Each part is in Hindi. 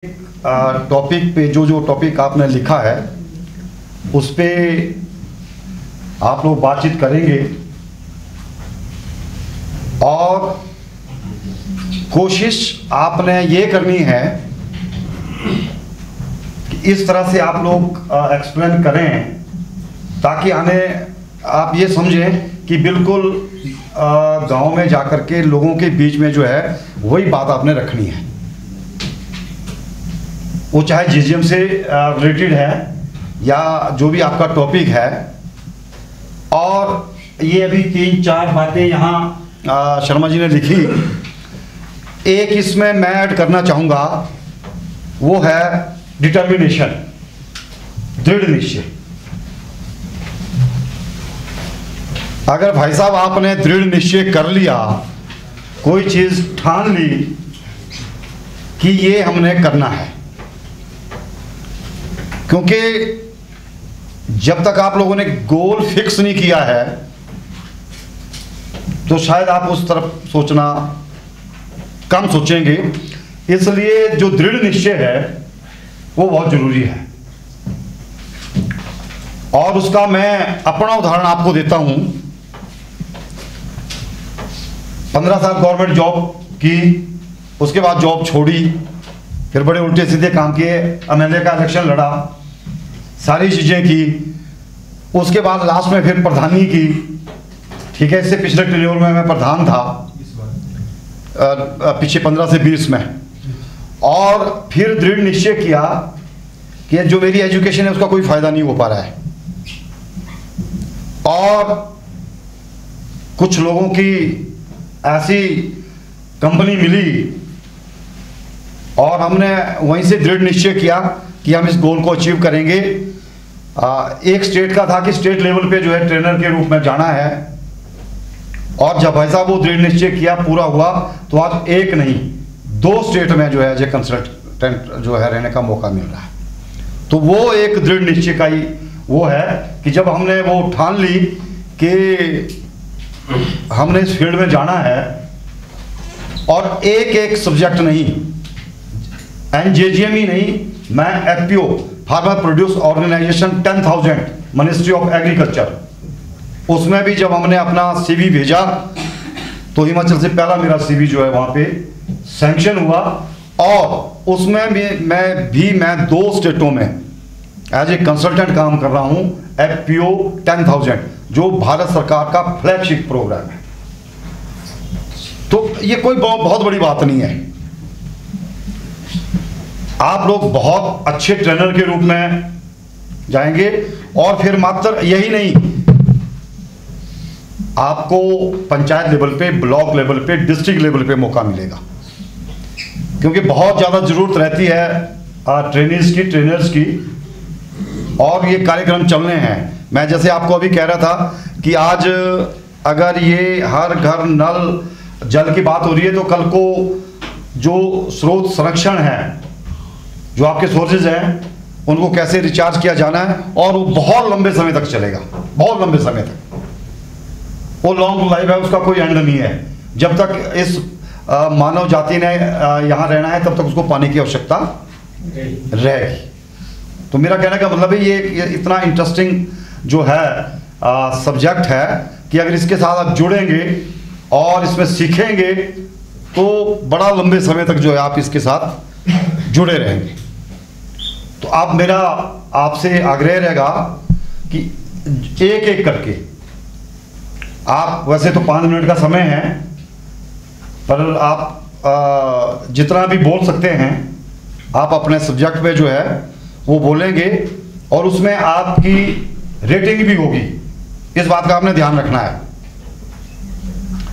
टॉपिक पे जो टॉपिक आपने लिखा है उस पे आप लोग बातचीत करेंगे और कोशिश आपने ये करनी है कि इस तरह से आप लोग एक्सप्लेन करें ताकि आप ये समझें कि बिल्कुल गांव में जाकर के लोगों के बीच में जो है वही बात आपने रखनी है, वो चाहे जीजीएम से रिलेटेड है या जो भी आपका टॉपिक है। और ये अभी 3-4 बातें यहाँ शर्मा जी ने लिखी, एक इसमें मैं ऐड करना चाहूँगा, वो है डिटर्मिनेशन, दृढ़ निश्चय। अगर भाई साहब आपने दृढ़ निश्चय कर लिया, कोई चीज़ ठान ली कि ये हमने करना है, क्योंकि जब तक आप लोगों ने गोल फिक्स नहीं किया है तो शायद आप उस तरफ सोचना कम सोचेंगे। इसलिए जो दृढ़ निश्चय है वो बहुत जरूरी है। और उसका मैं अपना उदाहरण आपको देता हूं। 15 साल गवर्नमेंट जॉब की, उसके बाद जॉब छोड़ी, फिर बड़े उल्टे सीधे काम किए, एमएलए का इलेक्शन लड़ा, सारी चीज़ें की, उसके बाद लास्ट में फिर प्रधानी की। ठीक है, इससे पिछले टेन्योर में मैं प्रधान था, पीछे 15 से 20 में। और फिर दृढ़ निश्चय किया कि जो मेरी एजुकेशन है उसका कोई फ़ायदा नहीं हो पा रहा है, और कुछ लोगों की ऐसी कंपनी मिली और हमने वहीं से दृढ़ निश्चय किया कि हम इस गोल को अचीव करेंगे। एक स्टेट का था कि स्टेट लेवल पे जो है ट्रेनर के रूप में जाना है, और जब भाई साहब वो दृढ़ निश्चय किया, पूरा हुआ, तो आज एक नहीं 2 स्टेट में जो है एज ए कंसल्टेंट जो है रहने का मौका मिल रहा है। तो वो एक दृढ़ निश्चय का ही वो है कि जब हमने वो ठान ली कि हमने इस फील्ड में जाना है, और एक सब्जेक्ट नहीं, एनजेजीएम ही नहीं, मैं FPO farmer produce organisation 10,000 ministry of agriculture, उसमें भी जब हमने अपना सीवी भेजा तो हिमाचल से पहला मेरा सीवी जो है वहाँ पे सैंक्शन हुआ। और उसमें भी मैं 2 स्टेटों में एज ए कंसल्टेंट काम कर रहा हूँ, एफपीओ 10,000 जो भारत सरकार का फ्लैगशिप प्रोग्राम है। तो ये कोई बहुत बड़ी बात नहीं है। आप लोग बहुत अच्छे ट्रेनर के रूप में जाएंगे, और फिर मात्र यही नहीं, आपको पंचायत लेवल पे, ब्लॉक लेवल पे, डिस्ट्रिक्ट लेवल पे मौका मिलेगा, क्योंकि बहुत ज़्यादा ज़रूरत रहती है ट्रेनर्स की। और ये कार्यक्रम चलने हैं। मैं जैसे आपको अभी कह रहा था कि आज अगर ये हर घर नल जल की बात हो रही है, तो कल को जो स्रोत संरक्षण है, जो आपके सोर्सेज हैं, उनको कैसे रिचार्ज किया जाना है, और वो बहुत लंबे समय तक चलेगा, बहुत लंबे समय तक। वो लॉन्ग लाइफ है, उसका कोई एंड नहीं है। जब तक इस मानव जाति ने यहाँ रहना है तब तक उसको पानी की आवश्यकता रहेगी। तो मेरा कहने का मतलब है ये इतना इंटरेस्टिंग जो है सब्जेक्ट है कि अगर इसके साथ आप जुड़ेंगे और इसमें सीखेंगे तो बड़ा लंबे समय तक जो है आप इसके साथ जुड़े रहेंगे। तो आप मेरा आपसे आग्रह रहेगा कि एक करके आप, वैसे तो 5 मिनट का समय है, पर आप जितना भी बोल सकते हैं आप अपने सब्जेक्ट पे जो है वो बोलेंगे, और उसमें आपकी रेटिंग भी होगी। इस बात का आपने ध्यान रखना है।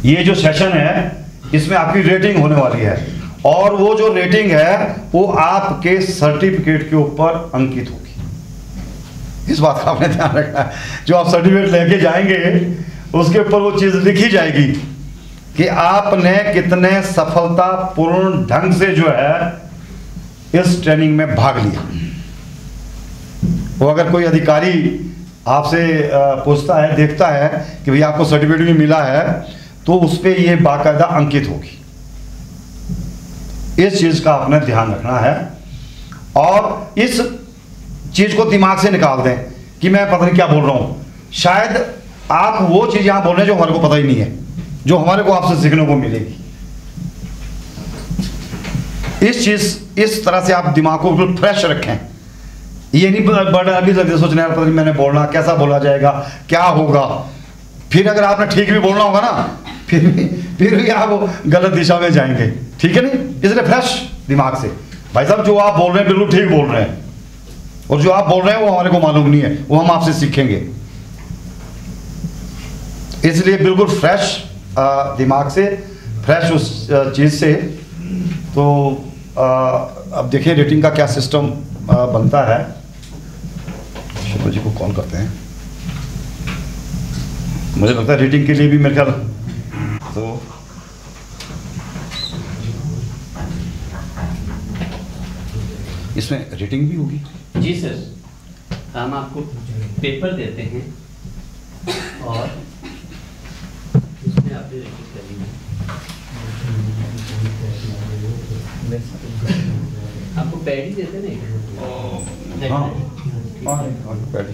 ये जो सेशन है इसमें आपकी रेटिंग होने वाली है, और वो जो रेटिंग है वो आपके सर्टिफिकेट के ऊपर अंकित होगी। इस बात का आपने ध्यान रखना है। जो आप सर्टिफिकेट लेके जाएंगे उसके ऊपर वो चीज़ लिखी जाएगी कि आपने कितने सफलतापूर्ण ढंग से जो है इस ट्रेनिंग में भाग लिया। वो अगर कोई अधिकारी आपसे पूछता है, देखता है कि भैया आपको सर्टिफिकेट भी मिला है, तो उस पर ये बाकायदा अंकित होगी। इस चीज़ का आपने ध्यान रखना है। और इस चीज़ को दिमाग से निकाल दें कि मैं पता नहीं क्या बोल रहा हूँ। शायद आप वो चीज़ यहाँ बोल रहे हैं जो हमारे को पता ही नहीं है, जो हमारे को आपसे सीखने को मिलेगी। इस तरह से आप दिमाग को बिल्कुल फ्रेश रखें। ये नहीं बड़ा अभी सोचने पता नहीं मैंने बोलना कैसा बोला जाएगा, क्या होगा, फिर अगर आपने ठीक भी बोलना होगा ना फिर भी आप गलत दिशा में जाएंगे। ठीक है नहीं, इसलिए फ्रेश दिमाग से भाई साहब जो आप बोल रहे हैं बिल्कुल ठीक बोल रहे हैं, और जो आप बोल रहे हैं वो हमारे को मालूम नहीं है, वो हम आपसे सीखेंगे। इसलिए बिल्कुल फ्रेश दिमाग से, फ्रेश उस चीज़ से। तो अब देखिए रेटिंग का क्या सिस्टम बनता है। शिल्पा जी को कॉल करते हैं, मुझे लगता है रेटिंग के लिए भी मेरे ख्याल तो इसमें रेटिंग भी होगी। जी सर, हम आपको पेपर देते हैं और उसमें आपने रेटिंग करनी है। आपको पैड ही देते नहीं? हाँ पैड।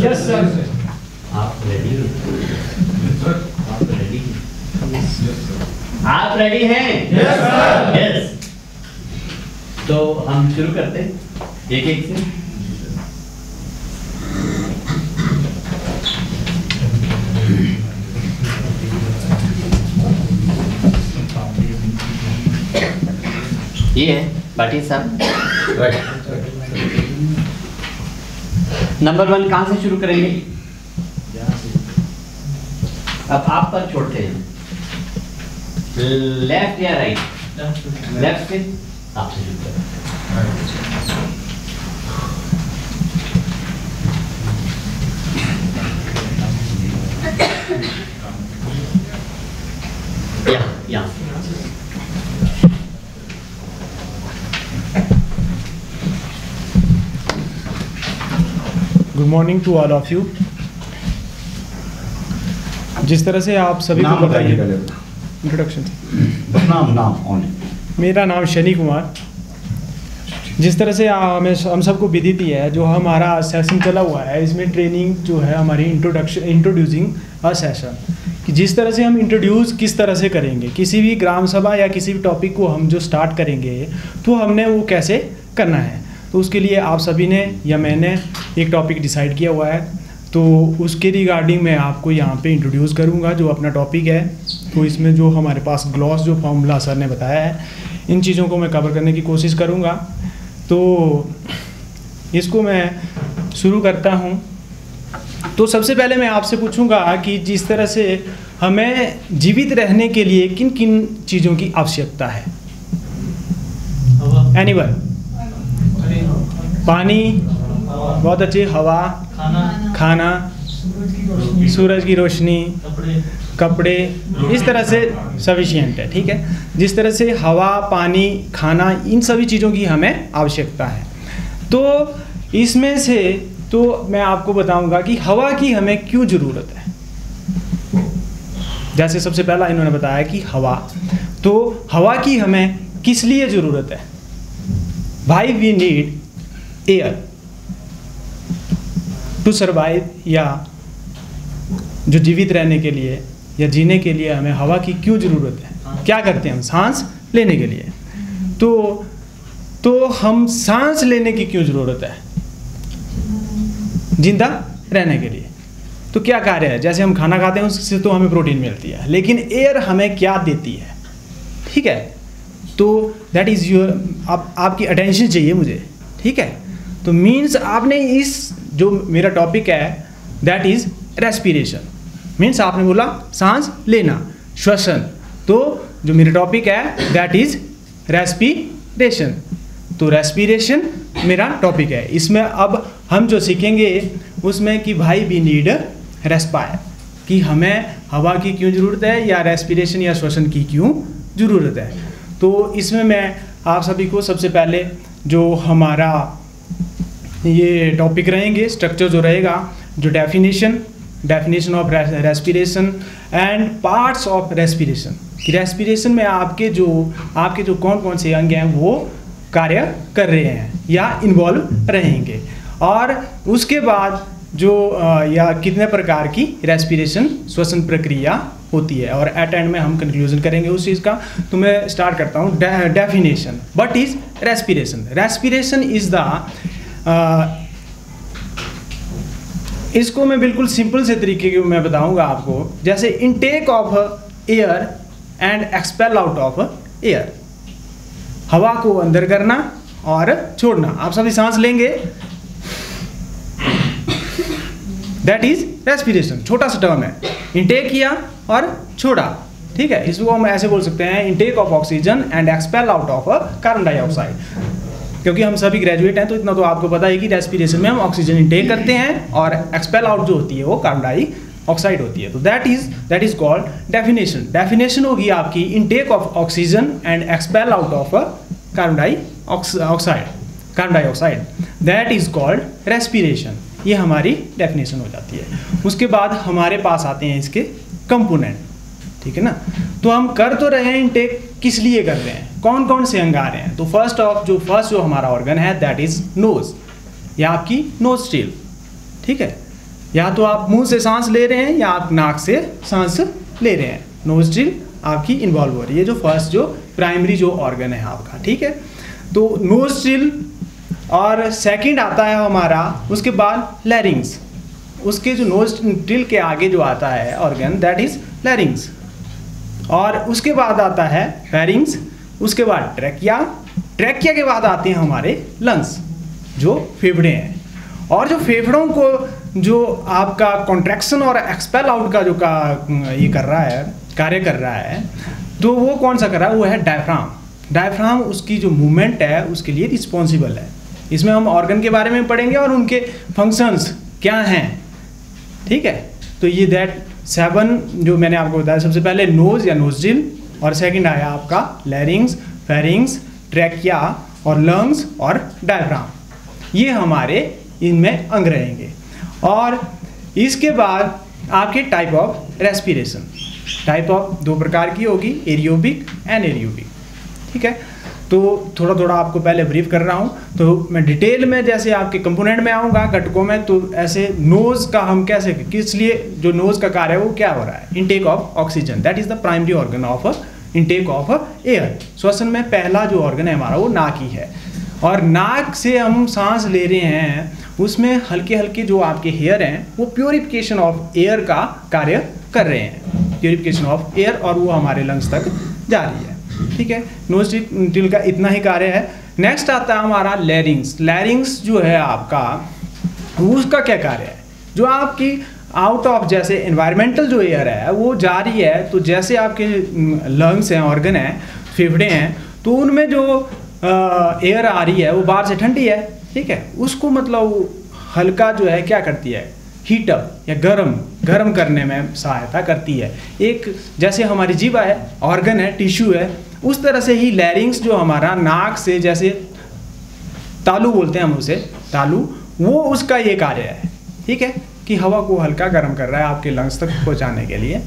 Yes sir. आप रेडी हो? आप रेडी हैं? Yes sir. यस। तो हम शुरू करते हैं एक एक से। ये है पाटिल साहब। नंबर 1 कहाँ से शुरू करेंगे? अब आप पर छोड़ते हैं, लेफ्ट या राइट? लेफ्ट से आपसे शुरू करें। यहाँ good morning to all of you. जिस तरह से आप सभी को बताइए इंट्रोडक्शन से। नाम मेरा नाम शनि कुमार। जिस तरह से हम सबको विदित ही है, जो हमारा सेशन चला हुआ है इसमें ट्रेनिंग जो है हमारी इंट्रोड्यूसिंग अ सेशन, कि जिस तरह से हम इंट्रोड्यूस किस तरह से करेंगे किसी भी ग्राम सभा या किसी भी टॉपिक को हम जो स्टार्ट करेंगे तो हमने वो कैसे करना है। तो उसके लिए आप सभी ने या मैंने एक टॉपिक डिसाइड किया हुआ है, तो उसके रिगार्डिंग मैं आपको यहाँ पे इंट्रोड्यूस करूँगा जो अपना टॉपिक है। तो इसमें जो हमारे पास ग्लॉस जो फॉर्मूला सर ने बताया है, इन चीज़ों को मैं कवर करने की कोशिश करूँगा। तो इसको मैं शुरू करता हूँ। तो सबसे पहले मैं आपसे पूछूंगा कि जिस तरह से हमें जीवित रहने के लिए किन किन चीज़ों की आवश्यकता है। एनीवन? पानी, बहुत अच्छे, हवा, खाना, सूरज की रोशनी, कपड़े, इस तरह से सफिशिएंट है। ठीक है, जिस तरह से हवा, पानी, खाना, इन सभी चीज़ों की हमें आवश्यकता है। तो इसमें से तो मैं आपको बताऊंगा कि हवा की हमें क्यों ज़रूरत है। जैसे सबसे पहला इन्होंने बताया कि हवा, तो हवा की हमें किस लिए ज़रूरत है। Why we need air to survive, या जो जीवित रहने के लिए या जीने के लिए हमें हवा की क्यों ज़रूरत है। क्या करते हैं हम? सांस लेने के लिए। तो हम सांस लेने की क्यों ज़रूरत है? जिंदा रहने के लिए। तो क्या कार्य है? जैसे हम खाना खाते हैं उससे तो हमें प्रोटीन मिलती है, लेकिन एयर हमें क्या देती है। ठीक है, तो दैट इज़ योर, आपकी अटेंशन चाहिए मुझे। ठीक है, तो मीन्स आपने इस जो मेरा टॉपिक है दैट इज़ रेस्पिरेशन, मीन्स आपने बोला सांस लेना, श्वसन। तो जो मेरा टॉपिक है दैट इज़ रेस्पिरेशन। तो रेस्पिरेशन मेरा टॉपिक है। इसमें अब हम जो सीखेंगे उसमें कि भाई वी नीड रेस्पायर, कि हमें हवा की क्यों ज़रूरत है या रेस्पिरेशन या श्वसन की क्यों ज़रूरत है। तो इसमें मैं आप सभी को सबसे पहले जो हमारा ये टॉपिक रहेंगे, स्ट्रक्चर जो रहेगा, जो definition of respiration and parts of respiration, कि रेस्पिरेशन में आपके जो कौन कौन से अंग हैं वो कार्य कर रहे हैं या इन्वॉल्व रहेंगे, और उसके बाद जो या कितने प्रकार की रेस्पिरेशन श्वसन प्रक्रिया होती है, और एट एंड में हम कंक्लूजन करेंगे उस चीज़ का। तो मैं स्टार्ट करता हूँ। Definition, what is respiration? Respiration is the इसको मैं बिल्कुल सिंपल से तरीके के मैं बताऊंगा आपको, जैसे intake of air and expel out of air, हवा को अंदर करना और छोड़ना। आप सभी सांस लेंगे, दैट इज रेस्पिरेशन। छोटा सा टर्म है, इनटेक किया और छोड़ा, ठीक है। इसको हम ऐसे बोल सकते हैं, intake of oxygen and expel out of carbon dioxide. क्योंकि हम सभी ग्रेजुएट हैं तो इतना तो आपको पता है कि रेस्पिरेशन में हम ऑक्सीजन इनटेक करते हैं और एक्सपेल आउट जो होती है वो कार्बन डाइऑक्साइड होती है। तो that is called definition. Definition होगी आपकी intake of oxygen and expel out of carbon dioxide, that is called respiration. ये हमारी डेफिनेशन हो जाती है। उसके बाद हमारे पास आते हैं इसके कंपोनेंट, ठीक है ना। तो हम कर तो रहे हैं इनटेक, किस लिए कर रहे हैं, कौन कौन से अंग आ रहे हैं। तो फर्स्ट जो हमारा ऑर्गन है दैट इज नोज, या आपकी नोस्ट्रिल, ठीक है। या तो आप मुंह से सांस ले रहे हैं या आप नाक से सांस ले रहे हैं, नोस्ट्रिल आपकी इन्वॉल्व हो रही है, जो फर्स्ट जो प्राइमरी जो ऑर्गन है आपका, ठीक है। तो नोस्ट्रिल, और सेकंड आता है हमारा उसके बाद लैरिंग्स। उसके जो नोस्ट्रिल के आगे जो आता है ऑर्गन दैट इज लैरिंग्स, और उसके बाद आता है फेरिंग्स, उसके बाद ट्रैकिया के बाद आते हैं हमारे लंग्स जो फेफड़े हैं। और जो फेफड़ों को जो आपका कॉन्ट्रैक्शन और एक्सपेल आउट का जो ये कर रहा है, कार्य कर रहा है, तो वो कौन सा कर रहा है, वो है डायफ्राम उसकी जो मूवमेंट है उसके लिए रिस्पॉन्सिबल है। इसमें हम ऑर्गन के बारे में पढ़ेंगे और उनके फंक्शंस क्या हैं, ठीक है। तो ये दैट 7 जो मैंने आपको बताया, सबसे पहले नोज या नोस्ट्रिल, और सेकंड आया आपका लैरिंग्स, फेरिंग्स, ट्रैकिया और लंग्स और डायफ्राम। ये हमारे इनमें अंग रहेंगे। और इसके बाद आपके type of respiration, type of 2 प्रकार की होगी, एरियोबिक, एनएरियोबिक, ठीक है। तो थोड़ा थोड़ा आपको पहले ब्रीफ कर रहा हूँ, तो मैं डिटेल में जैसे आपके कंपोनेंट में आऊँगा, घटकों में। तो ऐसे नोज़ का हम कैसे, किस लिए जो नोज़ का कार्य है वो क्या हो रहा है, intake of oxygen, that is the primary organ of intake of air. श्वसन में पहला जो ऑर्गन है हमारा वो नाक ही है, और नाक से हम सांस ले रहे हैं, उसमें हल्के हल्के जो आपके हेयर हैं वो प्योरिफिकेशन ऑफ एयर का कार्य कर रहे हैं, प्योरिफिकेशन ऑफ एयर, और वो हमारे लंग्स तक जा रही है, ठीक है। नोस्ट्रिल का इतना ही कार्य है। नेक्स्ट आता है हमारा लैरिंग्स जो है आपका, उसका क्या कार्य है, जो आपकी आउट ऑफ जैसे एनवायरमेंटल जो एयर है वो जा रही है, तो जैसे आपके लंग्स हैं, ऑर्गन हैं, फेफड़े हैं, तो उनमें जो एयर आ रही है वो बाहर से ठंडी है, ठीक है। उसको मतलब हल्का जो है क्या करती है, हीटअप या गरम करने में सहायता करती है। एक जैसे हमारी जीवा है, ऑर्गन है, टिश्यू है, उस तरह से ही लैरिंग्स जो हमारा नाक से, जैसे तालू बोलते हैं हम उसे, तालू, वो उसका ये कार्य है, ठीक है, कि हवा को हल्का गर्म कर रहा है आपके लंग्स तक पहुंचाने के लिए।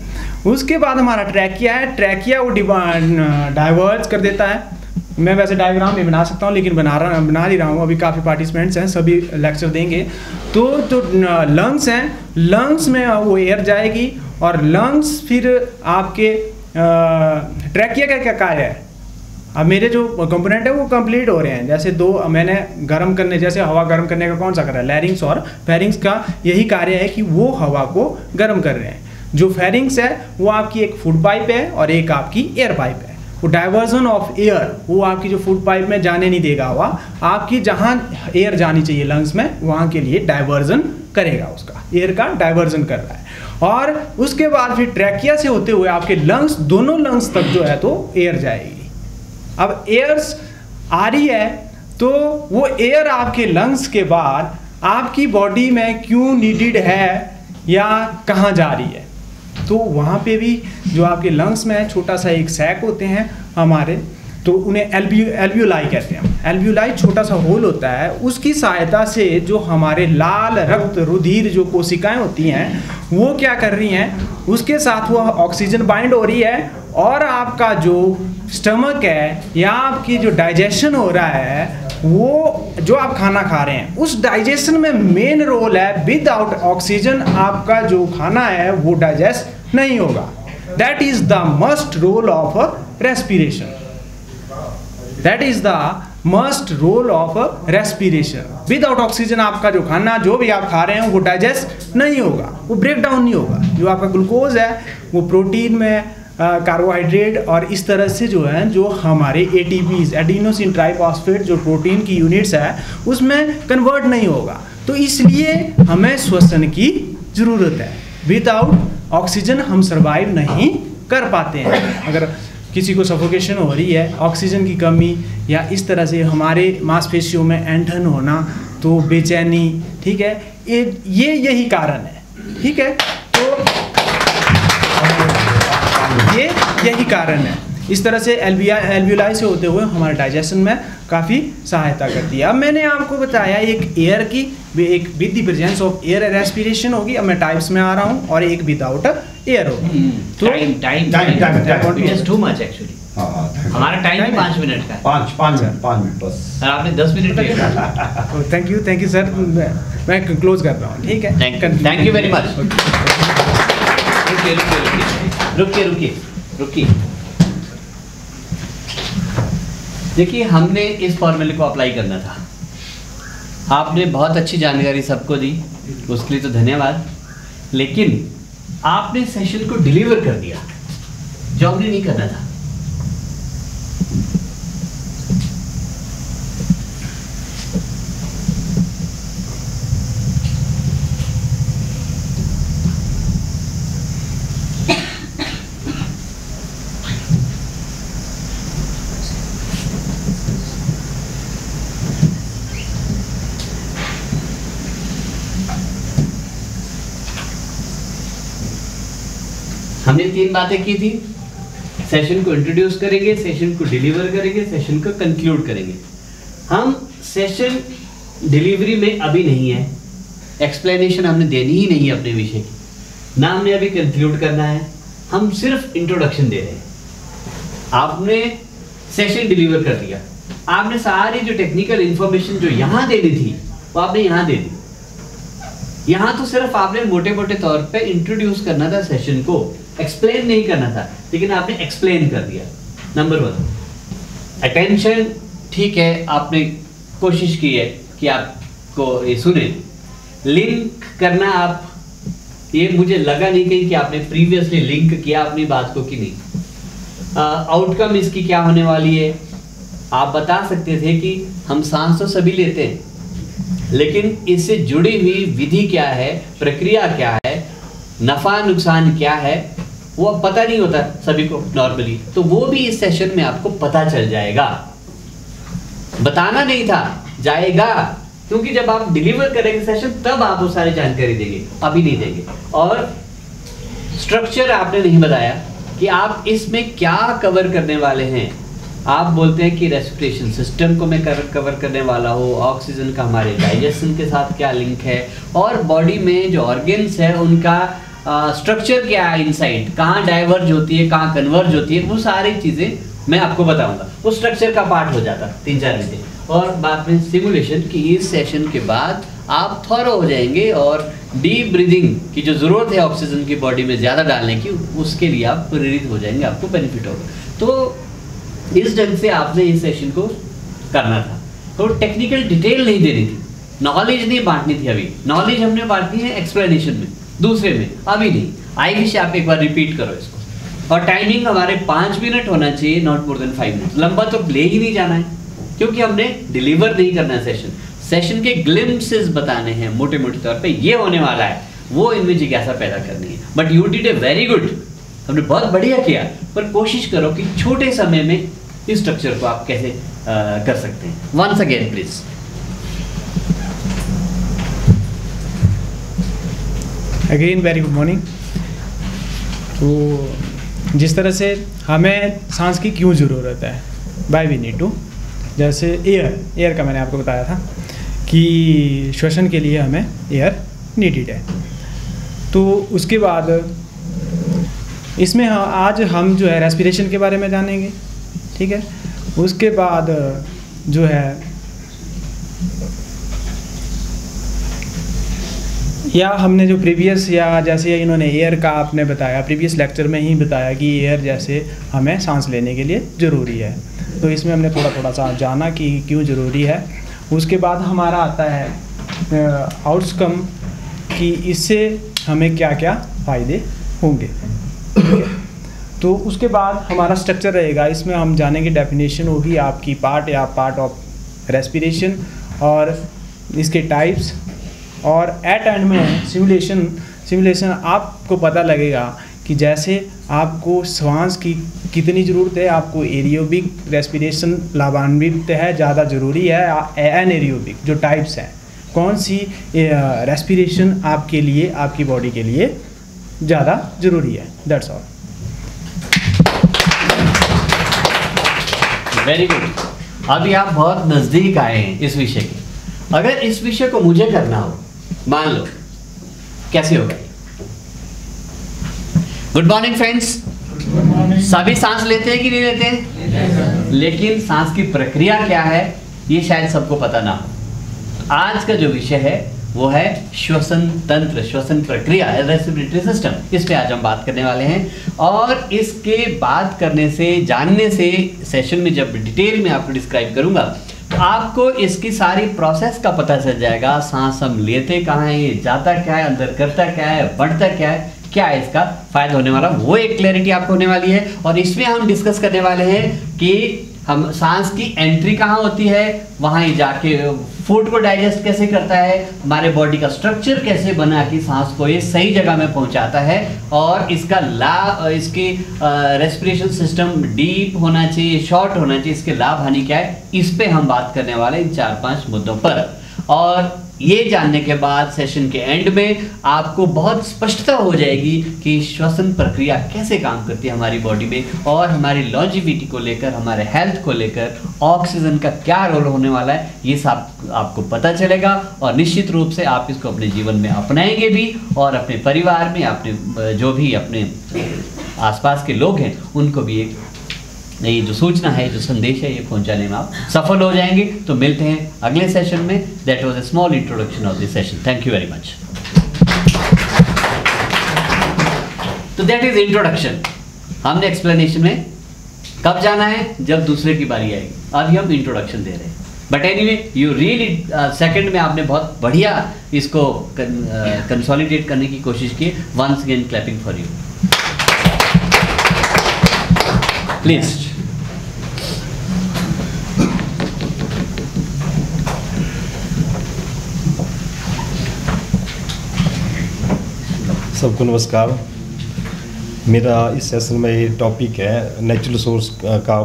उसके बाद हमारा ट्रैकिया है, ट्रैकिया वो डाइवर्ज कर देता है। मैं वैसे डायग्राम भी बना सकता हूँ, लेकिन बना ही रहा हूँ, अभी काफ़ी पार्टिसिपेंट्स हैं, सभी लेक्चर देंगे। तो जो लंग्स हैं, लंग्स में वो एयर जाएगी, और लंग्स फिर आपके ट्रैकिया का क्या कार्य है, अब मेरे जो कंपोनेंट है वो कंप्लीट हो रहे हैं। जैसे 2 मैंने गर्म करने, जैसे हवा गर्म करने का कौन सा कर रहा है, लैरिंग्स और फेरिंग्स का यही कार्य है कि वो हवा को गर्म कर रहे हैं। जो फेरिंग्स है वो आपकी एक फूड पाइप है और एक आपकी एयर पाइप है। वो डाइवर्जन ऑफ एयर, वो आपकी जो फूड पाइप में जाने नहीं देगा हवा, आपकी जहाँ एयर जानी चाहिए लंग्स में, वहाँ के लिए डाइवर्जन करेगा, उसका एयर का डाइवर्जन कर रहा है। और उसके बाद फिर ट्रैकिया से होते हुए आपके लंग्स, दोनों लंग्स तक जो है तो एयर जाएगी। अब एयर्स आ रही है, तो वो एयर आपके लंग्स के बाद आपकी बॉडी में क्यों नीडेड है या कहाँ जा रही है, तो वहाँ पे भी जो आपके लंग्स में है छोटा सा एक सैक होते हैं हमारे, तो उन्हें एल्वियोलाई कहते हैं। एल्वियोलाई छोटा सा होल होता है, उसकी सहायता से जो हमारे लाल रक्त रुधिर जो कोशिकाएं होती हैं वो क्या कर रही हैं, उसके साथ वो ऑक्सीजन बाइंड हो रही है, और आपका जो स्टमक है या आपकी जो डाइजेशन हो रहा है, वो जो आप खाना खा रहे हैं उस डाइजेशन में मेन रोल है। विदाउट ऑक्सीजन आपका जो खाना है वो डाइजेस्ट नहीं होगा। That is the must role of respiration. That is the must role of respiration. Without oxygen आपका जो खाना जो भी आप खा रहे हैं वो डाइजेस्ट नहीं होगा, वो ब्रेक डाउन नहीं होगा। जो आपका ग्लूकोज है वो प्रोटीन में कार्बोहाइड्रेट और इस तरह से जो है जो हमारे एटीपीज एडिनोसिन ट्राइफॉस्फेट जो प्रोटीन की यूनिट्स है उसमें कन्वर्ट नहीं होगा। तो इसलिए हमें श्वसन की ज़रूरत है। विदाउट ऑक्सीजन हम सर्वाइव नहीं कर पाते हैं। अगर किसी को सफोकेशन हो रही है, ऑक्सीजन की कमी या इस तरह से हमारे मांसपेशियों में ऐंठन होना, तो बेचैनी, ठीक है, ये यही कारण है। ठीक है, तो ये यही कारण है। इस तरह से एल्वियोलाई से होते हुए हमारे डाइजेशन में काफ़ी सहायता करती है। अब मैंने आपको बताया एक एयर की, एक with the presence of air respiration होगी। अब मैं टाइप्स में आ रहा हूँ, और एक विदाउट एयर होगी। तो time is too much actually. हमारा टाइम 5 मिनट का है। 5 मिनट बस। सर आपने 10 मिनट दिया। Thank you sir. मैं क्लोज कर रहा हूँ। ठीक है, थैंक यू वेरी मच। रुकिए। देखिए, हमने इस फॉर्मूले को अप्लाई करना था। आपने बहुत अच्छी जानकारी सबको दी, उसके लिए तो धन्यवाद। लेकिन आपने सेशन को डिलीवर कर दिया जो हमने नहीं करना था। हमने 3 बातें की थी। सेशन को इंट्रोड्यूस करेंगे, सेशन को डिलीवर करेंगे, सेशन को कंक्लूड करेंगे। हम सेशन डिलीवरी में अभी नहीं है, एक्सप्लेनेशन हमने देनी ही नहीं है अपने विषय की, ना हमने अभी कंक्लूड करना है। हम सिर्फ इंट्रोडक्शन दे रहे हैं। आपने सेशन डिलीवर कर दिया, आपने सारी जो टेक्निकल इंफॉर्मेशन जो यहाँ देनी थी वो आपने यहाँ दे दी। यहाँ तो सिर्फ आपने मोटे मोटे तौर पे इंट्रोड्यूस करना था सेशन को, एक्सप्लेन नहीं करना था, लेकिन आपने एक्सप्लेन कर दिया। Number 1 attention. ठीक है, आपने कोशिश की है कि आपको ये सुने। लिंक करना, आप ये मुझे लगा नहीं कहीं कि आपने प्रीवियसली लिंक किया अपनी बात को कि नहीं। आउटकम इसकी क्या होने वाली है, आप बता सकते थे कि हम सांस तो सभी लेते हैं, लेकिन इससे जुड़ी हुई विधि क्या है, प्रक्रिया क्या है, नफा नुकसान क्या है, वो पता नहीं होता सभी को नॉर्मली। तो वो भी इस सेशन में आपको पता चल जाएगा। बताना नहीं था, जाएगा, क्योंकि जब आप डिलीवर करेंगे सेशन तब आप वो सारी जानकारी देंगे, अभी नहीं देंगे। और स्ट्रक्चर आपने नहीं बताया कि आप इसमें क्या कवर करने वाले हैं। आप बोलते हैं कि रेस्पिरेशन सिस्टम को मैं कवर करने वाला हूँ, ऑक्सीजन का हमारे डाइजेशन के साथ क्या लिंक है, और बॉडी में जो ऑर्गन्स है उनका स्ट्रक्चर क्या है, इनसाइड कहाँ डाइवर्ज होती है, कहाँ कन्वर्ज होती है, वो सारी चीज़ें मैं आपको बताऊंगा। वो स्ट्रक्चर का पार्ट हो जाता 3-4 घंटे। और बाद में सिमुलेशन की इस सेशन के बाद आप थॉरो हो जाएंगे, और डीप ब्रीदिंग की जो ज़रूरत है ऑक्सीजन की बॉडी में ज़्यादा डालने की, उसके लिए आप प्रेरित हो जाएंगे, आपको बेनिफिट होगा। तो इस ढंग से आपने इस सेशन को करना था। तो टेक्निकल डिटेल नहीं देनी थी, नॉलेज नहीं बांटनी थी। अभी नॉलेज हमने बांटनी है एक्सप्लेनेशन में, दूसरे में अभी नहीं। आई विश आप एक बार रिपीट करो इसको। और टाइमिंग हमारे 5 मिनट होना चाहिए, नॉट मोर देन 5 मिनट। लंबा तो ले ही नहीं जाना है, क्योंकि हमने डिलीवर नहीं करना है सेशन। सेशन के ग्लिम्पसेस बताने हैं मोटे मोटे तौर पे, ये होने वाला है, वो इनमें जिज्ञासा पैदा करनी है। But you did a very good, हमने बहुत बढ़िया किया। पर कोशिश करो कि छोटे समय में इस स्ट्रक्चर को आप कैसे कर सकते हैं। Once again please. Again very good morning. तो जिस तरह से हमें सांस की क्यों ज़रूरत है, बाय वी नीड टू, जैसे एयर का मैंने आपको बताया था कि श्वसन के लिए हमें एयर नीडेड है। तो उसके बाद इसमें आज हम जो है रेस्पिरेशन के बारे में जानेंगे, ठीक है। उसके बाद जो है या हमने जो प्रीवियस या जैसे इन्होंने एयर का आपने बताया, प्रीवियस लेक्चर में ही बताया कि एयर जैसे हमें सांस लेने के लिए ज़रूरी है, तो इसमें हमने थोड़ा सा जाना कि क्यों ज़रूरी है। उसके बाद हमारा आता है आउटकम कि इससे हमें क्या क्या फ़ायदे होंगे, ठीक है। तो उसके बाद हमारा स्ट्रक्चर रहेगा, इसमें हम जानेंगे डेफिनेशन होगी आपकी पार्ट ऑफ रेस्पिरेशन और इसके टाइप्स, और एट एंड में सिमुलेशन आपको पता लगेगा कि जैसे आपको श्वास की कितनी ज़रूरत है, आपको एरियोबिक रेस्पिरेशन लाभान्वित है, ज़्यादा ज़रूरी है, एनएरियोबिक जो टाइप्स हैं, कौन सी रेस्पिरेशन आपके लिए, आपकी बॉडी के लिए ज़्यादा ज़रूरी है। That's all. Very good. अभी आप बहुत नज़दीक आए हैं इस विषय के। अगर इस विषय को मुझे करना हो, मान लो, कैसे होगा? Good morning friends. सभी सांस लेते हैं कि नहीं लेते हैं? लेकिन सांस की प्रक्रिया क्या है ये शायद सबको पता ना हो। आज का जो विषय है वो है श्वसन तंत्र, श्वसन प्रक्रिया, रेस्पिरेटरी सिस्टम। इस पे आज हम बात करने वाले हैं और इसके बात करने से, जानने से, सेशन में जब डिटेल में आपको डिस्क्राइब करूंगा तो आपको इसकी सारी प्रोसेस का पता चल जाएगा। सांस हम लेते कहाँ है, ये जाता क्या है, अंदर करता क्या है, बढ़ता क्या है, क्या है इसका फायदा होने वाला, वो एक क्लैरिटी आपको होने वाली है। और इसमें हम डिस्कस करने वाले हैं कि हम सांस की एंट्री कहाँ होती है, वहाँ ही जाके फूड को डाइजेस्ट कैसे करता है, हमारे बॉडी का स्ट्रक्चर कैसे बना कि सांस को ये सही जगह में पहुँचाता है, और इसका लाभ, इसकी रेस्पिरेशन सिस्टम डीप होना चाहिए, शॉर्ट होना चाहिए, इसके लाभ हानि क्या है, इस पे हम बात करने वाले हैं इन 4-5 मुद्दों पर। और ये जानने के बाद सेशन के एंड में आपको बहुत स्पष्टता हो जाएगी कि श्वसन प्रक्रिया कैसे काम करती है हमारी बॉडी में, और हमारी लॉन्जिविटी को लेकर, हमारे हेल्थ को लेकर ऑक्सीजन का क्या रोल होने वाला है, ये सब आपको पता चलेगा। और निश्चित रूप से आप इसको अपने जीवन में अपनाएंगे भी, और अपने परिवार में, अपने जो भी अपने आसपास के लोग हैं उनको भी एक ये जो सूचना है, जो संदेश है, ये पहुंचाने में आप सफल हो जाएंगे। तो मिलते हैं अगले सेशन में। That was a small introduction of this session. Thank you very much. तो दैट इज इंट्रोडक्शन। हमने एक्सप्लेनेशन में कब जाना है, जब दूसरे की बारी आएगी। अभी हम इंट्रोडक्शन दे रहे हैं। But anyway you really second में आपने बहुत बढ़िया इसको कंसोलिडेट करने की कोशिश की। Once again clapping for you please. सबको नमस्कार। मेरा इस सेशन में ये टॉपिक है नेचुरल सोर्स का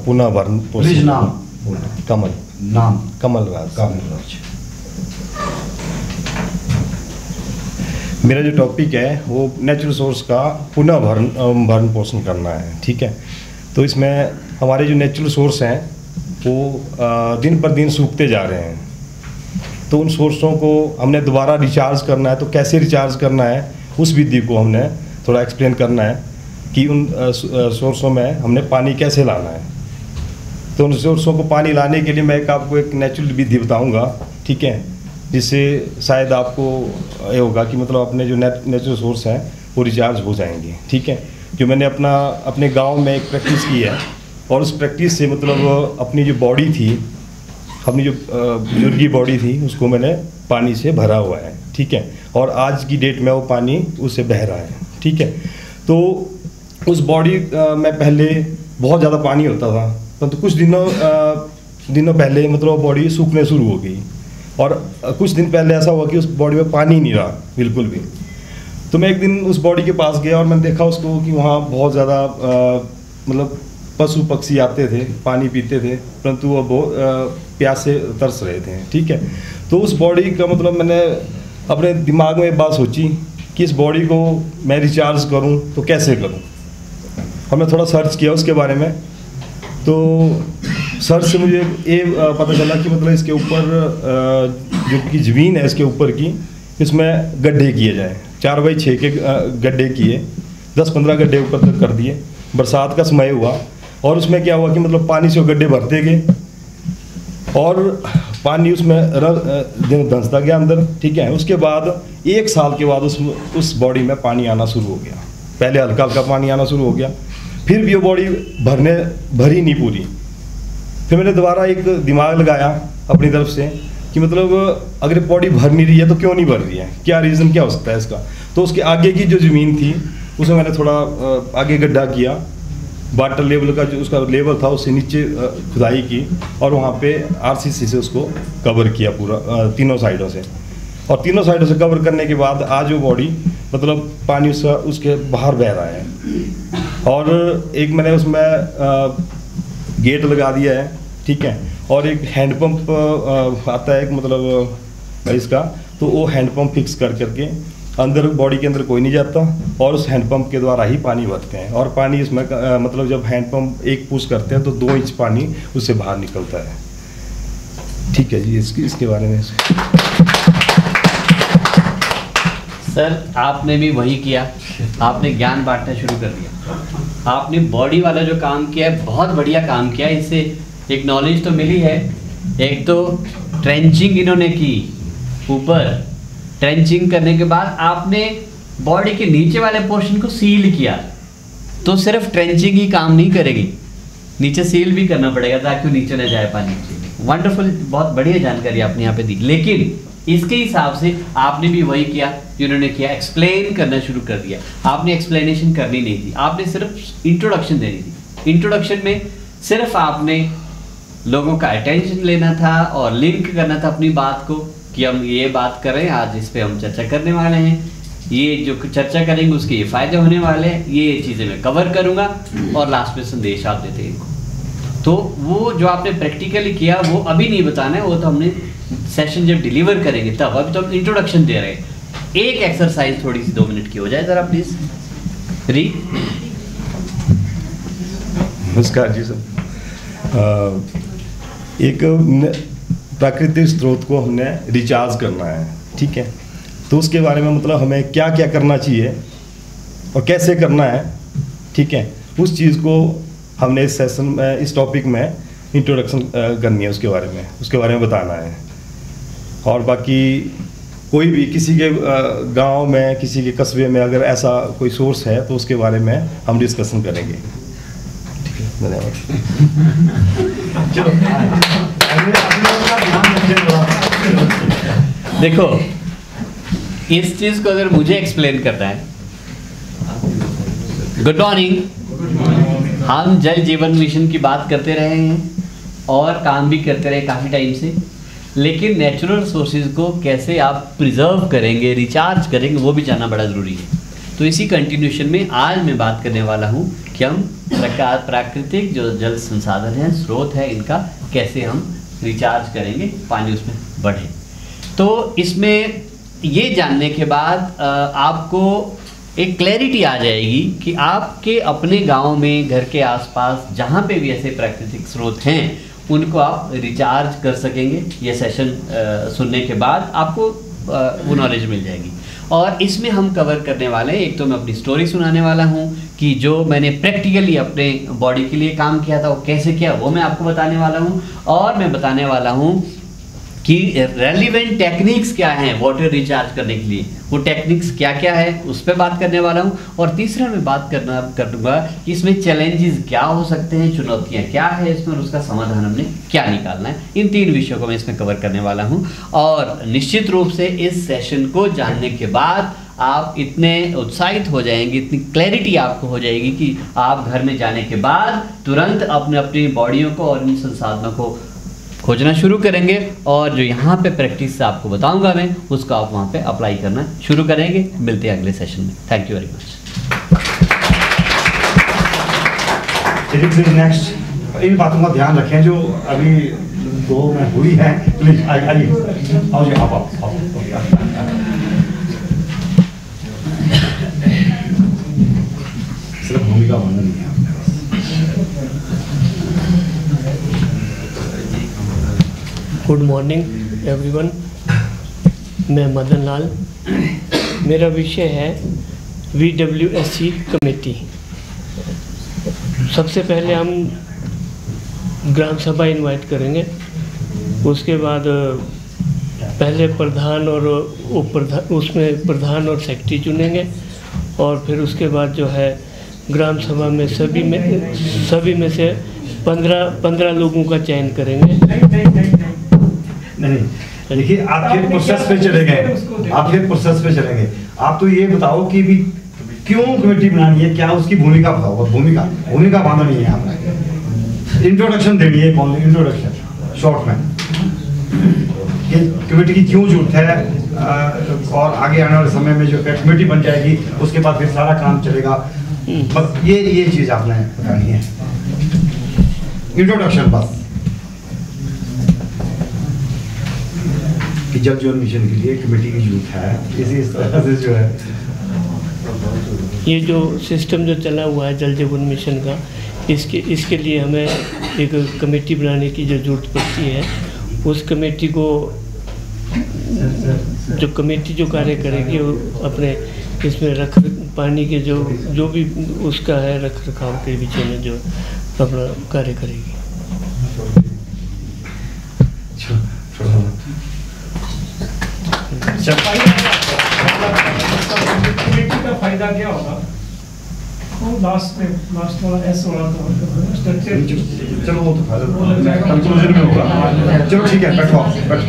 पुनः भरण पोषण। कमल नाम, कमल राज। मेरा जो टॉपिक है वो नेचुरल सोर्स का पुनः भरण पोषण करना है, ठीक है। तो इसमें हमारे जो नेचुरल सोर्स हैं वो दिन पर दिन सूखते जा रहे हैं, तो उन सोर्सों को हमने दोबारा रिचार्ज करना है। तो कैसे रिचार्ज करना है उस विधि को हमने थोड़ा एक्सप्लेन करना है कि उन सोर्सों में हमने पानी कैसे लाना है। तो उन सोर्सों को पानी लाने के लिए मैं आपको एक नेचुरल विधि बताऊंगा, ठीक है, जिससे शायद आपको ये होगा कि मतलब अपने जो नेचुरल सोर्स हैं वो रिचार्ज हो जाएंगे, ठीक है। जो मैंने अपने गांव में एक प्रैक्टिस की है, और उस प्रैक्टिस से मतलब अपनी जो बॉडी थी, अपनी जो बुजुर्ग की बॉडी थी, उसको मैंने पानी से भरा हुआ है, ठीक है। और आज की डेट में वो पानी उससे बह रहा है, ठीक है। तो उस बॉडी में पहले बहुत ज़्यादा पानी होता था, परंतु कुछ दिनों पहले मतलब बॉडी सूखने शुरू हो गई, और कुछ दिन पहले ऐसा हुआ कि उस बॉडी में पानी नहीं रहा बिल्कुल भी। तो मैं एक दिन उस बॉडी के पास गया और मैंने देखा उसको कि वहाँ बहुत ज़्यादा मतलब पशु पक्षी आते थे, पानी पीते थे, परंतु वो बहुत प्यास से तरस रहे थे, ठीक है। तो उस बॉडी का मतलब मैंने अपने दिमाग में एक बात सोची कि इस बॉडी को मैं रिचार्ज करूं तो कैसे करूं। हमने थोड़ा सर्च किया उसके बारे में, तो सर्च से मुझे ये पता चला कि मतलब इसके ऊपर जो कि ज़मीन है इसके ऊपर की, इसमें गड्ढे किए जाए, 4x6 के गड्ढे किए, 10-15 गड्ढे ऊपर तक कर दिए। बरसात का समय हुआ और उसमें क्या हुआ कि मतलब पानी से वो गड्ढे भरते गए और पानी उसमें धंसता गया अंदर, ठीक है। उसके बाद 1 साल के बाद उस बॉडी में पानी आना शुरू हो गया। पहले हल्का हल्का पानी आना शुरू हो गया, फिर भी वो बॉडी भरी नहीं पूरी। फिर मैंने दोबारा एक दिमाग लगाया अपनी तरफ से कि मतलब अगर बॉडी भर नहीं रही है तो क्यों नहीं भर रही है, क्या रीज़न क्या हो सकता है इसका। तो उसके आगे की जो ज़मीन थी उसमें मैंने थोड़ा आगे गड्ढा किया, वाटर लेवल का जो उसका लेवल था उससे नीचे खुदाई की और वहाँ पे RCC से उसको कवर किया पूरा तीनों साइडों से। और तीनों साइडों से कवर करने के बाद आज वो बॉडी मतलब पानी उसके बाहर बह रहा है। और एक मैंने उसमें गेट लगा दिया है, ठीक है। और एक हैंडपम्प आता है एक मतलब इसका, तो वो हैंडपम्प फिक्स करके अंदर बॉडी के अंदर कोई नहीं जाता और उस हैंडपम्प के द्वारा ही पानी भरते हैं। और पानी इसमें मतलब जब हैंडपम्प एक पुश करते हैं तो 2 इंच पानी उससे बाहर निकलता है, ठीक है जी। इसके बारे में सर आपने भी वही किया, आपने ज्ञान बांटना शुरू कर दिया। आपने बॉडी वाला जो काम किया है बहुत बढ़िया काम किया, इससे एक नॉलेज तो मिली है। एक तो ट्रेंचिंग इन्होंने की, ऊपर ट्रेंचिंग करने के बाद आपने बॉडी के नीचे वाले पोर्शन को सील किया। तो सिर्फ ट्रेंचिंग ही काम नहीं करेगी, नीचे सील भी करना पड़ेगा ताकि नीचे न जाए पानी। वंडरफुल, बहुत बढ़िया जानकारी आपने यहाँ पे दी। लेकिन इसके हिसाब से आपने भी वही किया जिन्होंने किया, एक्सप्लेन करना शुरू कर दिया। आपने एक्सप्लेनेशन करनी नहीं थी, आपने सिर्फ इंट्रोडक्शन देनी थी। इंट्रोडक्शन में सिर्फ आपने लोगों का अटेंशन लेना था और लिंक करना था अपनी बात को कि हम ये बात कर रहे हैं, आज इस पे हम चर्चा करने वाले हैं, ये जो चर्चा करेंगे उसके ये फायदे होने वाले हैं, ये चीज़ें मैं कवर करूँगा और लास्ट में संदेश आप देते हैं इनको। तो वो जो आपने प्रैक्टिकली किया वो अभी नहीं बताना है, वो तो हमने सेशन जब डिलीवर करेंगे तब। अभी तो हम इंट्रोडक्शन दे रहे हैं। एक एक्सरसाइज थोड़ी सी 2 मिनट की हो जाए ज़रा प्लीज। री नमस्कार जी सर। एक प्राकृतिक स्रोत को हमने रिचार्ज करना है, ठीक है। तो उसके बारे में मतलब हमें क्या क्या करना चाहिए और कैसे करना है, ठीक है। उस चीज़ को हमने इस सेशन में, इस टॉपिक में इंट्रोडक्शन करनी है, उसके बारे में बताना है। और बाकी कोई भी किसी के गांव में, किसी के कस्बे में अगर ऐसा कोई सोर्स है तो उसके बारे में हम डिस्कशन करेंगे, ठीक है। धन्यवाद। देखो, इस चीज को अगर मुझे एक्सप्लेन करना है, गुड मॉर्निंग, हम जल जीवन मिशन की बात करते रहे हैं और काम भी करते रहे काफ़ी टाइम से, लेकिन नेचुरल सोर्सेज को कैसे आप प्रिजर्व करेंगे, रिचार्ज करेंगे, वो भी जानना बड़ा ज़रूरी है। तो इसी कंटिन्यूशन में आज मैं बात करने वाला हूँ कि हम प्राकृतिक जो जल संसाधन है, स्रोत है, इनका कैसे हम रिचार्ज करेंगे, पानी उसमें बढ़े। तो इसमें ये जानने के बाद आपको एक क्लैरिटी आ जाएगी कि आपके अपने गांव में, घर के आसपास जहाँ पे भी ऐसे प्राकृतिक स्रोत हैं उनको आप रिचार्ज कर सकेंगे। ये सेशन सुनने के बाद आपको वो नॉलेज मिल जाएगी। और इसमें हम कवर करने वाले हैं, एक तो मैं अपनी स्टोरी सुनाने वाला हूँ कि जो मैंने प्रैक्टिकली अपने बॉडी के लिए काम किया था वो कैसे किया, वो मैं आपको बताने वाला हूँ। और मैं बताने वाला हूँ कि रेलिवेंट टेक्निक्स क्या हैं वाटर रिचार्ज करने के लिए, वो टेक्निक्स क्या क्या है उस पर बात करने वाला हूँ। और तीसरा मैं बात करूँगा कि इसमें चैलेंजेस क्या हो सकते हैं, चुनौतियाँ क्या है इसमें, और उसका समाधान हमने क्या निकालना है। इन 3 विषयों को मैं इसमें कवर करने वाला हूँ। और निश्चित रूप से इस सेशन को जानने के बाद आप इतने उत्साहित हो जाएंगे, इतनी क्लैरिटी आपको हो जाएगी कि आप घर में जाने के बाद तुरंत अपनी बॉडियों को और इन संसाधनों को खोजना शुरू करेंगे। और जो यहाँ पे प्रैक्टिस आपको बताऊंगा मैं, उसको आप वहाँ पे अप्लाई करना शुरू करेंगे। मिलते हैं अगले सेशन में। Thank you very much. Next in बातों का ध्यान रखें जो अभी 2 में हुई है। प्लीज आइए, आओ जी, आप का मानना नहीं है आपके पास। गुड मॉर्निंग एवरीवन, मैं मदन लाल। मेरा विषय है VWSC कमेटी। सबसे पहले हम ग्राम सभा इनवाइट करेंगे, उसके बाद पहले प्रधान और उपप्रधान, उसमें प्रधान और सेक्रेटरी चुनेंगे, और फिर उसके बाद जो है ग्राम सभा में सभी में से 15 लोगों का चयन करेंगे। नहीं, देखिए आपके प्रोसेस पे चले गए, आप तो ये बताओ कि भी क्यों कमेटी बनानी है, क्या उसकी भूमिका बताओ। भूमिका माना नहीं है आपने। इंट्रोडक्शन देनी है, कौन इंट्रोडक्शन शॉर्ट में कि कमेटी की क्यों जरूरत है, और आगे आने वाले समय में जो कमेटी बन जाएगी उसके बाद फिर सारा काम चलेगा। बस ये चीज आपने बतानी है, इंट्रोडक्शन बस। कि जल जीवन मिशन के लिए कमेटी की जरूरत है, इस तरह से जो है ये जो सिस्टम जो चला हुआ है जल जीवन मिशन का, इसके लिए हमें एक कमेटी बनाने की जो जरूरत पड़ती है। उस कमेटी को जो कार्य करेगी वो अपने इसमें पानी के जो भी उसका है रख रखाव के विषय में जो अपना कार्य करेगी। कमेटी का फायदा क्या होगा? लास्ट वाला एस वाला स्ट्रक्चर, चलो वो तो कंक्लूजन में होगा। चलो ठीक है, बैठो बैठ।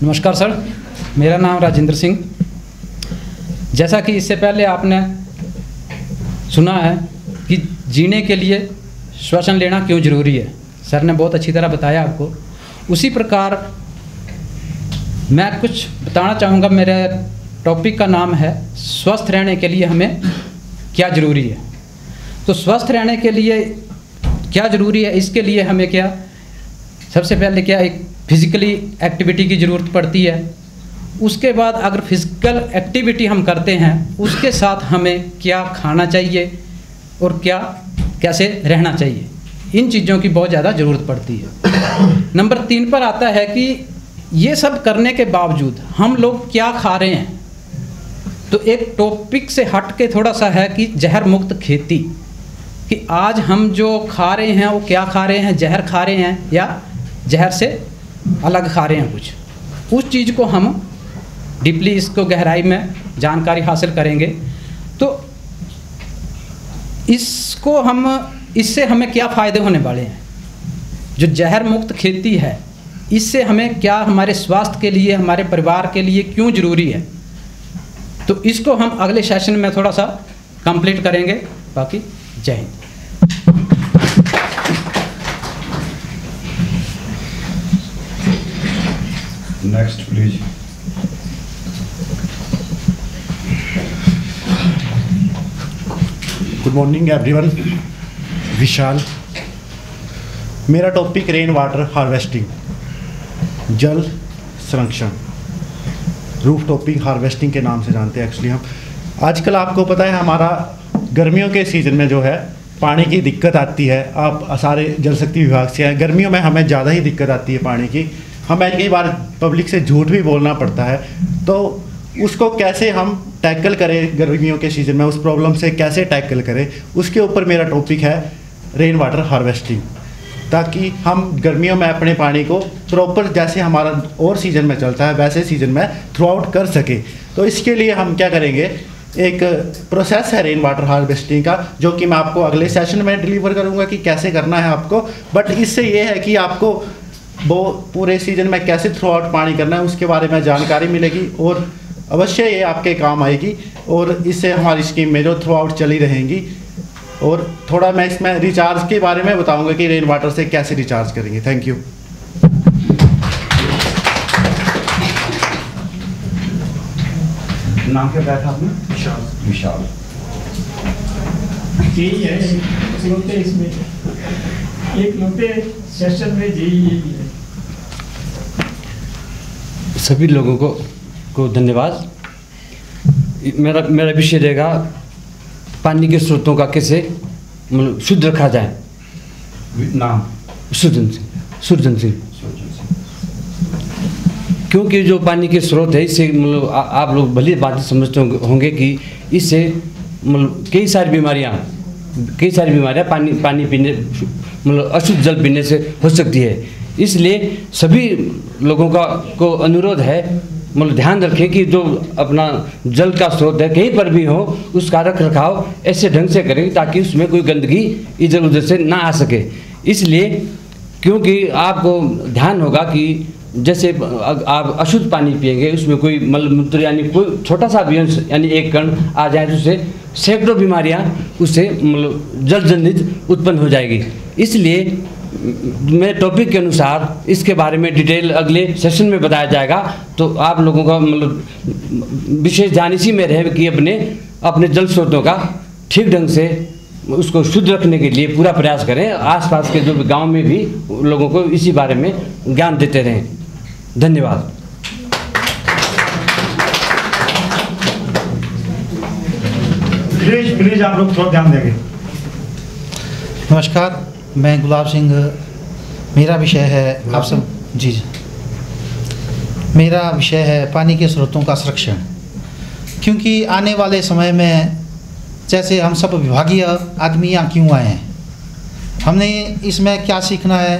नमस्कार सर, मेरा नाम राजेंद्र सिंह। जैसा कि इससे पहले आपने सुना है कि जीने के लिए श्वसन लेना क्यों ज़रूरी है, सर ने बहुत अच्छी तरह बताया आपको। उसी प्रकार मैं कुछ बताना चाहूँगा। मेरे टॉपिक का नाम है स्वस्थ रहने के लिए हमें क्या ज़रूरी है। तो स्वस्थ रहने के लिए क्या ज़रूरी है, इसके लिए हमें क्या सबसे पहले क्या एक फिज़िकली एक्टिविटी की ज़रूरत पड़ती है। उसके बाद अगर फिज़िकल एक्टिविटी हम करते हैं उसके साथ हमें क्या खाना चाहिए और कैसे रहना चाहिए, इन चीज़ों की बहुत ज़्यादा ज़रूरत पड़ती है। नंबर 3 पर आता है कि ये सब करने के बावजूद हम लोग क्या खा रहे हैं। तो एक टॉपिक से हट के थोड़ा सा है कि जहर मुक्त खेती, कि आज हम जो खा रहे हैं वो क्या खा रहे हैं, जहर खा रहे हैं या जहर से अलग खा रहे हैं कुछ। उस चीज़ को हम डीपली इसको गहराई में जानकारी हासिल करेंगे। तो इससे हमें क्या फ़ायदे होने वाले हैं। जो जहर मुक्त खेती है इससे हमें क्या, हमारे स्वास्थ्य के लिए, हमारे परिवार के लिए क्यों ज़रूरी है, तो इसको हम अगले सेशन में थोड़ा सा कंप्लीट करेंगे। बाकी Jai Hind. Next please. Good morning everyone, Vishal. मेरा टॉपिक रेन वाटर हार्वेस्टिंग, जल संरक्षण, रूफ टॉपिंग हार्वेस्टिंग के नाम से जानते हैं एक्चुअली हम। आजकल आपको पता है हमारा गर्मियों के सीज़न में जो है पानी की दिक्कत आती है। आप सारे जल शक्ति विभाग से हैं, गर्मियों में हमें ज़्यादा ही दिक्कत आती है पानी की। हमें कई बार पब्लिक से झूठ भी बोलना पड़ता है। तो उसको कैसे हम टैकल करें गर्मियों के सीज़न में, उस प्रॉब्लम से कैसे टैकल करें, उसके ऊपर मेरा टॉपिक है रेन वाटर हार्वेस्टिंग। ताकि हम गर्मियों में अपने पानी को प्रॉपर जैसे हमारा और सीज़न में चलता है वैसे सीज़न में थ्रू आउट कर सके। तो इसके लिए हम क्या करेंगे, एक प्रोसेस है रेन वाटर हार्वेस्टिंग का, जो कि मैं आपको अगले सेशन में डिलीवर करूँगा कि कैसे करना है आपको। बट इससे ये है कि आपको वो पूरे सीज़न में कैसे थ्रू आउट पानी करना है उसके बारे में जानकारी मिलेगी और अवश्य ये आपके काम आएगी। और इससे हमारी स्कीम में जो थ्रू आउट चली रहेंगी। और थोड़ा मैं इसमें रिचार्ज के बारे में बताऊंगा कि रेन वाटर से कैसे रिचार्ज करेंगे। Thank you. नाम क्या बताया था आपने? विशाल। यही है इसमें। एक लौटे सेशन में यही है। सभी लोगों को धन्यवाद। मेरा विषय रहेगा पानी के स्रोतों का कैसे मतलब शुद्ध रखा जाए। नाम सुरजन सिंह। क्योंकि जो पानी के स्रोत है इससे मतलब आप लोग भली बात समझते होंगे कि इससे मतलब कई सारी बीमारियां पानी पीने मतलब अशुद्ध जल पीने से हो सकती है। इसलिए सभी लोगों को अनुरोध है मतलब ध्यान रखें कि जो अपना जल का स्रोत है कहीं पर भी हो उसका रख रखाव ऐसे ढंग से करें ताकि उसमें कोई गंदगी इधर उधर से ना आ सके। इसलिए क्योंकि आपको ध्यान होगा कि जैसे आप अशुद्ध पानी पिएंगे उसमें कोई मलमूत्र यानी कोई छोटा सा भी अंश यानी एक कण आ जाए तो उससे सैकड़ों बीमारियां उससे मतलब जल जनित उत्पन्न हो जाएगी। इसलिए मेरे टॉपिक के अनुसार इसके बारे में डिटेल अगले सेशन में बताया जाएगा। तो आप लोगों का मतलब विशेष ध्यान इसी में रहे कि अपने जल स्रोतों का ठीक ढंग से उसको शुद्ध रखने के लिए पूरा प्रयास करें। आसपास के जो गांव में भी लोगों को इसी बारे में ज्ञान देते रहें। धन्यवाद। प्लीज आप लोग थोड़ा ध्यान देंगे। नमस्कार, मैं गुलाब सिंह। मेरा विषय है आप सब जी मेरा विषय है पानी के स्रोतों का संरक्षण। क्योंकि आने वाले समय में जैसे हम सब विभागीय आदमी यहाँ क्यों आए हैं, हमने इसमें क्या सीखना है,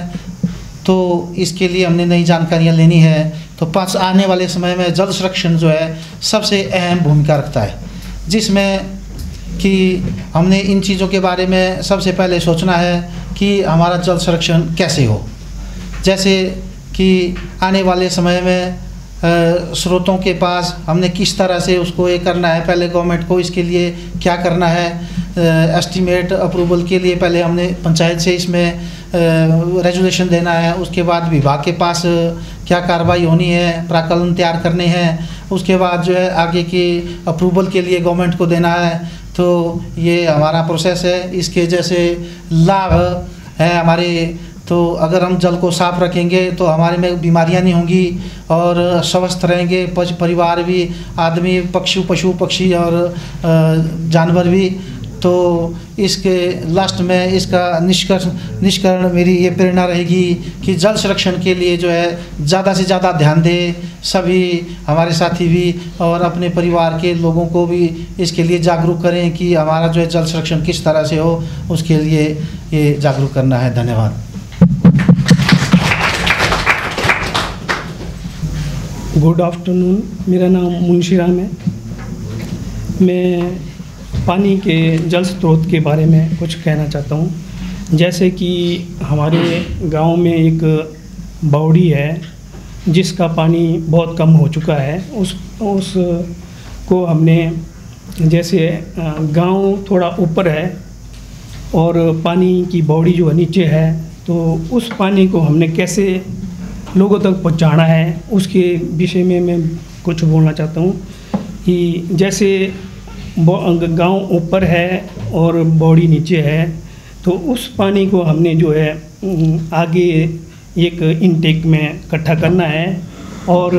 तो इसके लिए हमने नई जानकारियाँ लेनी है। तो पास आने वाले समय में जल संरक्षण जो है सबसे अहम भूमिका रखता है, जिसमें कि हमने इन चीज़ों के बारे में सबसे पहले सोचना है कि हमारा जल संरक्षण कैसे हो। जैसे कि आने वाले समय में स्रोतों के पास हमने किस तरह से उसको ये करना है। पहले गवर्नमेंट को इसके लिए क्या करना है, एस्टीमेट अप्रूवल के लिए पहले हमने पंचायत से इसमें रेजुलेशन देना है। उसके बाद विभाग के पास क्या कार्रवाई होनी है, प्राकलन तैयार करने हैं। उसके बाद जो है आगे की अप्रूवल के लिए गवर्नमेंट को देना है। तो ये हमारा प्रोसेस है। इसके जैसे लाभ है हमारे, तो अगर हम जल को साफ रखेंगे तो हमारे में बीमारियां नहीं होंगी और स्वस्थ रहेंगे परिवार भी, आदमी, पशु पक्षी और जानवर भी। तो इसके लास्ट में इसका निष्कर्ष मेरी ये प्रेरणा रहेगी कि जल संरक्षण के लिए जो है ज़्यादा से ज़्यादा ध्यान दें, सभी हमारे साथी भी और अपने परिवार के लोगों को भी इसके लिए जागरूक करें कि हमारा जो है जल संरक्षण किस तरह से हो, उसके लिए ये जागरूक करना है। धन्यवाद। गुड आफ्टरनून, मेरा नाम मुंशी राम है। मैं पानी के जल स्रोत के बारे में कुछ कहना चाहता हूँ। जैसे कि हमारे गांव में एक बावड़ी है जिसका पानी बहुत कम हो चुका है। उसको हमने जैसे गांव थोड़ा ऊपर है और पानी की बावड़ी जो नीचे है, तो उस पानी को हमने कैसे लोगों तक पहुंचाना है उसके विषय में मैं कुछ बोलना चाहता हूँ। कि जैसे गांव ऊपर है और बावड़ी नीचे है, तो उस पानी को हमने जो है आगे एक इनटेक में इकट्ठा करना है और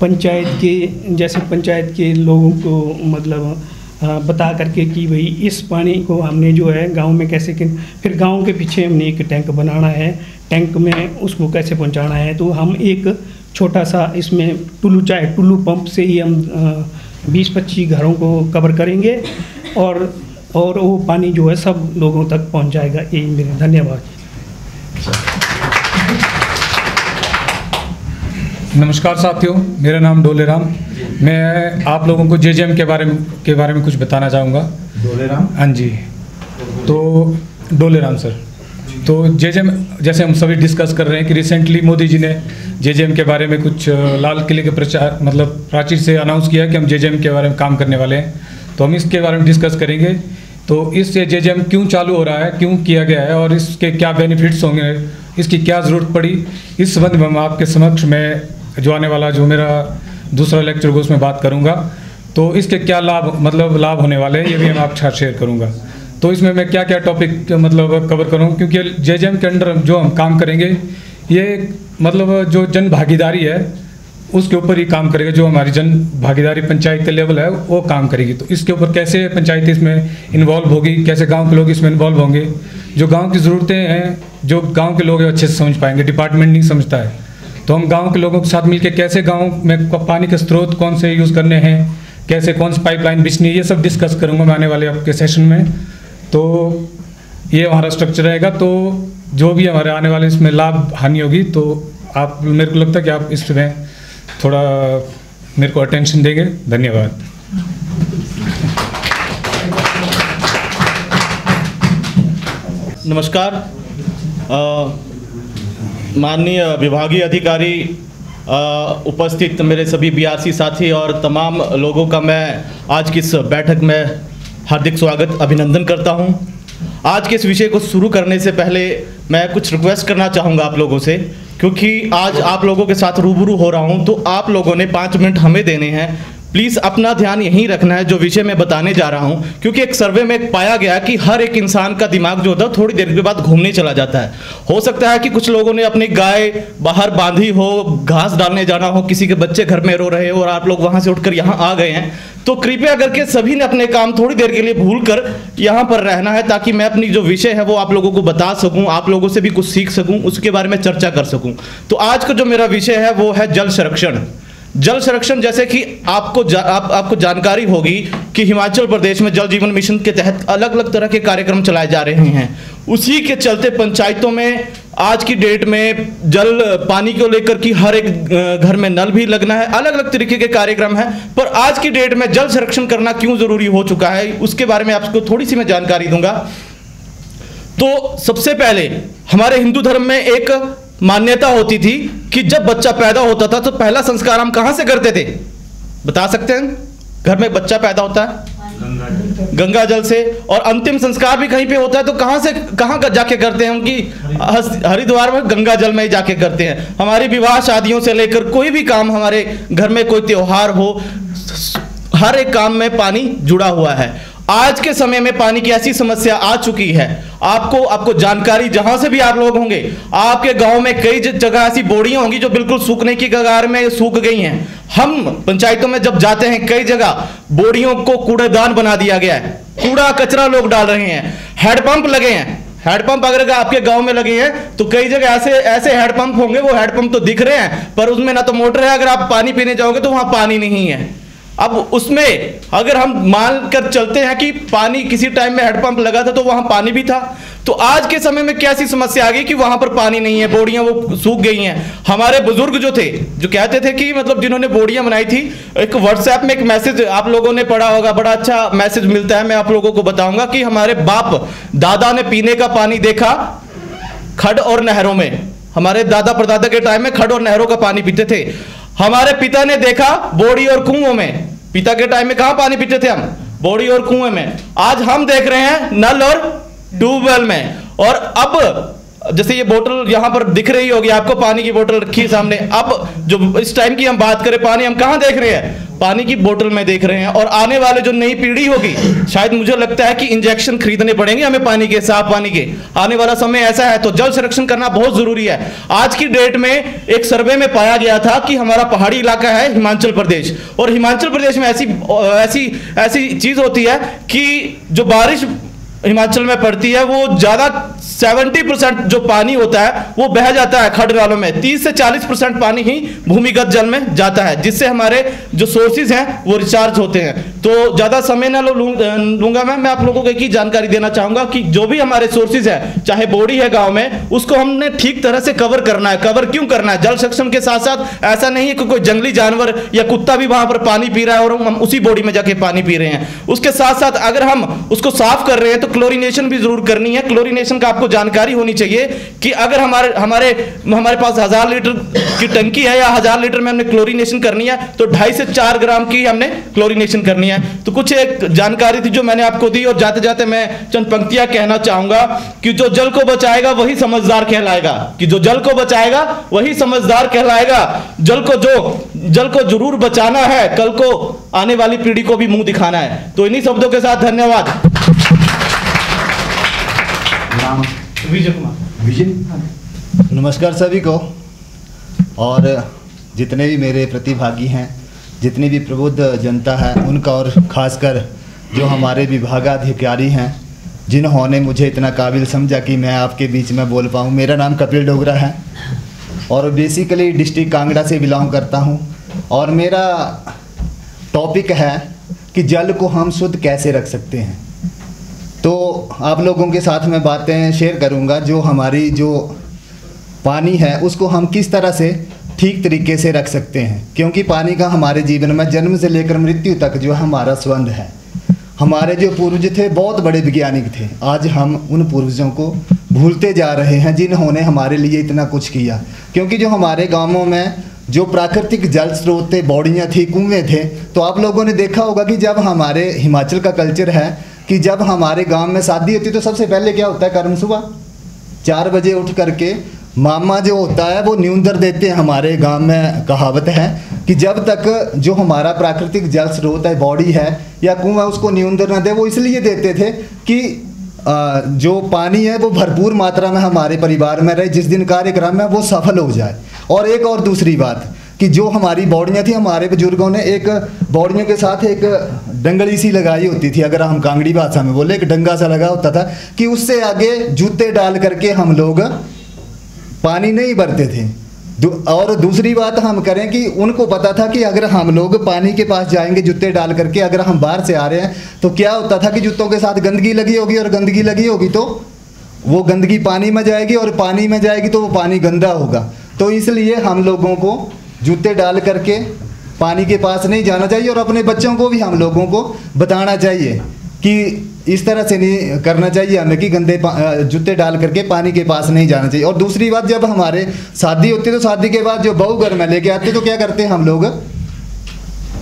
पंचायत के लोगों को मतलब बता करके कि भाई इस पानी को हमने जो है गांव में कैसे फिर गांव के पीछे हमने एक टैंक बनाना है, टैंक में उसको कैसे पहुंचाना है। तो हम एक छोटा सा इसमें टुल्लू पंप से ही हम 20-25 घरों को कवर करेंगे और वो पानी जो है सब लोगों तक पहुंच जाएगा। यही मेरे धन्यवाद। नमस्कार साथियों, मेरा नाम डोले राम। मैं आप लोगों को जेजेएम के बारे में कुछ बताना चाहूँगा। डोले राम? हाँ जी, तो डोले राम सर। तो जेजेएम जैसे हम सभी डिस्कस कर रहे हैं कि रिसेंटली मोदी जी ने जेजेएम के बारे में कुछ लाल किले के प्रचार मतलब प्राचीर से अनाउंस किया कि हम जेजेएम के बारे में काम करने वाले हैं। तो हम इसके बारे में डिस्कस करेंगे। तो इससे जेजेएम क्यों चालू हो रहा है, क्यों किया गया है और इसके क्या बेनिफिट्स होंगे, इसकी क्या ज़रूरत पड़ी, इस संबंध में हम आपके समक्ष में जो आने वाला जो मेरा दूसरा लेक्चर होगा उसमें बात करूंगा। तो इसके क्या लाभ होने वाले हैं ये भी मैं आपके साथ शेयर करूंगा। तो इसमें मैं क्या क्या टॉपिक मतलब कवर करूँ, क्योंकि जेजेएम के अंडर जो हम काम करेंगे ये मतलब जो जन भागीदारी है उसके ऊपर ही काम करेगा। जो हमारी जन भागीदारी पंचायत के लेवल है वो काम करेगी। तो इसके ऊपर कैसे पंचायत इसमें इन्वॉल्व होगी, कैसे गांव के लोग इसमें इन्वॉल्व होंगे, जो गांव की ज़रूरतें हैं जो गांव के लोग अच्छे से समझ पाएंगे, डिपार्टमेंट नहीं समझता है। तो हम गांव के लोगों के साथ मिलकर कैसे गांव में पानी के स्रोत कौन से यूज़ करने हैं, कैसे कौन सी पाइपलाइन बिछनी है, ये सब डिस्कस करूँगा मैं आने वाले आपके सेशन में। तो ये हमारा स्ट्रक्चर रहेगा। तो जो भी हमारे आने वाले इसमें लाभ हानि होगी तो आप, मेरे को लगता है कि आप इसमें थोड़ा मेरे को अटेंशन देंगे। धन्यवाद। नमस्कार। माननीय विभागीय अधिकारी, उपस्थित मेरे सभी बीआरसी साथी और तमाम लोगों का मैं आज की इस बैठक में हार्दिक स्वागत अभिनंदन करता हूं। आज के इस विषय को शुरू करने से पहले मैं कुछ रिक्वेस्ट करना चाहूँगा आप लोगों से, क्योंकि आज आप लोगों के साथ रूबरू हो रहा हूं, तो आप लोगों ने 5 मिनट हमें देने हैं। प्लीज़ अपना ध्यान यहीं रखना है जो विषय मैं बताने जा रहा हूं, क्योंकि एक सर्वे में पाया गया कि हर एक इंसान का दिमाग जो होता है थोड़ी देर के बाद घूमने चला जाता है। हो सकता है कि कुछ लोगों ने अपनी गाय बाहर बांधी हो, घास डालने जाना हो, किसी के बच्चे घर में रो रहे हो और आप लोग वहां से उठकर यहाँ आ गए हैं, तो कृपया करके सभी ने अपने काम थोड़ी देर के लिए भूल कर यहाँ पर रहना है, ताकि मैं अपनी जो विषय है वो आप लोगों को बता सकूं, आप लोगों से भी कुछ सीख सकूं, उसके बारे में चर्चा कर सकूं। तो आज का जो मेरा विषय है वो है जल संरक्षण। जल संरक्षण, जैसे कि आपको जानकारी होगी कि हिमाचल प्रदेश में जल जीवन मिशन के तहत अलग अलग तरह के कार्यक्रम चलाए जा रहे हैं। उसी के चलते पंचायतों में आज की डेट में जल पानी को लेकर कि हर एक घर में नल भी लगना है, अलग अलग तरीके के कार्यक्रम हैं। पर आज की डेट में जल संरक्षण करना क्यों जरूरी हो चुका है, उसके बारे में आपको थोड़ी सी मैं जानकारी दूंगा। तो सबसे पहले हमारे हिंदू धर्म में एक मान्यता होती थी कि जब बच्चा पैदा होता था तो पहला संस्कार हम कहां से करते थे, बता सकते हैं? घर में बच्चा पैदा होता है गंगा जल से, और अंतिम संस्कार भी कहीं पे होता है तो कहां जाके करते हैं? उनकी हरिद्वार में गंगा जल में ही जाके करते हैं। हमारी विवाह शादियों से लेकर कोई भी काम, हमारे घर में कोई त्योहार हो, हर एक काम में पानी जुड़ा हुआ है। आज के समय में पानी की ऐसी समस्या आ चुकी है, आपको जानकारी जहां से भी आप लोग होंगे, आपके गांव में कई जगह ऐसी बोरियां होंगी जो बिल्कुल सूखने की कगार में सूख गई हैं। हम पंचायतों में जब जाते हैं कई जगह बोरियों को कूड़ेदान बना दिया गया है, कूड़ा कचरा लोग डाल रहे हैं। हैंडपंप लगे हैं, हैंडपंप अगर आपके गांव में लगे हैं तो कई जगह ऐसे हैंडपंप होंगे, वो हैंडपंप तो दिख रहे हैं पर उसमें ना तो मोटर है, अगर आप पानी पीने जाओगे तो वहां पानी नहीं है। अब उसमें अगर हम मान कर चलते हैं कि पानी किसी टाइम में हैंडपंप लगा था तो वहां पानी भी था, तो आज के समय में कैसी समस्या आ गई कि वहां पर पानी नहीं है, बोरियां वो सूख गई हैं। हमारे बुजुर्ग जो थे, जो कहते थे कि मतलब जिन्होंने बोरियां बनाई थी, एक व्हाट्सएप में एक मैसेज आप लोगों ने पढ़ा होगा, बड़ा अच्छा मैसेज मिलता है, मैं आप लोगों को बताऊंगा कि हमारे बाप दादा ने पीने का पानी देखा खड और नहरों में। हमारे दादा परदादा के टाइम में खड और नहरों का पानी पीते थे। हमारे पिता ने देखा बोड़ी और कुओं में। पिता के टाइम में कहां पानी पीते थे हम? बोड़ी और कुएं में। आज हम देख रहे हैं नल और ट्यूबवेल में। और अब जैसे ये बोतल यहां पर दिख रही होगी आपको, पानी की बोतल रखी है सामने। अब जो इस टाइम की हम बात करें, पानी हम कहां देख रहे हैं? पानी की बोतल में देख रहे हैं। और आने वाले जो नई पीढ़ी होगी, शायद मुझे लगता है कि इंजेक्शन खरीदने पड़ेंगे हमें पानी के, साफ पानी के। आने वाला समय ऐसा है, तो जल संरक्षण करना बहुत जरूरी है। आज की डेट में एक सर्वे में पाया गया था कि हमारा पहाड़ी इलाका है हिमाचल प्रदेश, और हिमाचल प्रदेश में ऐसी चीज होती है कि जो बारिश हिमाचल में पड़ती है वो ज्यादा 70% जो पानी होता है वो बह जाता है खड नालों में। 30 से 40% पानी ही भूमिगत जल में जाता है, जिससे हमारे जो सोर्सेज हैं वो रिचार्ज होते हैं। तो ज्यादा समय ना लूंगा मैं आप लोगों को एक ही जानकारी देना चाहूंगा कि जो भी हमारे सोर्सेज है, चाहे बोड़ी है गांव में, उसको हमने ठीक तरह से कवर करना है। कवर क्यों करना है? जल संरक्षण के साथ साथ ऐसा नहीं है कि कोई जंगली जानवर या कुत्ता भी वहां पर पानी पी रहा है और हम उसी बोड़ी में जाके पानी पी रहे हैं। उसके साथ साथ अगर हम उसको साफ कर रहे हैं तो क्लोरीनेशन भी जरूर करनी है। क्लोरीनेशन का आपको जानकारी होनी चाहिए कि अगर हमारे पास 1000 लीटर की टंकी है या 1000 लीटर में हमने क्लोरीनेशन करनी है तो 2.5 से 4 ग्राम की हमने क्लोरीनेशन करनी है। तो कुछ एक जानकारी थी जो मैंने आपको दी, और जाते जाते मैं चंद पंक्तियां कहना चाहूंगा कि जो जल को बचाएगा वही समझदार कहलाएगा। कि जो जल को बचाएगा वही समझदार कहलाएगा। जल को जरूर बचाना है, कल को आने वाली पीढ़ी को भी मुंह दिखाना है। तो इन्हीं शब्दों के साथ धन्यवाद। नाम? विजय कुमार। विजय। नमस्कार सभी को, और जितने भी मेरे प्रतिभागी हैं, जितनी भी प्रबुद्ध जनता है उनका, और ख़ासकर जो हमारे विभागाधिकारी हैं जिन्होंने मुझे इतना काबिल समझा कि मैं आपके बीच में बोल पाऊँ। मेरा नाम कपिल डोगरा है और बेसिकली डिस्ट्रिक्ट कांगड़ा से बिलोंग करता हूँ, और मेरा टॉपिक है कि जल को हम शुद्ध कैसे रख सकते हैं। तो आप लोगों के साथ मैं बातें शेयर करूंगा, जो हमारी जो पानी है उसको हम किस तरह से ठीक तरीके से रख सकते हैं, क्योंकि पानी का हमारे जीवन में जन्म से लेकर मृत्यु तक जो हमारा संबंध है। हमारे जो पूर्वज थे बहुत बड़े वैज्ञानिक थे, आज हम उन पूर्वजों को भूलते जा रहे हैं जिन्होंने हमारे लिए इतना कुछ किया। क्योंकि जो हमारे गाँवों में जो प्राकृतिक जल स्रोत थे, बौड़ियाँ थी, कुएँ थे, तो आप लोगों ने देखा होगा कि जब हमारे हिमाचल का कल्चर है कि जब हमारे गांव में शादी होती तो सबसे पहले क्या होता है, कर्म सुबह 4 बजे उठ करके मामा जो होता है वो न्यूंदर देते हैं। हमारे गांव में कहावत है कि जब तक जो हमारा प्राकृतिक जल स्रोत है, बॉडी है या कुआं, उसको न्यूंदर न दे। वो इसलिए देते थे कि जो पानी है वो भरपूर मात्रा में हमारे परिवार में रहे, जिस दिन कार्यक्रम है वो सफल हो जाए। और एक और दूसरी बात कि जो हमारी बौड़ियाँ थी, हमारे बुजुर्गों ने एक बौड़ियों के साथ एक डंगली सी लगाई होती थी, अगर हम कांगड़ी भाषा में बोले, एक डंगा सा लगा होता था कि उससे आगे जूते डाल करके हम लोग पानी नहीं भरते थे। और दूसरी बात हम करें कि उनको पता था कि अगर हम लोग पानी के पास जाएंगे जूते डाल करके, अगर हम बाहर से आ रहे हैं तो क्या होता था कि जूतों के साथ गंदगी लगी होगी, और गंदगी लगी होगी तो वो गंदगी पानी में जाएगी, और पानी में जाएगी तो वो पानी गंदा होगा। तो इसलिए हम लोगों को जूते डाल करके पानी के पास नहीं जाना चाहिए, और अपने बच्चों को भी हम लोगों को बताना चाहिए कि इस तरह से नहीं करना चाहिए हमें कि गंदे जूते डाल करके पानी के पास नहीं जाना चाहिए। और दूसरी बात, जब हमारे शादी होती है तो शादी के बाद जो बहू घर में लेके आते तो क्या करते हैं हम लोग,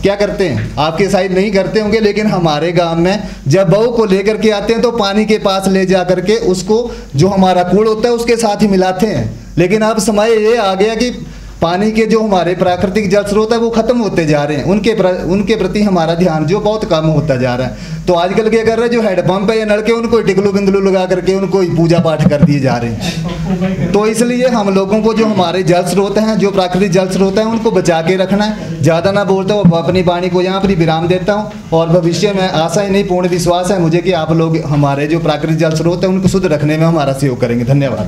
क्या करते हैं, आपके साइड नहीं करते होंगे, लेकिन हमारे गांव में जब बहू को लेकर के आते हैं तो पानी के पास ले जा करके उसको जो हमारा कूड़ होता है उसके साथ ही मिलाते हैं। लेकिन अब समय ये आ गया कि पानी के जो हमारे प्राकृतिक जल स्रोत है वो खत्म होते जा रहे हैं, उनके प्रति हमारा ध्यान जो बहुत कम होता जा रहा है। तो आजकल क्या कर रहे हैं, जो हैंडपम्प है या नलके, उनको टिकलू बिंदलू लगा करके उनको ही पूजा पाठ कर दिए जा रहे हैं। तो इसलिए हम लोगों को जो हमारे जल स्रोत हैं, जो प्राकृतिक जल स्रोत हैं, उनको बचा के रखना है। ज़्यादा ना बोलता हूँ, अपनी वाणी को यहाँ पर ही विराम देता हूँ, और भविष्य में आशा ही नहीं पूर्ण विश्वास है मुझे कि आप लोग हमारे जो प्राकृतिक जल स्रोत हैं उनको शुद्ध रखने में हमारा सहयोग करेंगे। धन्यवाद।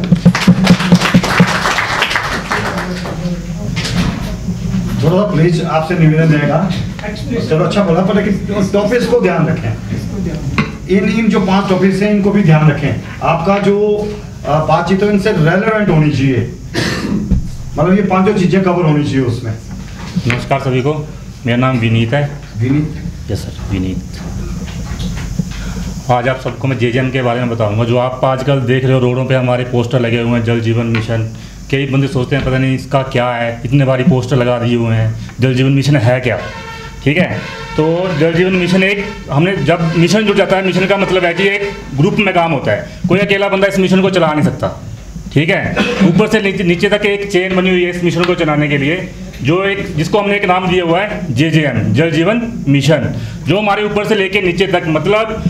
थोड़ा प्लीज आपसे निवेदन रहेगा, चलो अच्छा बोला, पर लेकिन टॉपिक्स को ध्यान रखें। इन जो 5 टॉपिक्स हैं इनको भी ध्यान रखें। आपका जो बातचीत है इनसे रेलेवेंट होनी चाहिए, मतलब ये 5 चीजें कवर होनी चाहिए उसमें। नमस्कार सभी को, मेरा नाम विनीत है। विनीत? Yes sir, Vineet. आज आप सबको मैं जेजेएम के बारे में बताऊंगा। जो आप आजकल देख रहे हो रोडों पे हमारे पोस्टर लगे हुए हैं, जल जीवन मिशन। कई बंदे सोचते हैं पता नहीं इसका क्या है, इतने बारी पोस्टर लगा दिए हुए हैं। जल जीवन मिशन है क्या? ठीक है, तो जल जीवन मिशन एक, हमने जब मिशन जुड़ जाता है, मिशन का मतलब है कि एक ग्रुप में काम होता है, कोई अकेला बंदा इस मिशन को चला नहीं सकता। ठीक है, ऊपर से नीचे तक एक चेन बनी हुई है इस मिशन को चलाने के लिए, जो एक जिसको हमने एक नाम दिया हुआ है जेजेएम, जल जीवन मिशन, जो हमारे ऊपर से लेके नीचे तक, मतलब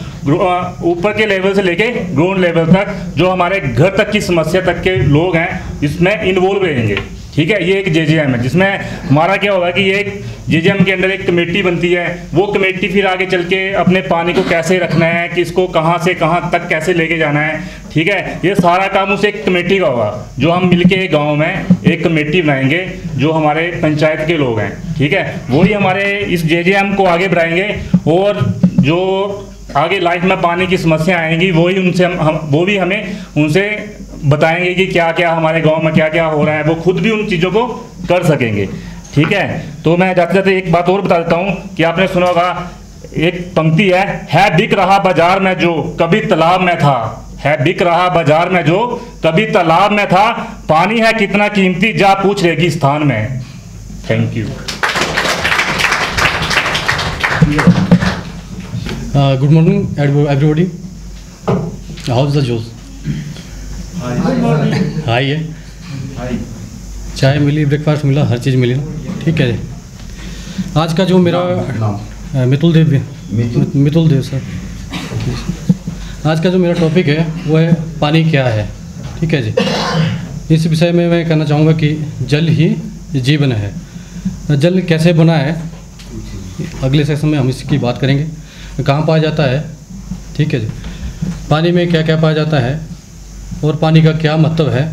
ऊपर के लेवल से लेके ग्राउंड लेवल तक, जो हमारे घर तक की समस्या तक के लोग हैं इसमें इन्वॉल्व रहेंगे। ठीक है, ये एक जेजेएम है, जिसमें हमारा क्या होगा कि ये एक जेजेएम के अंदर एक कमेटी बनती है। वो कमेटी फिर आगे चल के अपने पानी को कैसे रखना है, किसको कहाँ से कहाँ तक कैसे लेके जाना है। ठीक है, ये सारा काम उस एक कमेटी का होगा, जो हम मिलके गांव में एक कमेटी बनाएंगे, जो हमारे पंचायत के लोग हैं। ठीक है, वही हमारे इस जेजेएम को आगे बढ़ाएंगे, और जो आगे लाइफ में पानी की समस्या आएंगी वही उनसे वो भी हमें उनसे बताएंगे कि क्या क्या हमारे गांव में क्या क्या हो रहा है, वो खुद भी उन चीज़ों को कर सकेंगे। ठीक है, तो मैं जाते जाते एक बात और बता देता हूँ कि आपने सुना होगा, एक पंक्ति है बिक रहा बाजार में जो कभी तालाब में था, है बिक रहा बाजार में जो कभी तालाब में था, पानी है कितना कीमती जा पूछ रेगिस्तान में। Thank you. Good morning everybody, how is the जोश? हाई है, चाय मिली, ब्रेकफास्ट मिला, हर चीज़ मिली। ठीक है, आज का जो मेरा मितुल देव सर। आज का जो मेरा टॉपिक है वो है पानी क्या है। ठीक है जी। इस विषय में मैं कहना चाहूँगा कि जल ही जीवन है। जल कैसे बना है अगले सेक्शन में हम इसकी बात करेंगे। कहाँ पाया जाता है, ठीक है जी, पानी में क्या क्या पाया जाता है और पानी का क्या महत्व है,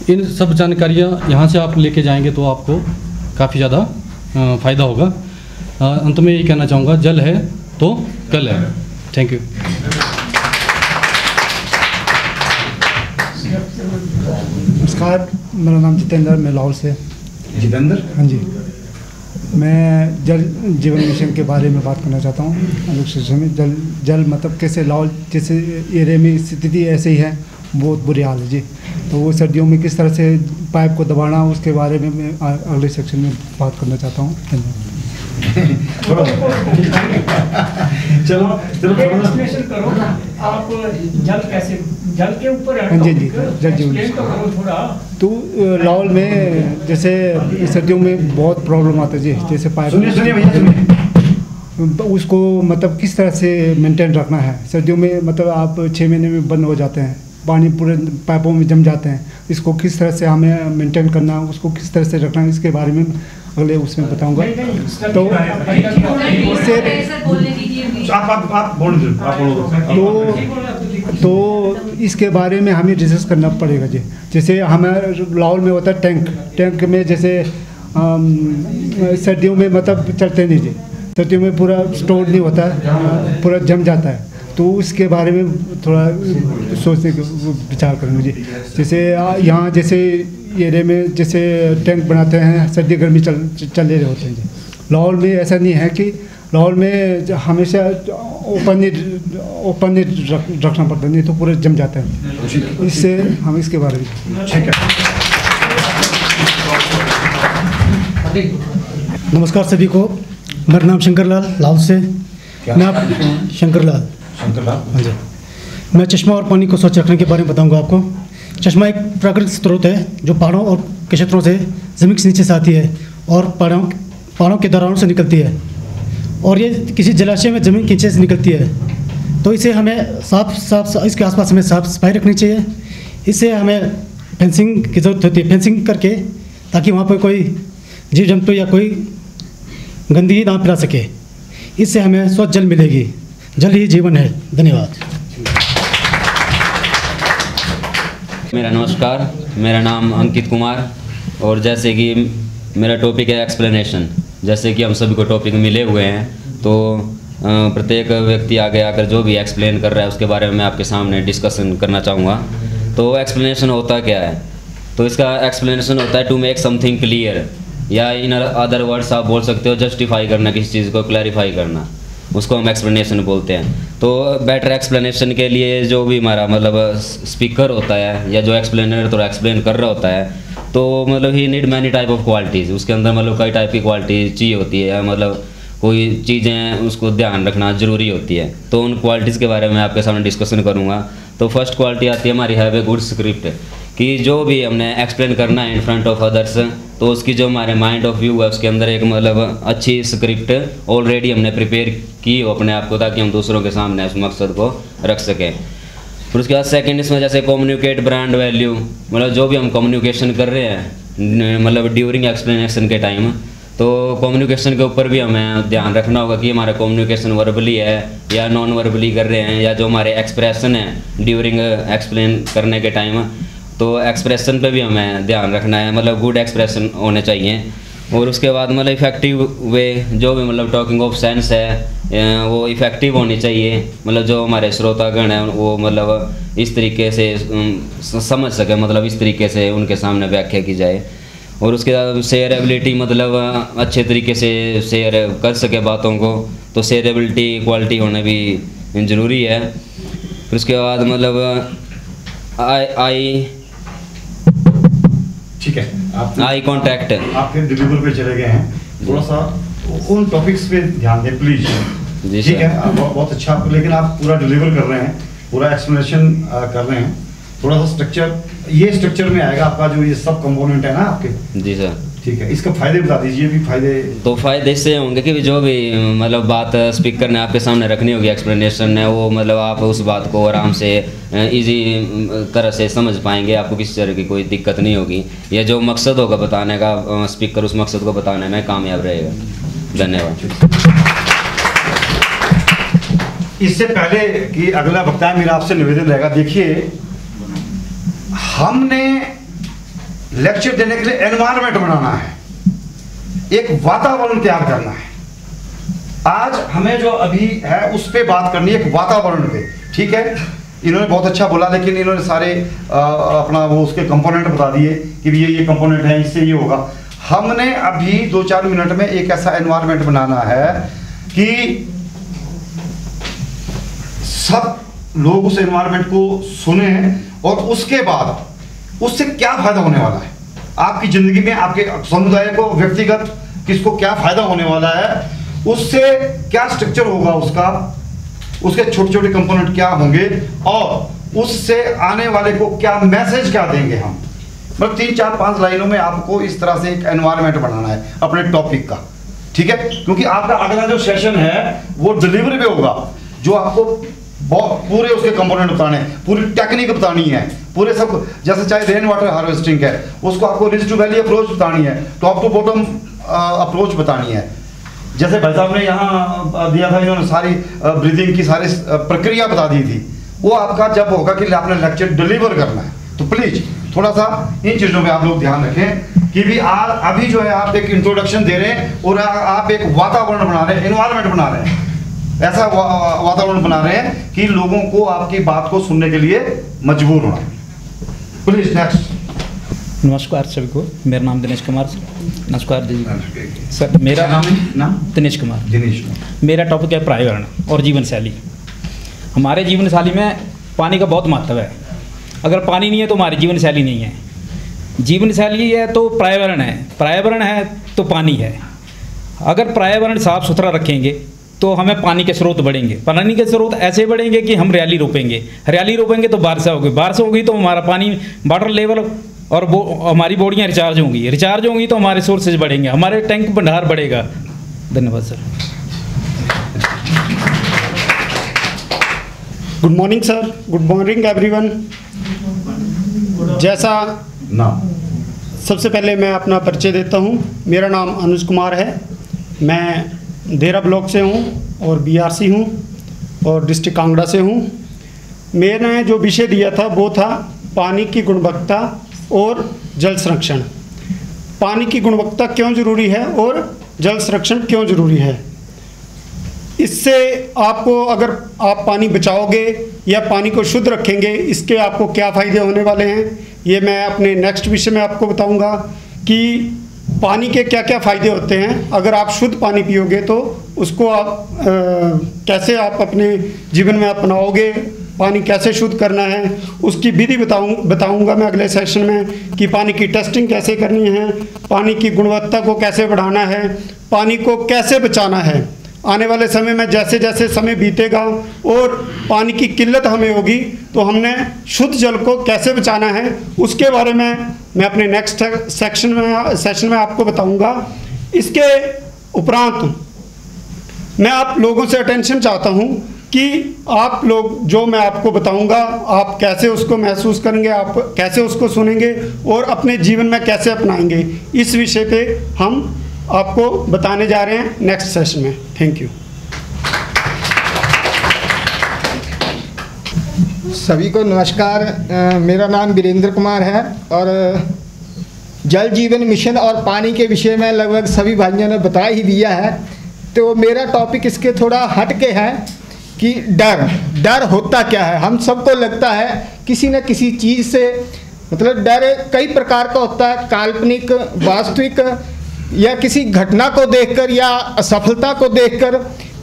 इन सब जानकारियाँ यहाँ से आप लेके जाएंगे तो आपको काफ़ी ज़्यादा फ़ायदा होगा। अंत में यही कहना चाहूँगा, जल है तो कल है। Thank you. नमस्कार, मेरा नाम जितेंद्र, मैं लाहौर से। जितेंद्र? हाँ जी। मैं जल जीवन मिशन के बारे में बात करना चाहता हूँ। अलग शिक्षा में जल मतलब कैसे लाहौर जैसे एरिया में स्थिति ऐसे ही है, बहुत बुरी हाल है जी। तो वो सर्दियों में किस तरह से पाइप को दबाना, उसके बारे में मैं अगले सेक्शन में बात करना चाहता हूँ। चलो एक्सप्लेनेशन करो ना आप, जल कैसे, जल के ऊपर है। हाँ जी जी, जल जीवन थोड़ा। तो लाहौल में जैसे सर्दियों में बहुत प्रॉब्लम आता है जी, जैसे पाइप उसको मतलब किस तरह से मेंटेन रखना है। सर्दियों में मतलब आप 6 महीने में बंद हो जाते हैं, पानी पूरे पाइपों में जम जाते हैं। इसको किस तरह से हमें मेंटेन करना, उसको किस तरह से रखना, इसके बारे में अगले उसमें बताऊंगा। तो इसके बारे में हमें डिस्कस करना पड़ेगा जी। जैसे हमारे लाहौल में होता है टैंक में जैसे सर्दियों में मतलब चलते नहीं जी, सर्दियों में पूरा स्टोर नहीं होता है, पूरा जम जाता है। तो उसके बारे में थोड़ा सोचने के विचार करेंगे जी। जैसे यहाँ जैसे एरिया में जैसे टैंक बनाते हैं, सर्दी गर्मी चल रहे होते हैं जी। लाहौल में ऐसा नहीं है कि लाहौल में हमेशा ओपन ही रखना पड़ता है, नहीं तो पूरे जम जाते हैं। इससे हम इसके बारे में ठीक है। नमस्कार सभी को, मेरा नाम शंकर लाल, लाहौल से। मैं आप शंकर लाल। हाँ जी। मैं चश्मा और पानी को स्वच्छ रखने के बारे में बताऊंगा आपको। चश्मा एक प्राकृतिक स्रोत है जो पहाड़ों और के क्षेत्रों से ज़मीन के नीचे से आती है और पहाड़ों के दरारों से निकलती है, और ये किसी जलाशय में ज़मीन के नीचे से निकलती है। तो इसे हमें साफ इसके आसपास हमें साफ सफाई रखनी चाहिए। इससे हमें फेंसिंग की ज़रूरत होती है, फेंसिंग करके, ताकि वहाँ पर कोई जीव जंतु या कोई गंदगी ना फैला सके। इससे हमें स्वच्छ जल मिलेगी। जल ही जीवन है। धन्यवाद। मेरा नमस्कार, मेरा नाम अंकित कुमार, और जैसे कि मेरा टॉपिक है एक्सप्लेनेशन। जैसे कि हम सभी को टॉपिक मिले हुए हैं, तो प्रत्येक व्यक्ति आगे आकर जो भी एक्सप्लेन कर रहा है उसके बारे में मैं आपके सामने डिस्कशन करना चाहूँगा। तो एक्सप्लेनेशन होता क्या है? तो इसका एक्सप्लेनेशन होता है टू मेक समथिंग क्लियर, या इन अदर वर्ड्स आप बोल सकते हो जस्टिफाई करना, किसी चीज़ को क्लैरिफाई करना, उसको हम एक्सप्लेनेशन बोलते हैं। तो बेटर एक्सप्लेनेशन के लिए जो भी हमारा मतलब स्पीकर होता है या जो एक्सप्लेनर थोड़ा एक्सप्लेन कर रहा होता है, तो मतलब he need many type of qualities. उसके अंदर मतलब कई टाइप की क्वालिटी चाहिए होती है, मतलब कोई चीज़ें उसको ध्यान रखना ज़रूरी होती है। तो उन क्वालिटीज़ के बारे में आपके सामने डिस्कशन करूँगा। तो फर्स्ट क्वालिटी आती है हमारी हैव ए गुड स्क्रिप्ट, कि जो भी हमने एक्सप्लेन करना है इन फ्रंट ऑफ अदर्स, तो उसकी जो हमारे माइंड ऑफ व्यू है उसके अंदर एक मतलब अच्छी स्क्रिप्ट ऑलरेडी हमने प्रिपेयर की हो अपने आप को, ताकि हम दूसरों के सामने उस मकसद को रख सकें। फिर उसके बाद सेकंड इसमें जैसे कम्युनिकेट ब्रांड वैल्यू, मतलब जो भी हम कम्युनिकेशन कर रहे हैं मतलब ड्यूरिंग एक्सप्लेनेशन के टाइम, तो कम्युनिकेशन के ऊपर भी हमें ध्यान रखना होगा कि हमारा कम्युनिकेशन वर्बली है या नॉन वर्बली कर रहे हैं, या जो हमारे एक्सप्रेशन है ड्यूरिंग एक्सप्लेन करने के टाइम, तो एक्सप्रेशन पे भी हमें ध्यान रखना है, मतलब गुड एक्सप्रेशन होने चाहिए। और उसके बाद मतलब इफ़ेक्टिव वे, जो भी मतलब टॉकिंग ऑफ सेंस है वो इफ़ेक्टिव होनी चाहिए, मतलब जो हमारे श्रोतागण हैं वो मतलब इस तरीके से समझ सके, मतलब इस तरीके से उनके सामने व्याख्या की जाए। और उसके बाद शेयरेबिलिटी, मतलब अच्छे तरीके से शेयर कर सके बातों को, तो शेयरेबिलिटी क्वालिटी होना भी ज़रूरी है। फिर उसके बाद मतलब आई ठीक है, आई कॉन्टैक्ट आपके डिलीवर पे चले गए हैं, थोड़ा सा उन टॉपिक्स पे ध्यान दें प्लीज। ठीक है, बहुत अच्छा, लेकिन आप पूरा डिलीवर कर रहे हैं, पूरा एक्सप्लेनेशन कर रहे हैं। थोड़ा सा स्ट्रक्चर, ये स्ट्रक्चर में आएगा आपका जो ये सब कंपोनेंट है ना आपके। जी सर। ठीक है, इसका फायदे बता दीजिए भी फायदे। तो फायदे इससे होंगे कि जो भी मतलब बात स्पीकर ने आपके सामने रखनी होगी, एक्सप्लेनेशन है वो, मतलब आप उस बात को आराम से इजी तरह से समझ पाएंगे, आपको किसी तरह की कोई दिक्कत नहीं होगी। या जो मकसद होगा बताने का, स्पीकर उस मकसद को बताने में कामयाब रहेगा। धन्यवाद। इससे पहले कि अगला वक्ता है, मेरा आपसे निवेदन रहेगा, देखिए हमने लेक्चर देने के लिए एनवायरनमेंट बनाना है, एक वातावरण तैयार करना है। आज हमें जो अभी है उस पे बात करनी है, एक वातावरण पे, ठीक है। इन्होंने बहुत अच्छा बोला, लेकिन इन्होंने सारे अपना वो उसके कंपोनेंट बता दिए कि ये कंपोनेंट है, इससे ये होगा। हमने अभी 2-4 मिनट में एक ऐसा एनवायरनमेंट बनाना है कि सब लोग उस एनवायरनमेंट को सुने और उसके बाद उससे क्या फायदा होने वाला है आपकी जिंदगी में, आपके समुदाय को, व्यक्तिगत किसको क्या फायदा होने वाला है, उससे क्या स्ट्रक्चर होगा उसका, उसके छोटे छोटे कंपोनेंट क्या होंगे और उससे आने वाले को क्या मैसेज क्या देंगे हम। मतलब 3-4-5 लाइनों में आपको इस तरह से एक एनवायरनमेंट बनाना है अपने टॉपिक का, ठीक है। क्योंकि आपका अगला जो सेशन है वो डिलीवरी पे होगा, जो आपको पूरे उसके कंपोनेंट बताने, पूरी टेक्निक बतानी है, पूरे सब, जैसे चाहे रेन वाटर हार्वेस्टिंग है उसको आपको रिज टू वैली अप्रोच बतानी है, टॉप टू बॉटम अप्रोच बतानी है। जैसे भाई साहब ने यहाँ दिया था, इन्होंने सारी ब्रीदिंग की सारी प्रक्रिया बता दी थी, वो आपका जब होगा कि आपने लेक्चर डिलीवर करना है। तो प्लीज थोड़ा सा इन चीज़ों पे आप लोग ध्यान रखें कि भी अभी जो है आप एक इंट्रोडक्शन दे रहे हैं और आप एक वातावरण बना रहे हैं, एनवायरनमेंट बना रहे हैं, ऐसा वातावरण बना रहे हैं कि लोगों को आपकी बात को सुनने के लिए मजबूर होना। Please next. नमस्कार सभी को, मेरा नाम दिनेश कुमार सर। नमस्कार जी सर। मेरा नाम दिनेश कुमार। मेरा टॉपिक है पर्यावरण और जीवन शैली। हमारे जीवन शैली में पानी का बहुत महत्व है। अगर पानी नहीं है तो हमारी जीवन शैली नहीं है। जीवन शैली है तो पर्यावरण है, पर्यावरण है तो पानी है। अगर पर्यावरण साफ सुथरा रखेंगे तो हमें पानी के स्रोत बढ़ेंगे। पानी के स्रोत ऐसे बढ़ेंगे कि हम हरियाली रोपेंगे, हरियाली रोपेंगे तो बारिश होगी, बारिश होगी तो हमारा पानी वाटर लेवल और हमारी बॉडियाँ रिचार्ज होंगी, रिचार्ज होंगी तो हमारे सोर्सेज बढ़ेंगे, हमारे टैंक भंडार बढ़ेगा। धन्यवाद sir. Good morning sir. Good morning everyone. जैसा सबसे पहले मैं अपना परिचय देता हूँ। मेरा नाम अनुज कुमार है। मैं देहरा ब्लॉक से हूँ और बीआरसी हूँ और डिस्ट्रिक्ट कांगड़ा से हूँ। मैंने जो विषय दिया था वो था पानी की गुणवत्ता और जल संरक्षण। पानी की गुणवत्ता क्यों ज़रूरी है और जल संरक्षण क्यों ज़रूरी है। इससे आपको, अगर आप पानी बचाओगे या पानी को शुद्ध रखेंगे, इसके आपको क्या फ़ायदे होने वाले हैं, ये मैं अपने नेक्स्ट विषय में आपको बताऊंगा कि पानी के क्या क्या फ़ायदे होते हैं। अगर आप शुद्ध पानी पियोगे तो उसको आप कैसे आप अपने जीवन में अपनाओगे, पानी कैसे शुद्ध करना है, उसकी विधि बताऊंगा मैं अगले सेशन में कि पानी की टेस्टिंग कैसे करनी है, पानी की गुणवत्ता को कैसे बढ़ाना है, पानी को कैसे बचाना है। आने वाले समय में जैसे जैसे समय बीतेगा और पानी की किल्लत हमें होगी तो हमने शुद्ध जल को कैसे बचाना है उसके बारे में मैं अपने नेक्स्ट सेशन में आपको बताऊंगा। इसके उपरांत मैं आप लोगों से अटेंशन चाहता हूं कि आप लोग जो मैं आपको बताऊंगा आप कैसे उसको महसूस करेंगे, आप कैसे उसको सुनेंगे और अपने जीवन में कैसे अपनाएंगे। इस विषय पे हम आपको बताने जा रहे हैं नेक्स्ट सेशन में। Thank you. सभी को नमस्कार। मेरा नाम वीरेंद्र कुमार है और जल जीवन मिशन और पानी के विषय में लगभग सभी भाइयों ने बता ही दिया है। तो मेरा टॉपिक इसके थोड़ा हट के है कि डर होता क्या है। हम सबको लगता है किसी न किसी चीज़ से, मतलब डर कई प्रकार का होता है, काल्पनिक, वास्तविक, या किसी घटना को देखकर या असफलता को देखकर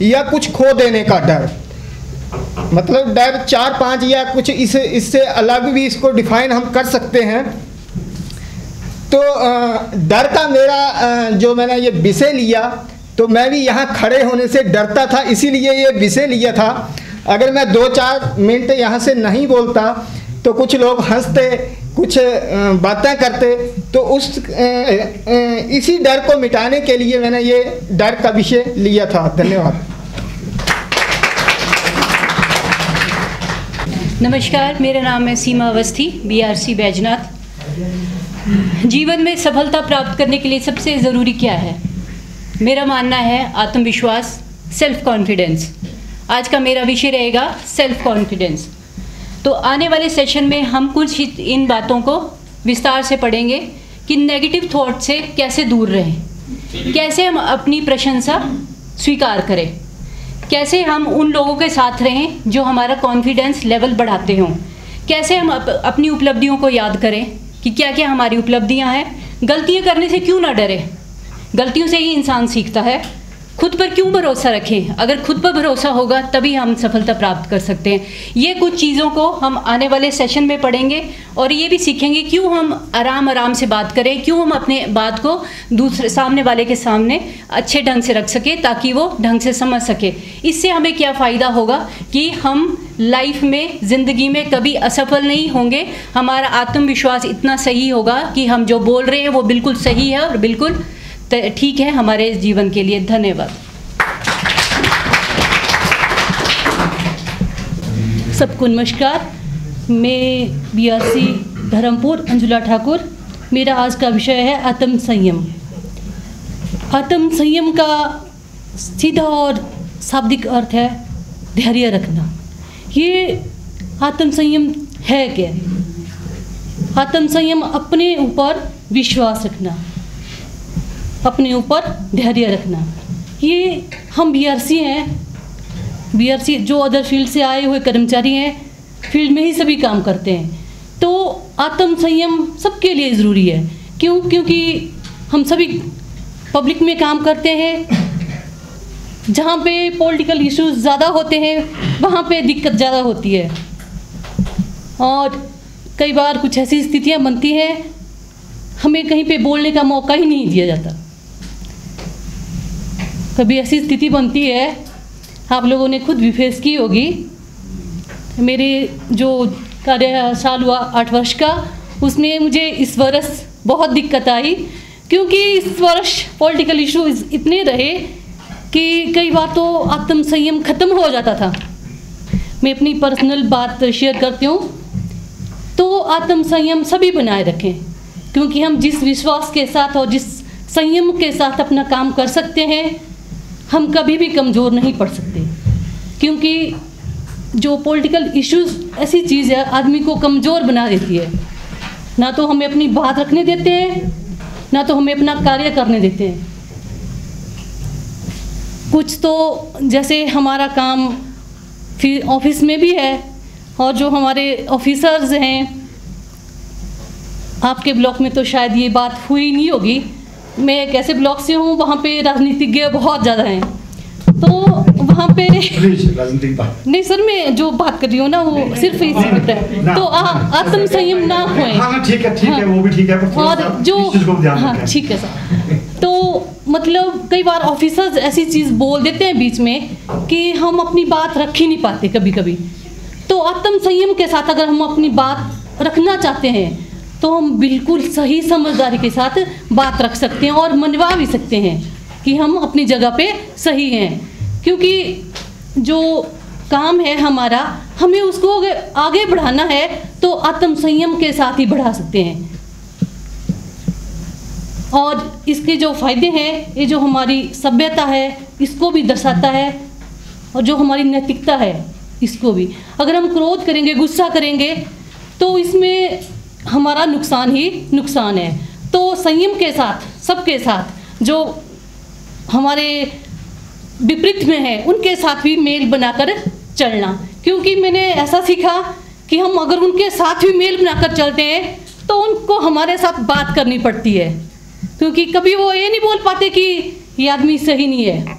या कुछ खो देने का डर। मतलब डर 4-5 या कुछ इससे अलग भी इसको डिफाइन हम कर सकते हैं। तो डर का मेरा जो मैंने ये विषय लिया तो मैं भी यहाँ खड़े होने से डरता था, इसीलिए ये विषय लिया था। अगर मैं 2-4 मिनट यहाँ से नहीं बोलता तो कुछ लोग हंसते, कुछ बातें करते, तो इसी डर को मिटाने के लिए मैंने ये डर का विषय लिया था। धन्यवाद। नमस्कार, मेरा नाम है सीमा अवस्थी, BRC बैजनाथ। जीवन में सफलता प्राप्त करने के लिए सबसे ज़रूरी क्या है? मेरा मानना है आत्मविश्वास, सेल्फ कॉन्फिडेंस। आज का मेरा विषय रहेगा सेल्फ कॉन्फिडेंस। तो आने वाले सेशन में हम कुछ इन बातों को विस्तार से पढ़ेंगे कि नेगेटिव थॉट से कैसे दूर रहें, कैसे हम अपनी प्रशंसा स्वीकार करें, कैसे हम उन लोगों के साथ रहें जो हमारा कॉन्फिडेंस लेवल बढ़ाते हों, कैसे हम अपनी उपलब्धियों को याद करें कि क्या क्या हमारी उपलब्धियां हैं, गलतियां करने से क्यों ना डरें, गलतियों से ही इंसान सीखता है, खुद पर क्यों भरोसा रखें, अगर खुद पर भरोसा होगा तभी हम सफलता प्राप्त कर सकते हैं। ये कुछ चीज़ों को हम आने वाले सेशन में पढ़ेंगे और ये भी सीखेंगे क्यों हम आराम आराम से बात करें, क्यों हम अपने बात को दूसरे सामने वाले के सामने अच्छे ढंग से रख सके ताकि वो ढंग से समझ सके। इससे हमें क्या फ़ायदा होगा कि हम लाइफ में, ज़िंदगी में कभी असफल नहीं होंगे। हमारा आत्मविश्वास इतना सही होगा कि हम जो बोल रहे हैं वो बिल्कुल सही है और बिल्कुल ठीक है हमारे जीवन के लिए। धन्यवाद। सबको नमस्कार, मैं BRC धर्मपुर अंजुला ठाकुर। मेरा आज का विषय है आत्म संयम। आत्म संयम का सीधा और शाब्दिक अर्थ है धैर्य रखना। ये आत्म संयम है क्या? आत्म संयम अपने ऊपर विश्वास रखना, अपने ऊपर धैर्य रखना। ये हम BRC हैं, BRC जो अदर फील्ड से आए हुए कर्मचारी हैं, फील्ड में ही सभी काम करते हैं। तो आत्म संयम सबके लिए ज़रूरी है। क्यों? क्योंकि हम सभी पब्लिक में काम करते हैं, जहाँ पे पॉलिटिकल इश्यूज ज़्यादा होते हैं वहाँ पे दिक्कत ज़्यादा होती है और कई बार कुछ ऐसी स्थितियाँ बनती हैं हमें कहीं पे बोलने का मौका ही नहीं दिया जाता। कभी ऐसी स्थिति बनती है, आप लोगों ने खुद भी फेस की होगी। मेरे जो कार्यकाल हुआ 8 वर्ष का, उसमें मुझे इस वर्ष बहुत दिक्कत आई क्योंकि इस वर्ष पॉलिटिकल इश्यूज इतने रहे कि कई बार तो आत्म संयम ख़त्म हो जाता था। मैं अपनी पर्सनल बात शेयर करती हूँ। तो आत्म संयम सभी बनाए रखें, क्योंकि हम जिस विश्वास के साथ और जिस संयम के साथ अपना काम कर सकते हैं, हम कभी भी कमज़ोर नहीं पड़ सकते। क्योंकि जो पॉलिटिकल इश्यूज ऐसी चीज़ है, आदमी को कमज़ोर बना देती है। ना तो हमें अपनी बात रखने देते हैं, ना तो हमें अपना कार्य करने देते हैं। कुछ तो जैसे हमारा काम फिर ऑफिस में भी है और जो हमारे ऑफिसर्स हैं, आपके ब्लॉक में तो शायद ये बात हुई नहीं होगी। मैं एक ऐसे ब्लॉक से हूँ वहाँ पे राजनीतिज्ञ बहुत ज़्यादा हैं, तो वहाँ पे नहीं सर, मैं जो बात कर रही हूँ ना वो सिर्फ इसी पे, तो आत्म संयम ना होए। हाँ ठीक है, वो भी ठीक है, और जो हाँ ठीक है सर। तो मतलब कई बार ऑफिसर्स ऐसी चीज़ बोल देते हैं बीच में कि हम अपनी बात रख ही नहीं पाते कभी कभी। तो आत्म संयम के साथ अगर हम अपनी बात रखना चाहते हैं तो हम बिल्कुल सही समझदारी के साथ बात रख सकते हैं और मनवा भी सकते हैं कि हम अपनी जगह पे सही हैं। क्योंकि जो काम है हमारा, हमें उसको आगे बढ़ाना है तो आत्म संयम के साथ ही बढ़ा सकते हैं। और इसके जो फ़ायदे हैं, ये जो हमारी सभ्यता है इसको भी दर्शाता है और जो हमारी नैतिकता है इसको भी। अगर हम क्रोध करेंगे, गुस्सा करेंगे तो इसमें हमारा नुकसान ही नुकसान है। तो संयम के साथ, सबके साथ, जो हमारे विपरीत में है उनके साथ भी मेल बनाकर चलना। क्योंकि मैंने ऐसा सीखा कि हम अगर उनके साथ भी मेल बनाकर चलते हैं तो उनको हमारे साथ बात करनी पड़ती है, क्योंकि कभी वो ये नहीं बोल पाते कि ये आदमी सही नहीं है।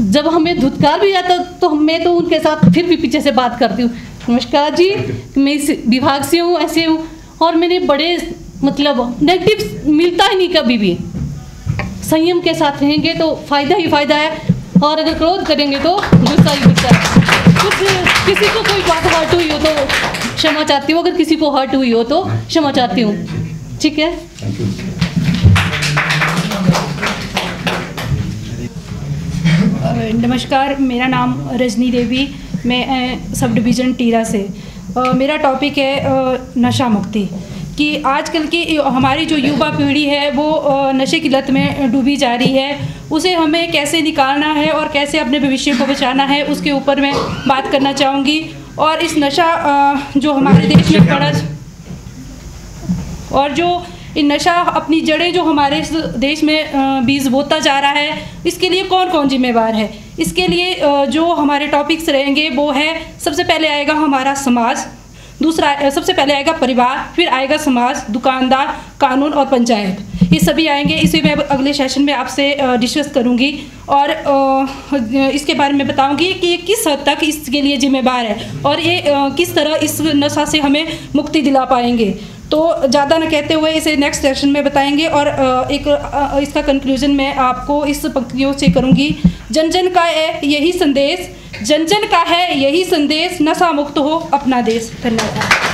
जब हमें धुतकार भी जाता तो मैं तो उनके साथ फिर भी पीछे से बात करती हूँ, नमस्कार जी, मैं इस विभाग से हूँ, ऐसे हूँ। और मैंने बड़े मतलब नेगेटिव मिलता ही नहीं कभी भी। संयम के साथ रहेंगे तो फ़ायदा ही फ़ायदा है, और अगर क्रोध करेंगे तो गुस्सा ही गुस्सा है। कुछ किसी को कोई बात हर्ट हुई हो तो क्षमा चाहती हूँ, अगर किसी को हर्ट हुई हो तो क्षमा चाहती हूँ। ठीक है। नमस्कार, मेरा नाम रजनी देवी, मैं सब डिवीज़न टीरा से। मेरा टॉपिक है नशा मुक्ति। कि आजकल की हमारी जो युवा पीढ़ी है वो नशे की लत में डूबी जा रही है, उसे हमें कैसे निकालना है और कैसे अपने भविष्य को बचाना है, उसके ऊपर मैं बात करना चाहूँगी। और इस नशा जो हमारे देश में पड़ा, और जो इन नशा अपनी जड़ें जो हमारे देश में बीज बोता जा रहा है, इसके लिए कौन कौन जिम्मेवार है। इसके लिए जो हमारे टॉपिक्स रहेंगे वो है, सबसे पहले आएगा हमारा समाज, दूसरा सबसे पहले आएगा परिवार, फिर आएगा समाज, दुकानदार, कानून और पंचायत, ये सभी आएंगे। इसे मैं अगले सेशन में आपसे डिस्कस करूंगी और इसके बारे में बताऊंगी कि ये किस हद तक इसके लिए जिम्मेदार है और ये किस तरह इस नशा से हमें मुक्ति दिला पाएंगे। तो ज़्यादा न कहते हुए इसे नेक्स्ट सेशन में बताएंगे। और इसका कंक्लूजन मैं आपको इस पंक्तियों से करूंगी। जन जन का है यही संदेश, जन जन का है यही संदेश, नशा मुक्त हो अपना देश। धन्यवाद।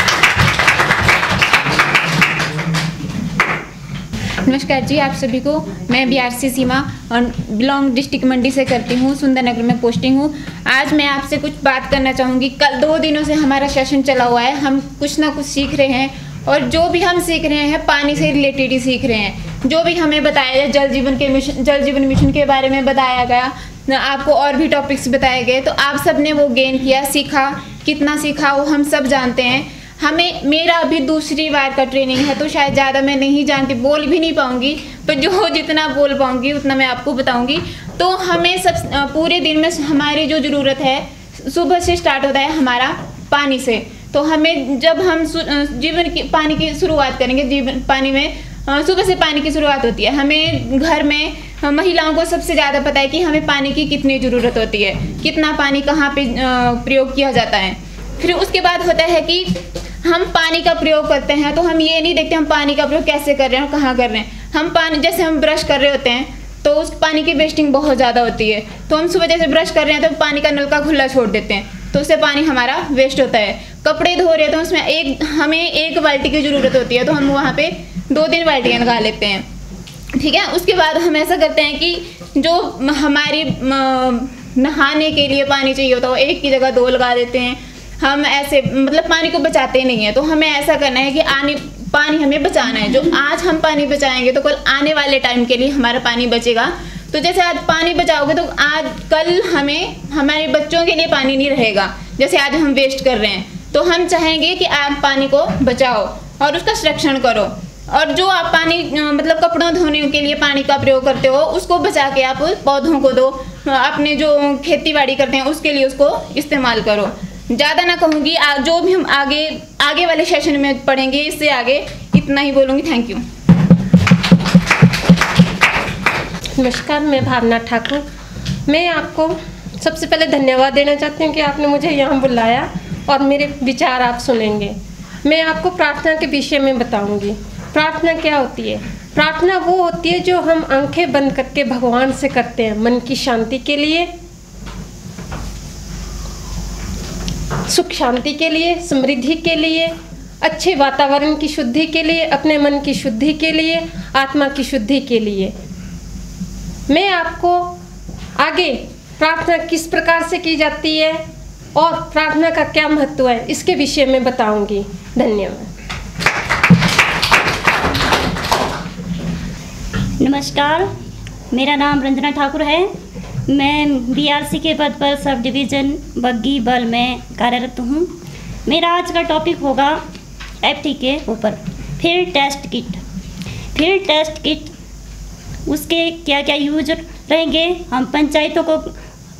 नमस्कार जी आप सभी को। मैं बीआरसी सीमा और बिलोंग डिस्ट्रिक्ट मंडी से करती हूँ, सुंदरनगर में पोस्टिंग हूँ। आज मैं आपसे कुछ बात करना चाहूँगी। कल 2 दिनों से हमारा सेशन चला हुआ है, हम कुछ ना कुछ सीख रहे हैं और जो भी हम सीख रहे हैं पानी से रिलेटेड ही सीख रहे हैं। जो भी हमें बताया जाए, जल जीवन मिशन के बारे में बताया गया, आपको और भी टॉपिक्स बताए गए, तो आप सब ने वो गेन किया, सीखा। कितना सीखा वो हम सब जानते हैं। मेरा अभी दूसरी बार का ट्रेनिंग है तो शायद ज़्यादा मैं नहीं जानती, बोल भी नहीं पाऊँगी, पर जो जितना बोल पाऊँगी उतना मैं आपको बताऊँगी। तो हमें सब पूरे दिन में हमारी जो ज़रूरत है सुबह से स्टार्ट होता है हमारा पानी से। तो हमें जब हम पानी की शुरुआत करेंगे, पानी में सुबह से पानी की शुरुआत होती है। हमें घर में महिलाओं को सबसे ज़्यादा पता है कि हमें पानी की कितनी ज़रूरत होती है, कितना पानी कहाँ पे प्रयोग किया जाता है। फिर उसके बाद होता है कि हम पानी का प्रयोग करते हैं तो हम ये नहीं देखते हम पानी का प्रयोग कैसे कर रहे हैं और कहाँ कर रहे हैं। हम पानी, जैसे हम ब्रश कर रहे होते हैं तो उस पानी की वेस्टिंग बहुत ज़्यादा होती है, तो हम सुबह जैसे ब्रश कर रहे हैं तो पानी का नल का खुला छोड़ देते हैं, तो उससे पानी हमारा वेस्ट होता है। कपड़े धो रहे हैं तो उसमें हमें 1 बाल्टी की ज़रूरत होती है, तो हम वहाँ पे 2-3 बाल्टियाँ लगा लेते हैं। ठीक है। उसके बाद हम ऐसा करते हैं कि जो हमारी नहाने के लिए पानी चाहिए होता है वो 1 की जगह 2 लगा देते हैं। हम ऐसे मतलब पानी को बचाते नहीं है। तो हमें ऐसा करना है कि पानी हमें बचाना है। जो आज हम पानी बचाएंगे तो कल आने वाले टाइम के लिए हमारा पानी बचेगा। तो जैसे आज पानी बचाओगे तो आज कल हमारे बच्चों के लिए पानी नहीं रहेगा, जैसे आज हम वेस्ट कर रहे हैं। तो हम चाहेंगे कि आप पानी को बचाओ और उसका संरक्षण करो। और जो आप पानी मतलब कपड़ों धोने के लिए पानी का प्रयोग करते हो उसको बचा के आप पौधों को दो, अपने जो खेती बाड़ी करते हैं उसके लिए उसको इस्तेमाल करो। ज़्यादा ना कहूँगी, जो भी हम आगे वाले सेशन में पढ़ेंगे, इससे आगे इतना ही बोलूँगी। Thank you. नमस्कार, मैं भावना ठाकुर। मैं आपको सबसे पहले धन्यवाद देना चाहती हूँ कि आपने मुझे यहाँ बुलाया और मेरे विचार आप सुनेंगे। मैं आपको प्रार्थना के विषय में बताऊँगी। प्रार्थना क्या होती है? प्रार्थना वो होती है जो हम आंखें बंद करके भगवान से करते हैं, मन की शांति के लिए, सुख शांति के लिए, समृद्धि के लिए, अच्छे वातावरण की शुद्धि के लिए, अपने मन की शुद्धि के लिए, आत्मा की शुद्धि के लिए। मैं आपको आगे प्रार्थना किस प्रकार से की जाती है और प्रार्थना का क्या महत्व है इसके विषय में बताऊंगी। धन्यवाद। नमस्कार, मेरा नाम रंजना ठाकुर है। मैं बीआरसी के पद पर सब डिवीज़न बग्गी बल में कार्यरत हूँ। मेरा आज का टॉपिक होगा एफटी के ऊपर, field test kit. Field test kit उसके क्या क्या यूज रहेंगे। हम पंचायतों को,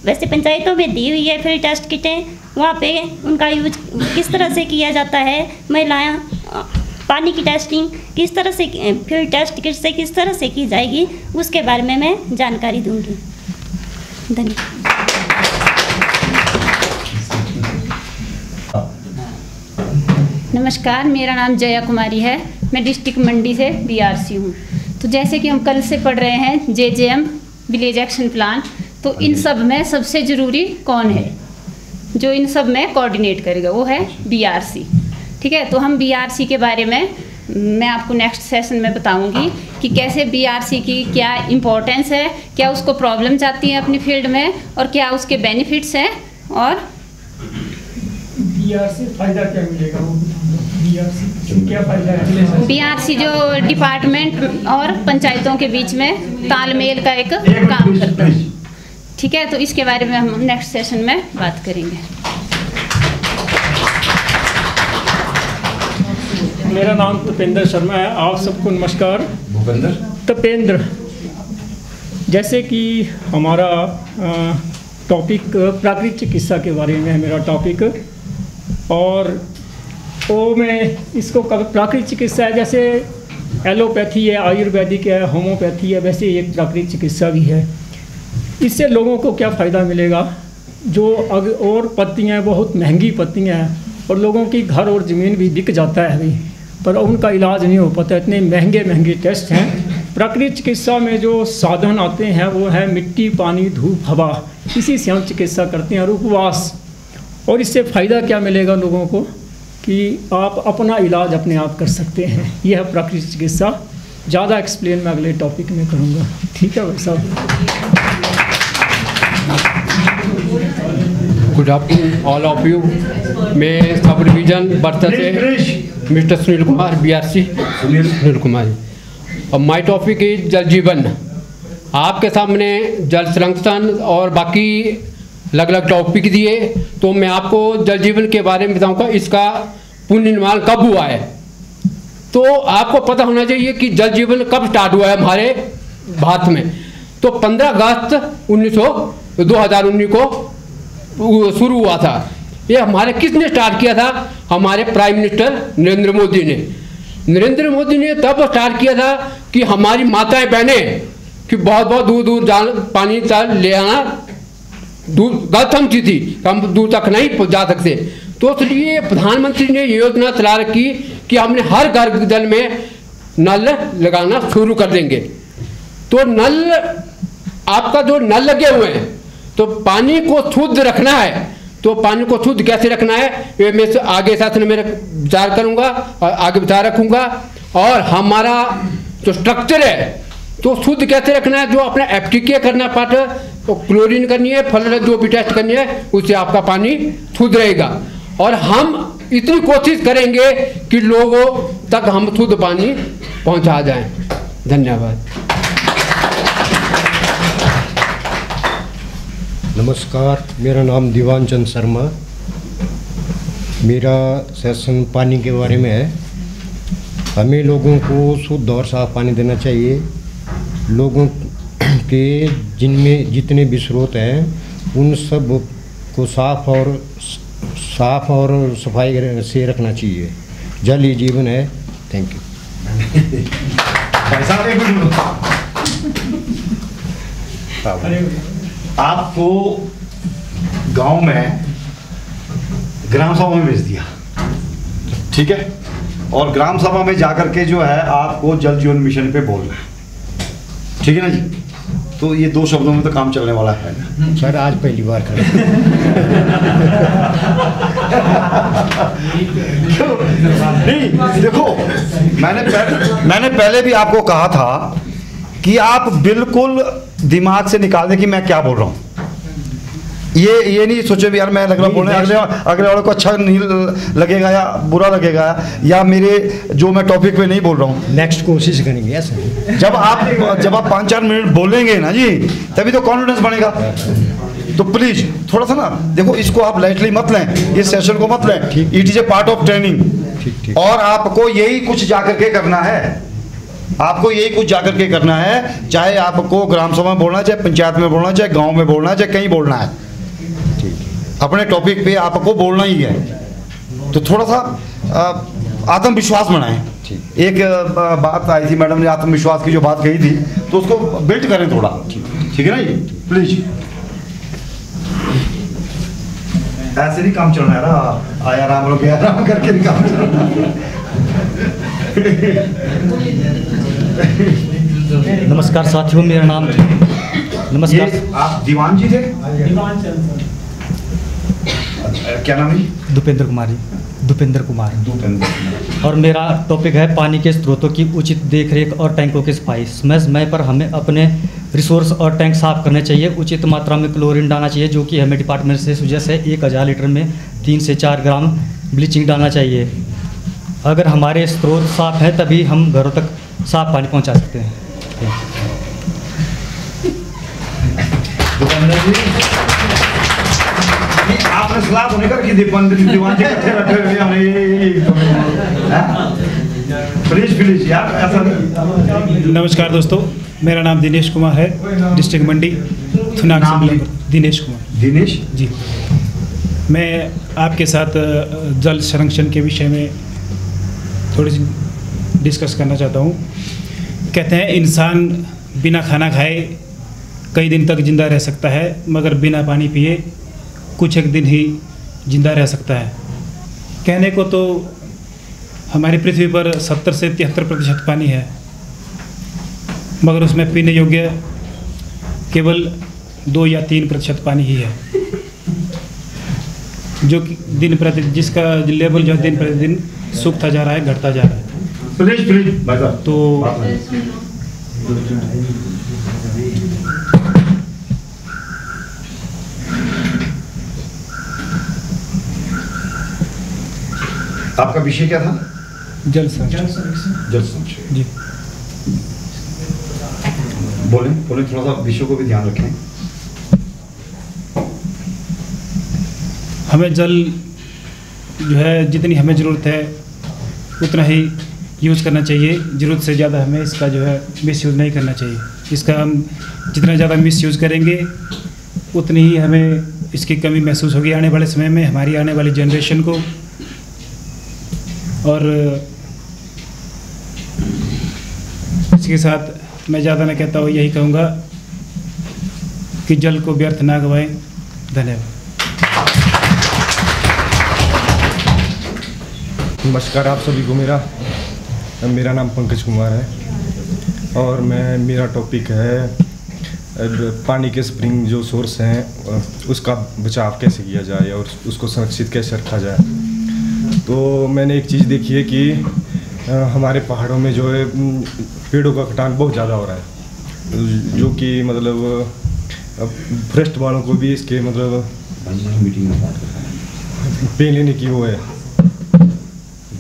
वैसे पंचायतों में दी हुई है फील्ड टेस्ट किटें, वहाँ पे उनका यूज किस तरह से किया जाता है, महिलाएं पानी की टेस्टिंग किस तरह से, फील्ड टेस्ट किट से किस तरह से की जाएगी, उसके बारे में मैं जानकारी दूंगी। धन्यवाद। नमस्कार, मेरा नाम जया कुमारी है। मैं डिस्ट्रिक्ट मंडी से बीआरसी हूँ। तो जैसे कि हम कल से पढ़ रहे हैं जेजेएम विलेज एक्शन प्लान, तो इन सब में सबसे ज़रूरी कौन है जो इन सब में कोऑर्डिनेट करेगा? वो है बीआरसी। ठीक है। तो हम बीआरसी के बारे में मैं आपको नेक्स्ट सेशन में बताऊंगी कि कैसे बीआरसी की क्या इम्पोर्टेंस है, क्या उसको प्रॉब्लम्स आती हैं अपनी फील्ड में और क्या उसके बेनिफिट्स हैं, और बीआरसी फायदा क्या मिलेगा, वो बीआरसी क्या फायदा है। बीआरसी जो डिपार्टमेंट और पंचायतों के बीच में तालमेल का एक काम करता है, ठीक है। तो इसके बारे में हम नेक्स्ट सेशन में बात करेंगे। मेरा नाम तपेंद्र शर्मा है। आप सबको नमस्कार। भूपेंद्र तपेंद्र। जैसे कि हमारा टॉपिक प्राकृतिक चिकित्सा के बारे में है मेरा टॉपिक, और वो मैं इसको प्राकृतिक चिकित्सा है, जैसे एलोपैथी है, आयुर्वेदिक है, होम्योपैथी है, वैसे एक प्राकृतिक चिकित्सा भी है। इससे लोगों को क्या फ़ायदा मिलेगा, जो और पत्तियाँ बहुत महंगी पत्तियाँ हैं और लोगों की घर और ज़मीन भी बिक जाता है अभी, पर उनका इलाज नहीं हो पाता, इतने महंगे महंगे टेस्ट हैं। प्राकृतिक चिकित्सा में जो साधन आते हैं वो है मिट्टी, पानी, धूप, हवा, इसी से हम चिकित्सा करते हैं, और उपवास। और इससे फ़ायदा क्या मिलेगा लोगों को कि आप अपना इलाज अपने आप कर सकते हैं। यह है प्राकृतिक चिकित्सा। ज़्यादा एक्सप्लेन मैं अगले टॉपिक में करूँगा, ठीक है भाई साहब। Good afternoon all of you. मैं सब डिवीजन बर्ता से मिस्टर सुनील कुमार, बीआरसी सुनील कुमार, और माय टॉपिक इज जल जीवन। आपके सामने जल संरक्षण और बाकी अलग अलग टॉपिक दिए, तो मैं आपको जल जीवन के बारे में बताऊंगा। इसका पुनर्निर्माण कब हुआ है, तो आपको पता होना चाहिए कि जल जीवन कब स्टार्ट हुआ है हमारे भारत में। तो 15 अगस्त 2019 को शुरू हुआ था। ये हमारे किसने स्टार्ट किया था, हमारे प्राइम मिनिस्टर नरेंद्र मोदी ने। नरेंद्र मोदी ने तब स्टार्ट किया था कि हमारी माताएं बहनें कि बहुत बहुत दूर दूर पानी ले आना दूर गलत समझी थी, हम दूर तक नहीं जा सकते। तो इसलिए प्रधानमंत्री ने ये योजना चला रखी कि हमने हर घर जल में नल लगाना शुरू कर देंगे। तो नल, आपका जो नल लगे हुए हैं, तो पानी को शुद्ध रखना है। तो पानी को शुद्ध कैसे रखना है, ये मैं आगे साथ में मेरा विचार करूंगा और आगे विचार रखूंगा। और हमारा जो स्ट्रक्चर है, तो शुद्ध कैसे रखना है, जो अपना एफटीके करना पाठ, तो क्लोरीन करनी है, फल जो भी टेस्ट करनी है, उससे आपका पानी शुद्ध रहेगा। और हम इतनी कोशिश करेंगे कि लोगों तक हम शुद्ध पानी पहुंचा जाएं। धन्यवाद। नमस्कार, मेरा नाम दीवान चंद शर्मा। मेरा सेशन पानी के बारे में है। हमें लोगों को शुद्ध और साफ पानी देना चाहिए। लोगों के जिनमें जितने भी स्रोत हैं उन सब को साफ और सफाई से रखना चाहिए। जल ही जीवन है। Thank you. आपको गांव में ग्राम सभा में भेज दिया, ठीक है, और ग्राम सभा में जाकर के जो है आपको जल जीवन मिशन पे बोलना है, ठीक है ना जी। तो ये 2 शब्दों में तो काम चलने वाला है ना सर। आज पहली बार कर नहीं, देखो मैंने पहले भी आपको कहा था कि आप बिल्कुल दिमाग से निकाल दें कि मैं क्या बोल रहा हूँ। ये नहीं सोचे भी यार मैं लग रहा बोलने, अगले वाले को अच्छा नहीं लगेगा या बुरा लगेगा, या मेरे जो मैं टॉपिक पे नहीं बोल रहा हूँ। नेक्स्ट कोशिश करेंगे ऐसा। जब आप 5-4 मिनट बोलेंगे ना जी, तभी तो कॉन्फिडेंस बनेगा। तो प्लीज थोड़ा सा ना देखो, इसको आप लाइटली मत लें, इस सेशन को मत लें। It is a part of training. और आपको यही कुछ जाकर के करना है, आपको यही कुछ जाकर के करना है। चाहे आपको ग्राम सभा में बोलना, चाहे पंचायत में बोलना, चाहे गांव में बोलना, चाहे कहीं बोलना है, अपने टॉपिक पे आपको बोलना ही है। तो थोड़ा सा आत्मविश्वास बनाएं। एक बात आई थी, मैडम ने आत्मविश्वास की जो बात कही थी, तो उसको बिल्ड करें थोड़ा, ठीक है ना जी। प्लीज ऐसे नहीं काम चलना है ना, आया राम लोग आराम करके नहीं काम चलना। नमस्कार साथियों, मेरा नाम नमस्कार। आप दीवान जी थे? दीवान चंद। क्या नाम है? दुपेंद्र कुमार। दुपेंद्र कुमार। और मेरा टॉपिक है पानी के स्रोतों की उचित देखरेख और टैंकों की सफाई। समय समय पर हमें अपने रिसोर्स और टैंक साफ करने चाहिए। उचित मात्रा में क्लोरीन डालना चाहिए, जो कि हमें डिपार्टमेंट से जैसे 1000 लीटर में 3 से 4 ग्राम ब्लीचिंग डालना चाहिए। अगर हमारे स्रोत साफ है तभी हम घरों तक साफ पानी पहुंचा सकते हैं। आपने सलाह तो नहीं कर कि दीवान जी इकट्ठे बैठे हुए प्लीज प्लीज यार ऐसा नहीं। नमस्कार दोस्तों, मेरा नाम दिनेश कुमार है, डिस्ट्रिक्ट मंडी थुनाग से। दिनेश कुमार। दिनेश जी, मैं आपके साथ जल संरक्षण के विषय में थोड़ी सी डिस्कस करना चाहता हूँ। कहते हैं इंसान बिना खाना खाए कई दिन तक जिंदा रह सकता है, मगर बिना पानी पिए कुछ एक दिन ही जिंदा रह सकता है। कहने को तो हमारी पृथ्वी पर 70 से 73% पानी है, मगर उसमें पीने योग्य केवल 2 या 3% पानी ही है, जो कि दिन प्रतिदिन जिसका लेवल जो दिन प्रतिदिन सूखता जा रहा है, घटता जा रहा है। तो आपका विषय क्या था? जल संरक्षण। जल संरक्षण जी, बोलें थोड़ा सा विषय को भी ध्यान रखें। हमें जल जो है जितनी हमें ज़रूरत है उतना ही यूज़ करना चाहिए। ज़रूरत से ज़्यादा हमें इसका जो है मिसयूज़ नहीं करना चाहिए। इसका हम जितना ज़्यादा मिसयूज़ करेंगे उतनी ही हमें इसकी कमी महसूस होगी आने वाले समय में, हमारी आने वाली जनरेशन को। और इसके साथ मैं ज़्यादा नहीं कहता हूँ, यही कहूँगा कि जल को व्यर्थ ना गवाएं। धन्यवाद। नमस्कार आप सभी को। मेरा नाम पंकज कुमार है और मेरा टॉपिक है पानी के स्प्रिंग जो सोर्स हैं उसका बचाव कैसे किया जाए और उसको संरक्षित कैसे रखा जाए। तो मैंने एक चीज़ देखी है कि हमारे पहाड़ों में जो है पेड़ों का कटान बहुत ज़्यादा हो रहा है, जो कि मतलब फॉरेस्ट वालों को भी इसके मतलब पे लेने की वो है।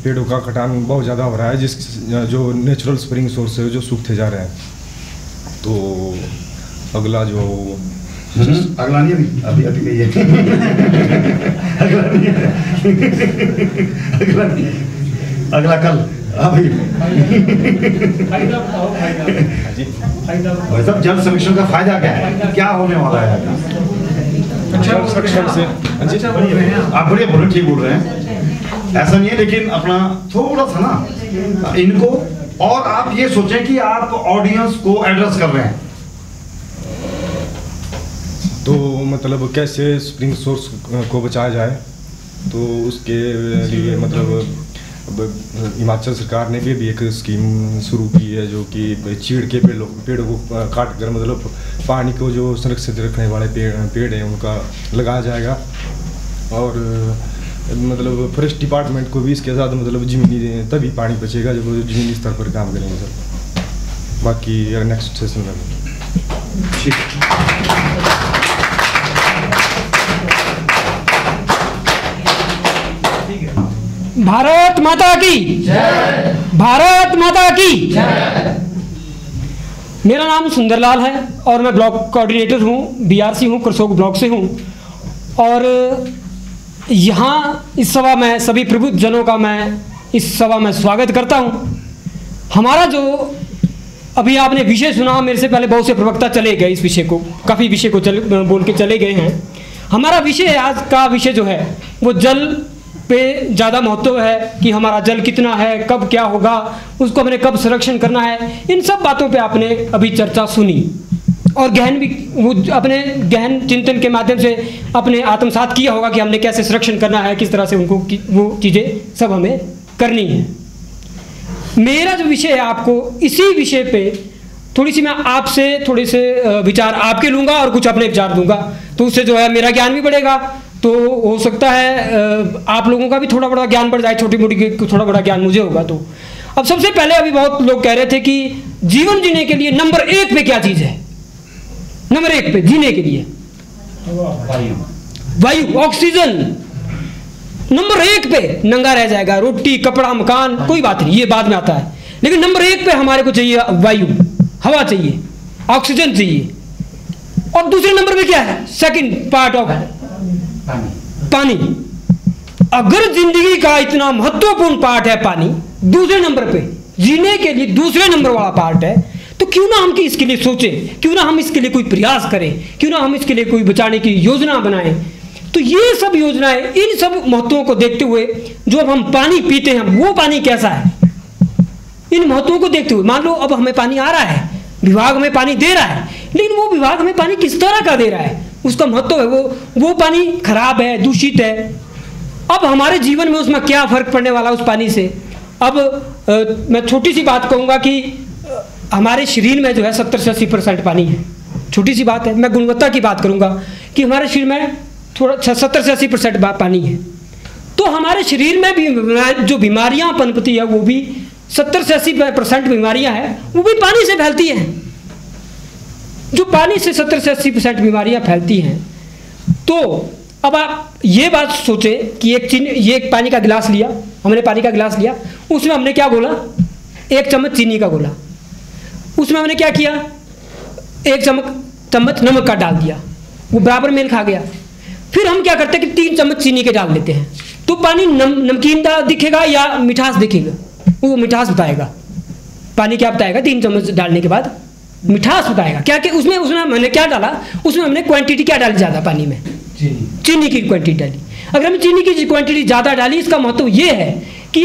पेड़ों का कटान बहुत ज़्यादा हो रहा है, जिस जो नेचुरल स्प्रिंग सोर्स है जो सूखते जा रहे हैं। तो अगला जो अगला नहीं अभी नहीं है अगला नहीं है अगला कल अभी भाई साहब जल संरक्षण का फायदा क्या है, क्या होने वाला है? जल संरक्षण से आप बढ़िया बोल रहे, ठीक बोल रहे हैं, ऐसा नहीं है, लेकिन अपना थोड़ा सा ना इनको और आप ये सोचें कि आप ऑडियंस को एड्रेस कर रहे हैं। तो मतलब कैसे स्प्रिंग सोर्स को बचाया जाए, तो उसके लिए मतलब अब हिमाचल सरकार ने भी एक स्कीम शुरू की है, जो कि चीड़ के पेड़ों को काट कर मतलब पानी को जो संरक्षित रखने वाले पेड़ हैं उनका लगाया जाएगा। और मतलब फॉरेस्ट डिपार्टमेंट को भी इसके साथ मतलब ज़मीनी तभी पानी बचेगा जब ज़मीनी स्तर पर काम करेंगे सर। बाकी नेक्स्ट सेशन में भारत माता की जय। भारत माता की जय। मेरा नाम सुंदरलाल है और मैं ब्लॉक कोऑर्डिनेटर हूँ, बीआरसी हूँ, करसोग ब्लॉक से हूँ। और यहाँ इस सभा में सभी प्रबुद्ध जनों का मैं इस सभा में स्वागत करता हूँ। हमारा जो अभी आपने विषय सुना, मेरे से पहले बहुत से प्रवक्ता चले गए, इस विषय को काफ़ी विषय को बोल के चले गए हैं। हमारा विषय आज का विषय जो है वो जल पे ज़्यादा महत्व है कि हमारा जल कितना है, कब क्या होगा, उसको हमने कब संरक्षण करना है। इन सब बातों पे आपने अभी चर्चा सुनी और गहन भी वो अपने गहन चिंतन के माध्यम से अपने आत्मसात किया होगा कि हमने कैसे संरक्षण करना है, किस तरह से उनको वो चीज़ें सब हमें करनी है। मेरा जो विषय है आपको इसी विषय पे थोड़ी सी मैं आपसे थोड़े से विचार आपके लूँगा और कुछ अपने विचार दूंगा, तो उससे जो है मेरा ज्ञान भी बढ़ेगा तो हो सकता है आप लोगों का भी थोड़ा बड़ा ज्ञान बढ़ जाए, छोटी मोटी थोड़ा बड़ा ज्ञान मुझे होगा। तो अब सबसे पहले अभी बहुत लोग कह रहे थे कि जीवन जीने के लिए नंबर 1 पे क्या चीज़ है? नंबर 1 पे जीने के लिए वायु, ऑक्सीजन। नंबर 1 पे नंगा रह जाएगा, रोटी कपड़ा मकान कोई बात नहीं, ये बाद में आता है। लेकिन नंबर 1 पे हमारे को चाहिए वायु, हवा चाहिए, ऑक्सीजन चाहिए। और दूसरे नंबर पे क्या है? सेकंड पार्ट ऑफ पानी। अगर जिंदगी का इतना महत्वपूर्ण पार्ट है पानी, दूसरे नंबर पे जीने के लिए दूसरे नंबर वाला पार्ट है, तो क्यों ना हम इसके लिए सोचें, क्यों ना हम इसके लिए कोई प्रयास करें, क्यों ना हम इसके लिए कोई बचाने की योजना बनाएं। तो ये सब योजनाएं, इन सब महत्वों को देखते हुए जो अब हम पानी पीते हैं, वो पानी कैसा है, इन महत्वों को देखते हुए, मान लो अब हमें पानी आ रहा है, विभाग हमें पानी दे रहा है, लेकिन वो विभाग हमें पानी किस तरह का दे रहा है, उसका महत्व है, वो पानी खराब है, दूषित है। अब हमारे जीवन में उसमें क्या फर्क पड़ने वाला उस पानी से? अब मैं छोटी सी बात कहूँगा कि हमारे शरीर में जो है 70 से 80% पानी है। छोटी सी बात है, मैं गुणवत्ता की बात करूँगा कि हमारे शरीर में थोड़ा 70 से 80% पानी है। तो हमारे शरीर में भी जो बीमारियाँ पनपती है, वो भी 70 से 80% बीमारियाँ हैं, वो भी पानी से फैलती हैं। जो पानी से 70 से 80% बीमारियाँ फैलती हैं। तो अब आप ये बात सोचें कि ये एक पानी का गिलास लिया, हमने पानी का गिलास लिया, उसमें हमने क्या घोला? 1 चम्मच चीनी का घोला। उसमें हमने क्या किया? 1 चम्मच नमक का डाल दिया, वो बराबर मेल खा गया। फिर हम क्या करते हैं कि 3 चम्मच चीनी के डाल लेते हैं, तो पानी नमकीन दिखेगा या मिठास दिखेगा? वो मिठास बताएगा। पानी क्या बताएगा? 3 चम्मच डालने के बाद मिठास बताएगा। क्या कि उसमें हमने क्या डाला? उसमें हमने क्वांटिटी क्या डाली ज़्यादा? पानी में चीनी की क्वांटिटी डाली। अगर हम चीनी की क्वांटिटी ज़्यादा डाली, इसका महत्व ये है कि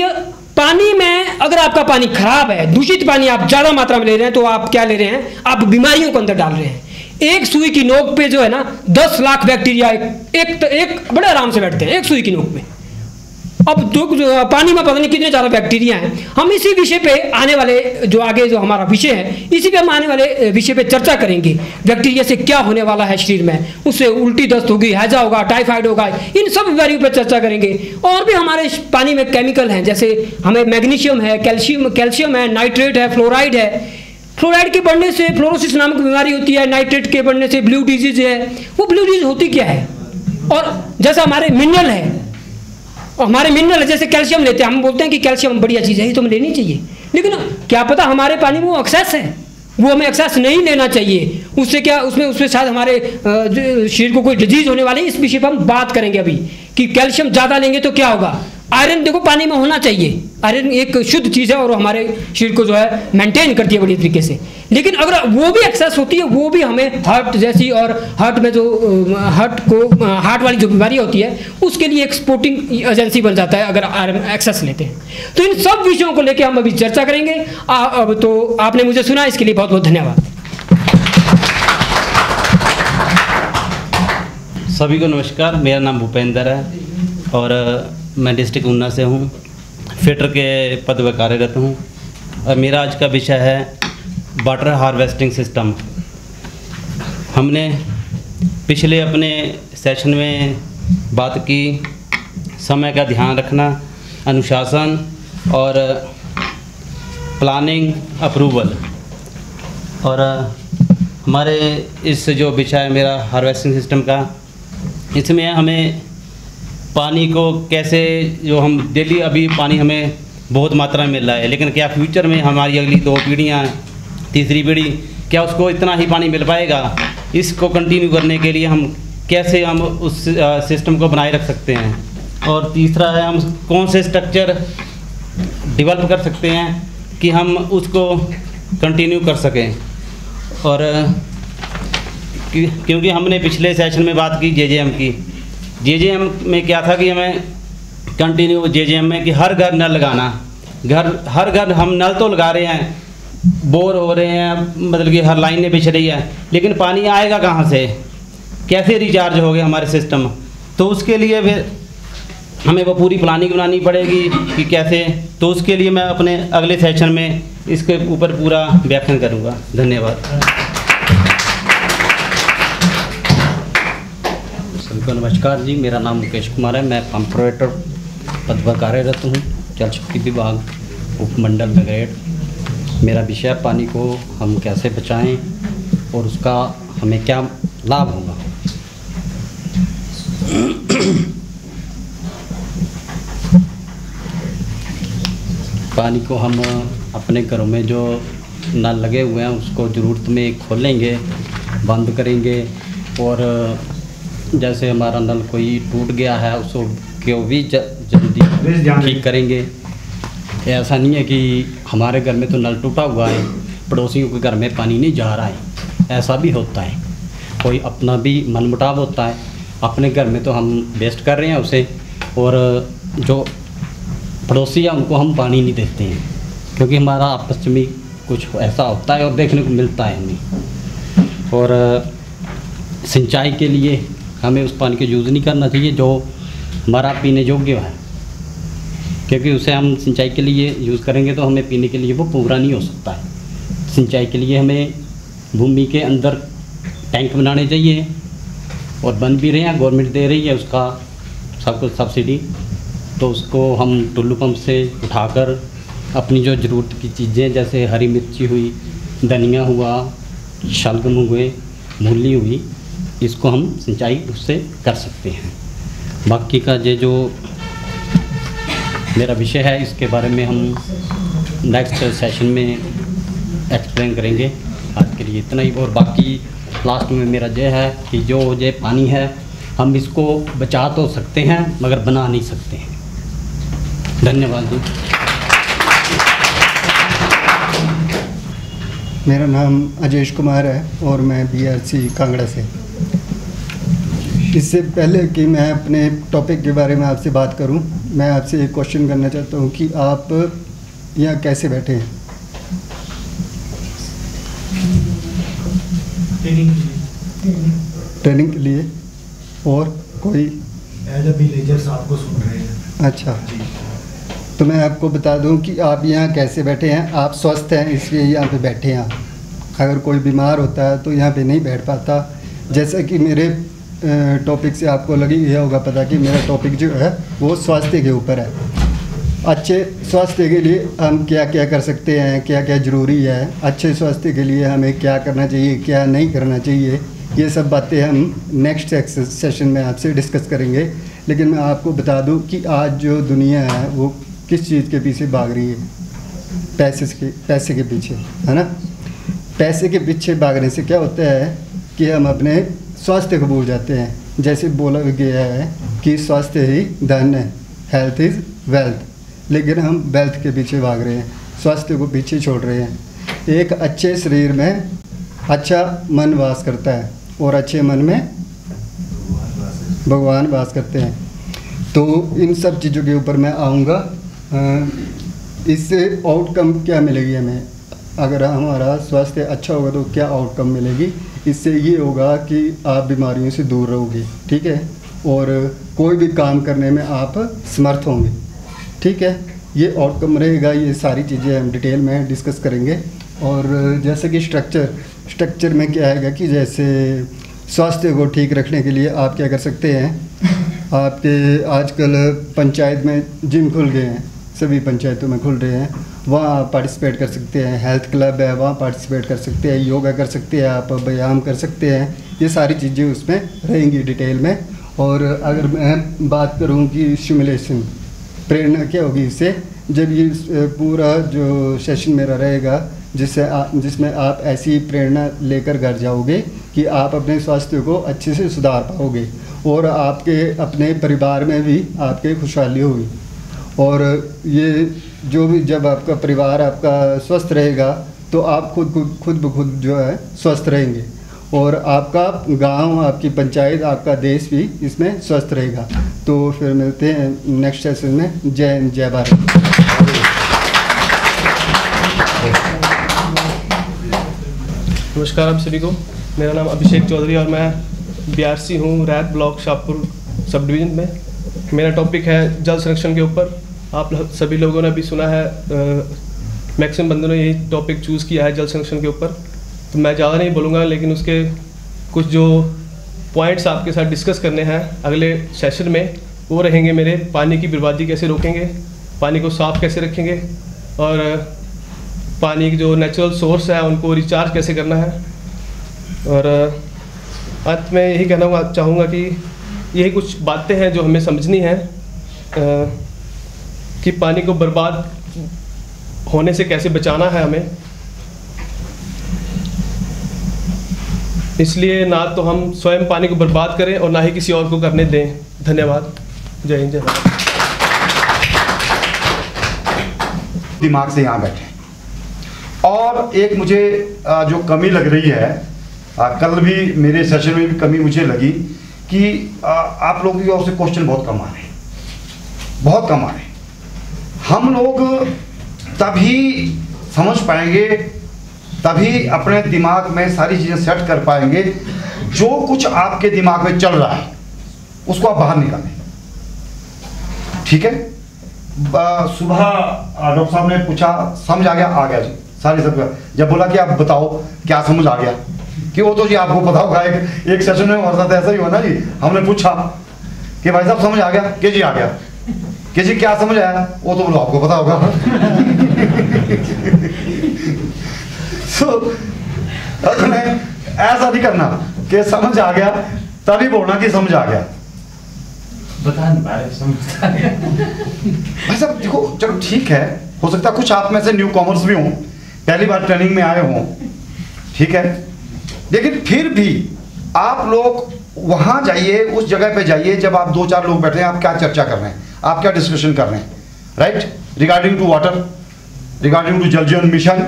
पानी में अगर आपका पानी खराब है, दूषित पानी आप ज़्यादा मात्रा में ले रहे हैं, तो आप क्या ले रहे हैं? आप बीमारियों को अंदर डाल रहे हैं। एक सुई की नोक पे जो है ना 10 लाख बैक्टीरिया एक बड़े आराम से बैठते हैं एक सुई की नोक पे। अब तो पानी में पता नहीं कितने ज़्यादा बैक्टीरिया हैं। हम इसी विषय पे आने वाले जो आगे जो हमारा विषय है, इसी पे हम आने वाले विषय पे चर्चा करेंगे। बैक्टीरिया से क्या होने वाला है शरीर में, उससे उल्टी दस्त होगी, हैजा होगा, टाइफाइड होगा, इन सब बीमारियों पर चर्चा करेंगे। और भी हमारे पानी में केमिकल हैं, जैसे हमें मैग्नीशियम है, कैल्शियम है, नाइट्रेट है, फ्लोराइड है। फ्लोराइड के बढ़ने से फ्लोरोसिस नामक बीमारी होती है, नाइट्रेट के बढ़ने से ब्लू डिजीज है। वो ब्लू डिजीज होती क्या है? और जैसा हमारे मिनरल है, हमारे मिनरल जैसे कैल्शियम लेते हैं, हम बोलते हैं कि कैल्शियम बढ़िया चीज़ है, ये तो हमें लेनी चाहिए, लेकिन क्या पता हमारे पानी में वो एक्सेस है, वो हमें एक्सेस नहीं लेना चाहिए। उससे क्या उसमें शायद हमारे शरीर को कोई डिजीज होने वाली है। इस विषय पर हम बात करेंगे अभी कि कैल्शियम ज़्यादा लेंगे तो क्या होगा। आयरन देखो पानी में होना चाहिए, आयरन एक शुद्ध चीज़ है और हमारे शरीर को जो है मेंटेन करती है बढ़िया तरीके से। लेकिन अगर वो भी एक्सेस होती है, वो भी हमें हार्ट जैसी और हार्ट में जो हार्ट वाली जो बीमारी होती है, उसके लिए एक सपोर्टिंग एजेंसी बन जाता है अगर आयरन एक्सेस लेते हैं। तो इन सब विषयों को लेकर हम अभी चर्चा करेंगे। अब तो आपने मुझे सुना, इसके लिए बहुत बहुत धन्यवाद। सभी को नमस्कार। मेरा नाम भूपेंद्र है और मैं डिस्ट्रिक्ट ऊना से हूँ, फिटर के पद पर कार्यरत हूँ। और मेरा आज का विषय है वाटर हार्वेस्टिंग सिस्टम। हमने पिछले अपने सेशन में बात की समय का ध्यान रखना, अनुशासन और प्लानिंग अप्रूवल। और हमारे इस जो विषय है मेरा हार्वेस्टिंग सिस्टम का, इसमें हमें पानी को कैसे, जो हम डेली अभी पानी हमें बहुत मात्रा में मिल रहा है, लेकिन क्या फ्यूचर में हमारी अगली 2 पीढ़ियाँ, तीसरी पीढ़ी, क्या उसको इतना ही पानी मिल पाएगा? इसको कंटिन्यू करने के लिए हम कैसे उस सिस्टम को बनाए रख सकते हैं? और तीसरा है, हम कौन से स्ट्रक्चर डेवलप कर सकते हैं कि हम उसको कंटिन्यू कर सकें? और क्योंकि हमने पिछले सेशन में बात की जेजेएम की, जेजेएम में क्या था कि हमें कंटिन्यू जेजेएम में कि हर घर नल लगाना, हर घर हम नल तो लगा रहे हैं, बोर हो रहे हैं, मतलब कि हर लाइनें बिछ रही है, लेकिन पानी आएगा कहाँ से? कैसे रिचार्ज हो गए हमारे सिस्टम? तो उसके लिए फिर हमें वो पूरी प्लानिंग बनानी पड़ेगी कि कैसे। तो उसके लिए मैं अपने अगले सेशन में इसके ऊपर पूरा व्याख्यान करूँगा। धन्यवाद। को नमस्कार जी, मेरा नाम मुकेश कुमार है। मैं पंप ऑपरेटर पद पर कार्यरत हूँ, जल शक्ति विभाग उपमंडल मेरठ। मेरा विषय पानी को हम कैसे बचाएं और उसका हमें क्या लाभ होगा। पानी को हम अपने घरों में जो नल लगे हुए हैं उसको ज़रूरत में खोलेंगे, बंद करेंगे, और जैसे हमारा नल कोई टूट गया है उसको क्यों भी जल्दी ठीक करेंगे। ऐसा नहीं है कि हमारे घर में तो नल टूटा हुआ है, पड़ोसियों के घर में पानी नहीं जा रहा है, ऐसा भी होता है। कोई अपना भी मनमुटाव होता है, अपने घर में तो हम वेस्ट कर रहे हैं उसे, और जो पड़ोसी हैं उनको हम पानी नहीं देते हैं, क्योंकि हमारा आपस में कुछ ऐसा होता है और देखने को मिलता है हमें। और सिंचाई के लिए हमें उस पानी का यूज़ नहीं करना चाहिए जो हमारा पीने योग्य है, क्योंकि उसे हम सिंचाई के लिए यूज़ करेंगे तो हमें पीने के लिए वो पूरा नहीं हो सकता है। सिंचाई के लिए हमें भूमि के अंदर टैंक बनाने चाहिए, और बन भी रहे हैं, गवर्नमेंट दे रही है उसका सब कुछ सब्सिडी। तो उसको हम टुल्लू पंप से उठाकर अपनी जो ज़रूरत की चीज़ें जैसे हरी मिर्ची हुई, धनिया हुआ, शलगम हुए, मूली हुई, इसको हम सिंचाई उससे कर सकते हैं। बाकी का ये जो मेरा विषय है इसके बारे में हम नेक्स्ट सेशन में एक्सप्लेन करेंगे। आज के लिए इतना ही। और बाकी लास्ट में मेरा ये है कि जो ये पानी है हम इसको बचा तो सकते हैं मगर बना नहीं सकते हैं। धन्यवाद जी। मेरा नाम अजेश कुमार है और मैं BRC कांगड़ा से। इससे पहले कि मैं अपने टॉपिक के बारे में आपसे बात करूं, मैं आपसे एक क्वेश्चन करना चाहता हूं कि आप यहाँ कैसे बैठे हैं? ट्रेनिंग के लिए। और कोई एज अ विलेजर्स आपको सुन रहे हैं। अच्छा, तो मैं आपको बता दूं कि आप यहाँ कैसे बैठे हैं। आप स्वस्थ हैं इसलिए यहाँ पे बैठे हैं। अगर कोई बीमार होता है तो यहाँ पे नहीं बैठ पाता। जैसा कि मेरे टॉपिक से आपको लगी यह होगा पता कि मेरा टॉपिक जो है वो स्वास्थ्य के ऊपर है। अच्छे स्वास्थ्य के लिए हम क्या क्या कर सकते हैं, क्या क्या ज़रूरी है, अच्छे स्वास्थ्य के लिए हमें क्या करना चाहिए, क्या नहीं करना चाहिए, ये सब बातें हम नेक्स्ट सेशन में आपसे डिस्कस करेंगे। लेकिन मैं आपको बता दूं कि आज जो दुनिया है वो किस चीज़ के पीछे भाग रही है? पैसे के पीछे, है ना। पैसे के पीछे भागने से क्या होता है कि हम अपने स्वास्थ्य को भूल जाते हैं। जैसे बोला गया है कि स्वास्थ्य ही धन है, हेल्थ इज़ वेल्थ, लेकिन हम वेल्थ के पीछे भाग रहे हैं, स्वास्थ्य को पीछे छोड़ रहे हैं। एक अच्छे शरीर में अच्छा मन वास करता है और अच्छे मन में भगवान वास करते हैं। तो इन सब चीज़ों के ऊपर मैं आऊँगा। इससे आउटकम क्या मिलेगी हमें? अगर हमारा स्वास्थ्य अच्छा होगा तो क्या आउटकम मिलेगी? इससे ये होगा कि आप बीमारियों से दूर रहोगे, ठीक है, और कोई भी काम करने में आप समर्थ होंगे, ठीक है। ये आउटकम रहेगा। ये सारी चीज़ें हम डिटेल में डिस्कस करेंगे। और जैसे कि स्ट्रक्चर में क्या है कि जैसे स्वास्थ्य को ठीक रखने के लिए आप क्या कर सकते हैं। आपके आजकल पंचायत में जिम खुल गए हैं, सभी पंचायतों में खुल रहे हैं, वहाँ आप पार्टिसिपेट कर सकते हैं। हेल्थ क्लब है, वहाँ पार्टिसिपेट कर सकते हैं। योगा कर सकते हैं, आप व्यायाम कर सकते हैं। ये सारी चीज़ें उसमें रहेंगी डिटेल में। और अगर मैं बात करूँ कि सिमुलेशन प्रेरणा क्या होगी इससे, जब ये पूरा जो सेशन मेरा रहेगा जिसमें आप ऐसी प्रेरणा लेकर घर जाओगे कि आप अपने स्वास्थ्य को अच्छे से सुधार पाओगे और आपके अपने परिवार में भी आपके खुशहाली होगी। और ये जो भी जब आपका परिवार आपका स्वस्थ रहेगा तो आप खुद ब खुद जो है स्वस्थ रहेंगे और आपका गांव, आपकी पंचायत, आपका देश भी इसमें स्वस्थ रहेगा। तो फिर मिलते हैं नेक्स्ट सेशन में। जय हिंद, जय भारत। नमस्कार आप सभी को। मेरा नाम अभिषेक चौधरी और मैं BRC हूँ, रैत ब्लॉक शाहपुर सब डिवीज़न में। मेरा टॉपिक है जल संरक्षण के ऊपर। आप सभी लोगों ने अभी सुना है, मैक्सिमम बंदों ने यही टॉपिक चूज़ किया है जल संरक्षण के ऊपर। तो मैं ज़्यादा नहीं बोलूँगा, लेकिन उसके कुछ जो पॉइंट्स आपके साथ डिस्कस करने हैं अगले सेशन में, वो रहेंगे मेरे पानी की बर्बादी कैसे रोकेंगे, पानी को साफ़ कैसे रखेंगे, और पानी की जो नेचुरल सोर्स है उनको रिचार्ज कैसे करना है। और अंत में यही कहना चाहूँगा कि यही कुछ बातें हैं जो हमें समझनी है कि पानी को बर्बाद होने से कैसे बचाना है हमें। इसलिए ना तो हम स्वयं पानी को बर्बाद करें और ना ही किसी और को करने दें। धन्यवाद। जय हिंद, जय भारत। दिमाग से यहाँ बैठे। और एक मुझे जो कमी लग रही है, कल भी मेरे सेशन में भी कमी मुझे लगी कि आप लोगों की ओर से क्वेश्चन बहुत कम आ रहे हैं, बहुत कम आ रहे हैं। हम लोग तभी समझ पाएंगे, तभी अपने दिमाग में सारी चीज़ें सेट कर पाएंगे, जो कुछ आपके दिमाग में चल रहा है उसको आप बाहर निकालें। ठीक है? सुबह डॉक्टर साहब ने पूछा, समझ आ गया जी, सारी सब। जब बोला कि आप बताओ क्या समझ आ गया, कि वो तो जी आपको पता होगा, एक सेशन में हमारे साथ ऐसा ही हुआ ना जी। हमने पूछा कि भाई साहब समझ आ गया, कि जी आ गया, कि जी क्या समझ आया, वो तो बोलो आपको पता होगा। ऐसा नहीं करना कि समझ आ गया तभी बोलना कि समझ आ गया। बता नहीं पा रहे, समझ आ गया। भाई साहब देखो, चलो ठीक है, हो सकता है कुछ आप में से न्यू कॉमर्स भी हों, पहली बार ट्रेनिंग में आए हों, ठीक है, लेकिन फिर भी आप लोग वहां जाइए, उस जगह पे जाइए जब आप 2-4 लोग बैठे हैं, आप क्या चर्चा कर रहे हैं, आप क्या डिस्कशन कर रहे हैं, right? Regarding to water, regarding to Jal Jeevan mission,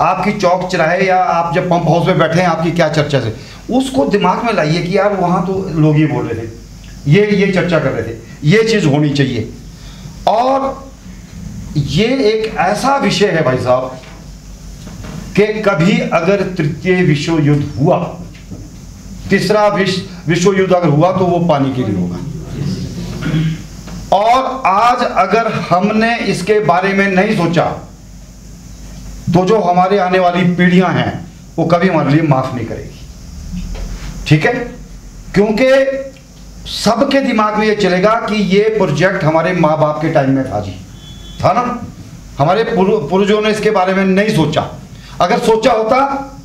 आपकी चौक चौराहे या आप जब पंप हाउस में बैठे हैं, आपकी क्या चर्चा है, उसको दिमाग में लाइए कि यार वहां तो लोग ये बोल रहे थे, ये चर्चा कर रहे थे, ये चीज होनी चाहिए। और ये एक ऐसा विषय है भाई साहब कि कभी अगर तृतीय विश्व युद्ध हुआ, तीसरा विश्व युद्ध अगर हुआ तो वो पानी के लिए होगा। और आज अगर हमने इसके बारे में नहीं सोचा तो जो हमारे आने वाली पीढ़ियां हैं वो कभी हमारे लिए माफ नहीं करेगी। ठीक है? क्योंकि सबके दिमाग में ये चलेगा कि ये प्रोजेक्ट हमारे माँ बाप के टाइम में था जी, था ना? हमारे पूर्वजों ने इसके बारे में नहीं सोचा। अगर सोचा होता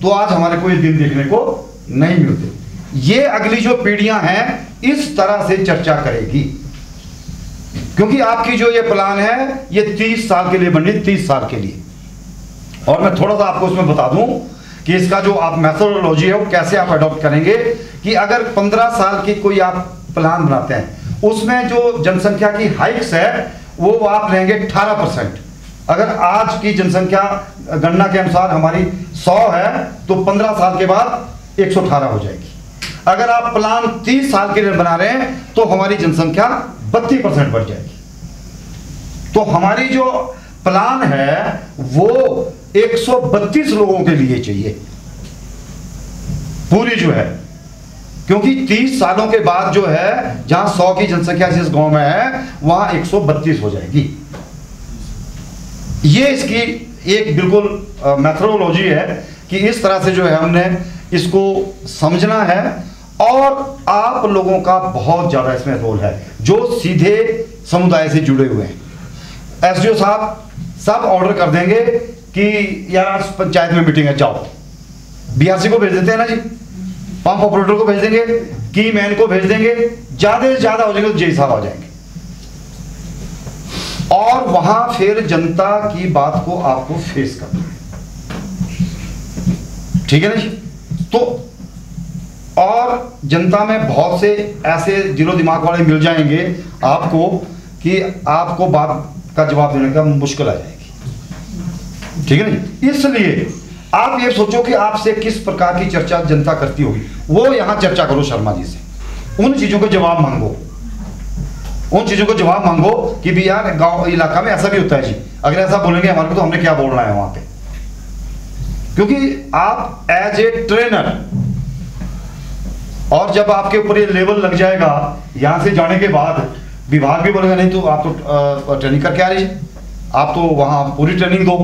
तो आज हमारे को ये दिन देखने को नहीं मिलते। ये अगली जो पीढ़ियां हैं इस तरह से चर्चा करेगी, क्योंकि आपकी जो ये प्लान है ये 30 साल के लिए बन रही, 30 साल के लिए। और मैं थोड़ा सा आपको इसमें बता दूं कि इसका जो आप मेथोडोलॉजी है वो कैसे आप अडॉप्ट करेंगे। कि अगर 15 साल की कोई आप प्लान बनाते हैं, उसमें जो जनसंख्या की हाइक्स है वो आप लेंगे 18%। अगर आज की जनसंख्या गणना के अनुसार हमारी 100 है तो 15 साल के बाद 118 हो जाएगी। अगर आप प्लान 30 साल के लिए बना रहे हैं तो हमारी जनसंख्या 32% बढ़ जाएगी। तो हमारी जो प्लान है वो 132 लोगों के लिए चाहिए पूरी जो है, क्योंकि 30 सालों के बाद जो है जहां 100 की जनसंख्या जिस गांव में है वहां 132 हो जाएगी। ये इसकी एक बिल्कुल मेथोडोलॉजी है कि इस तरह से जो है हमने इसको समझना है। और आप लोगों का बहुत ज्यादा इसमें रोल है जो सीधे समुदाय से जुड़े हुए हैं। एसडीओ साहब सब ऑर्डर कर देंगे कि यार आज पंचायत में मीटिंग है, जाओ। बीआरसी को भेज देते हैं ना जी, पंप ऑपरेटर को भेज देंगे, की मैन को भेज देंगे, ज्यादा से ज्यादा हो जाएंगे तो जय साहब आ जाएंगे। और वहां फिर जनता की बात को आपको फेस करना है, ठीक है ना जी? तो और जनता में बहुत से ऐसे जीरो दिमाग वाले मिल जाएंगे आपको कि आपको बात का जवाब देने का मुश्किल आ जाएगी, ठीक है ना? इसलिए आप ये सोचो कि आपसे किस प्रकार की चर्चा जनता करती होगी, वो यहां चर्चा करो शर्मा जी से, उन चीजों को जवाब मांगो, उन चीजों को जवाब मांगो कि भी यार गांव इलाका में ऐसा भी होता है जी, अगर ऐसा बोलेंगे हमारे को तो हमने क्या बोलना है वहां पे। क्योंकि आप एज ए ट्रेनर, और जब आपके ऊपर ये लेवल लग जाएगा यहां से जाने के बाद विभाग भी बोलेगा नहीं तो आप तो ट्रेनिंग करके आ रही है, आप तो वहां पूरी ट्रेनिंग दो।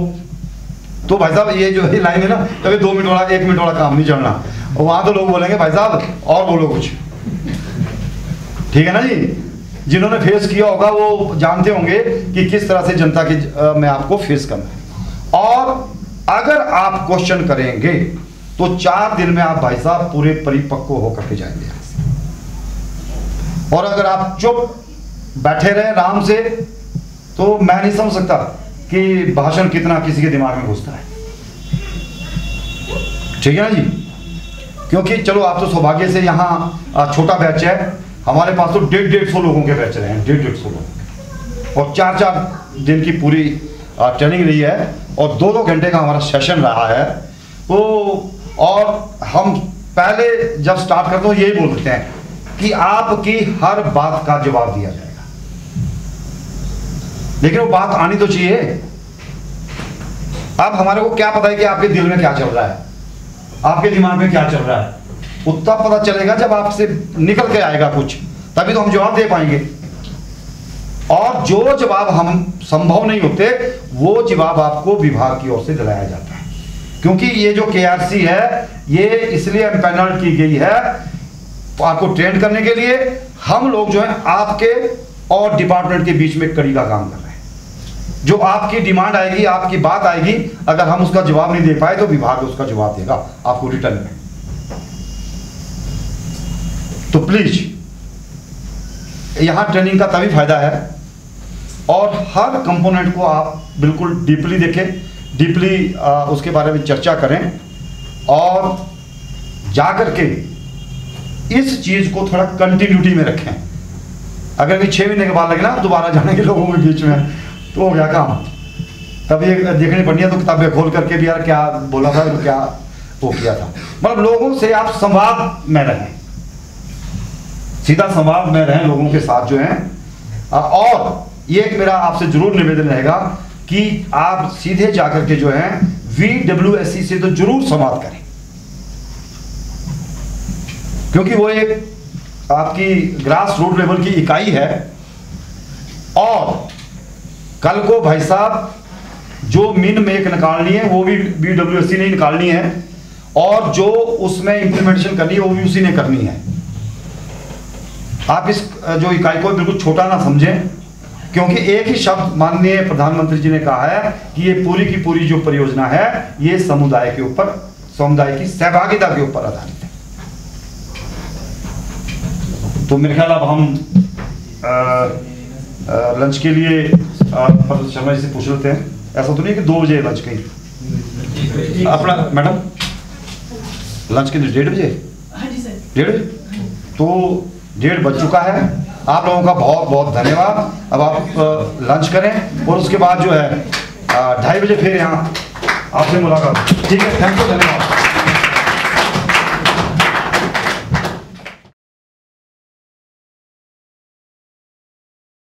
तो भाई साहब ये जो है लाइन है ना, कभी 2 मिनट वाला 1 मिनट वाला काम नहीं चलना। वहां तो लोग बोलेंगे भाई साहब और बोलो कुछ, ठीक है ना जी। जिन्होंने फेस किया होगा वो जानते होंगे कि किस तरह से जनता के में आपको फेस करना है। और अगर आप क्वेश्चन करेंगे तो 4 दिन में आप भाई साहब पूरे परिपक्व होकर के जाएंगे। और अगर आप चुप बैठे रहे आराम से तो मैं नहीं समझ सकता कि भाषण कितना किसी के दिमाग में घुसता है। ठीक है ना जी। क्योंकि चलो आप तो सौभाग्य से यहाँ छोटा बैच है, हमारे पास तो 150 लोगों के बैच रहे हैं, 150 लोग, और 4 दिन की पूरी ट्रेनिंग रही है और 2-2 घंटे का हमारा सेशन रहा है। तो और हम पहले जब स्टार्ट करते हो यही बोल देते हैं कि आपकी हर बात का जवाब दिया जाएगा, लेकिन वो बात आनी तो चाहिए। अब हमारे को क्या पता है कि आपके दिल में क्या चल रहा है, आपके दिमाग में क्या चल रहा है, उतना पता चलेगा जब आपसे निकल के आएगा कुछ, तभी तो हम जवाब दे पाएंगे। और जो जवाब हम संभव नहीं होते वो जवाब आपको विभाग की ओर से दिलाया जाता है। क्योंकि ये जो KRC है ये इसलिए एम्पैनल की गई है आपको ट्रेन करने के लिए। हम लोग जो है आपके और डिपार्टमेंट के बीच में कड़ी का काम कर रहे हैं। जो आपकी डिमांड आएगी, आपकी बात आएगी, अगर हम उसका जवाब नहीं दे पाए तो विभाग उसका जवाब देगा आपको रिटर्न में। तो प्लीज यहां ट्रेनिंग का तभी फायदा है और हर कंपोनेंट को आप बिल्कुल डीपली देखें, डीपली उसके बारे में चर्चा करें और जाकर के इस चीज को थोड़ा कंटिन्यूटी में रखें। अगर भी 6 महीने के बाद लगे ना दोबारा जाने के लोगों के बीच में तो हो गया काम। तब ये देखनी पड़नी है तो किताबें खोल करके भी यार क्या बोला था, क्या वो किया था। मतलब लोगों से आप संवाद में रहें, सीधा संवाद में रहें लोगों के साथ जो है। और ये एक मेरा आपसे जरूर निवेदन रहेगा कि आप सीधे जाकर के जो है VWSC से तो जरूर संवाद करें, क्योंकि वो एक आपकी ग्रास रूट लेवल की इकाई है। और कल को भाई साहब जो मिन मेक निकालनी है वो भी VWSC ने निकालनी है और जो उसमें इंप्लीमेंटेशन करनी है वो भी उसी ने करनी है। आप इस जो इकाई को बिल्कुल छोटा ना समझें, क्योंकि एक ही शब्द माननीय प्रधानमंत्री जी ने कहा है कि ये पूरी की पूरी जो परियोजना है ये समुदाय के ऊपर, समुदाय की सहभागिता के ऊपर आधारित है। तो मेरे ख्याल अब हम लंच के लिए शर्मा जी से पूछ लेते हैं। ऐसा तो नहीं कि 2 बजे लंच कहीं अपना मैडम लंच के 1:30 बजे? 1:30 तो 1:30 बज चुका है। आप लोगों का बहुत बहुत धन्यवाद। अब आप लंच करें और उसके बाद जो है 2:30 बजे फिर यहाँ आपसे मुलाकात। ठीक है, थैंक यू, धन्यवाद।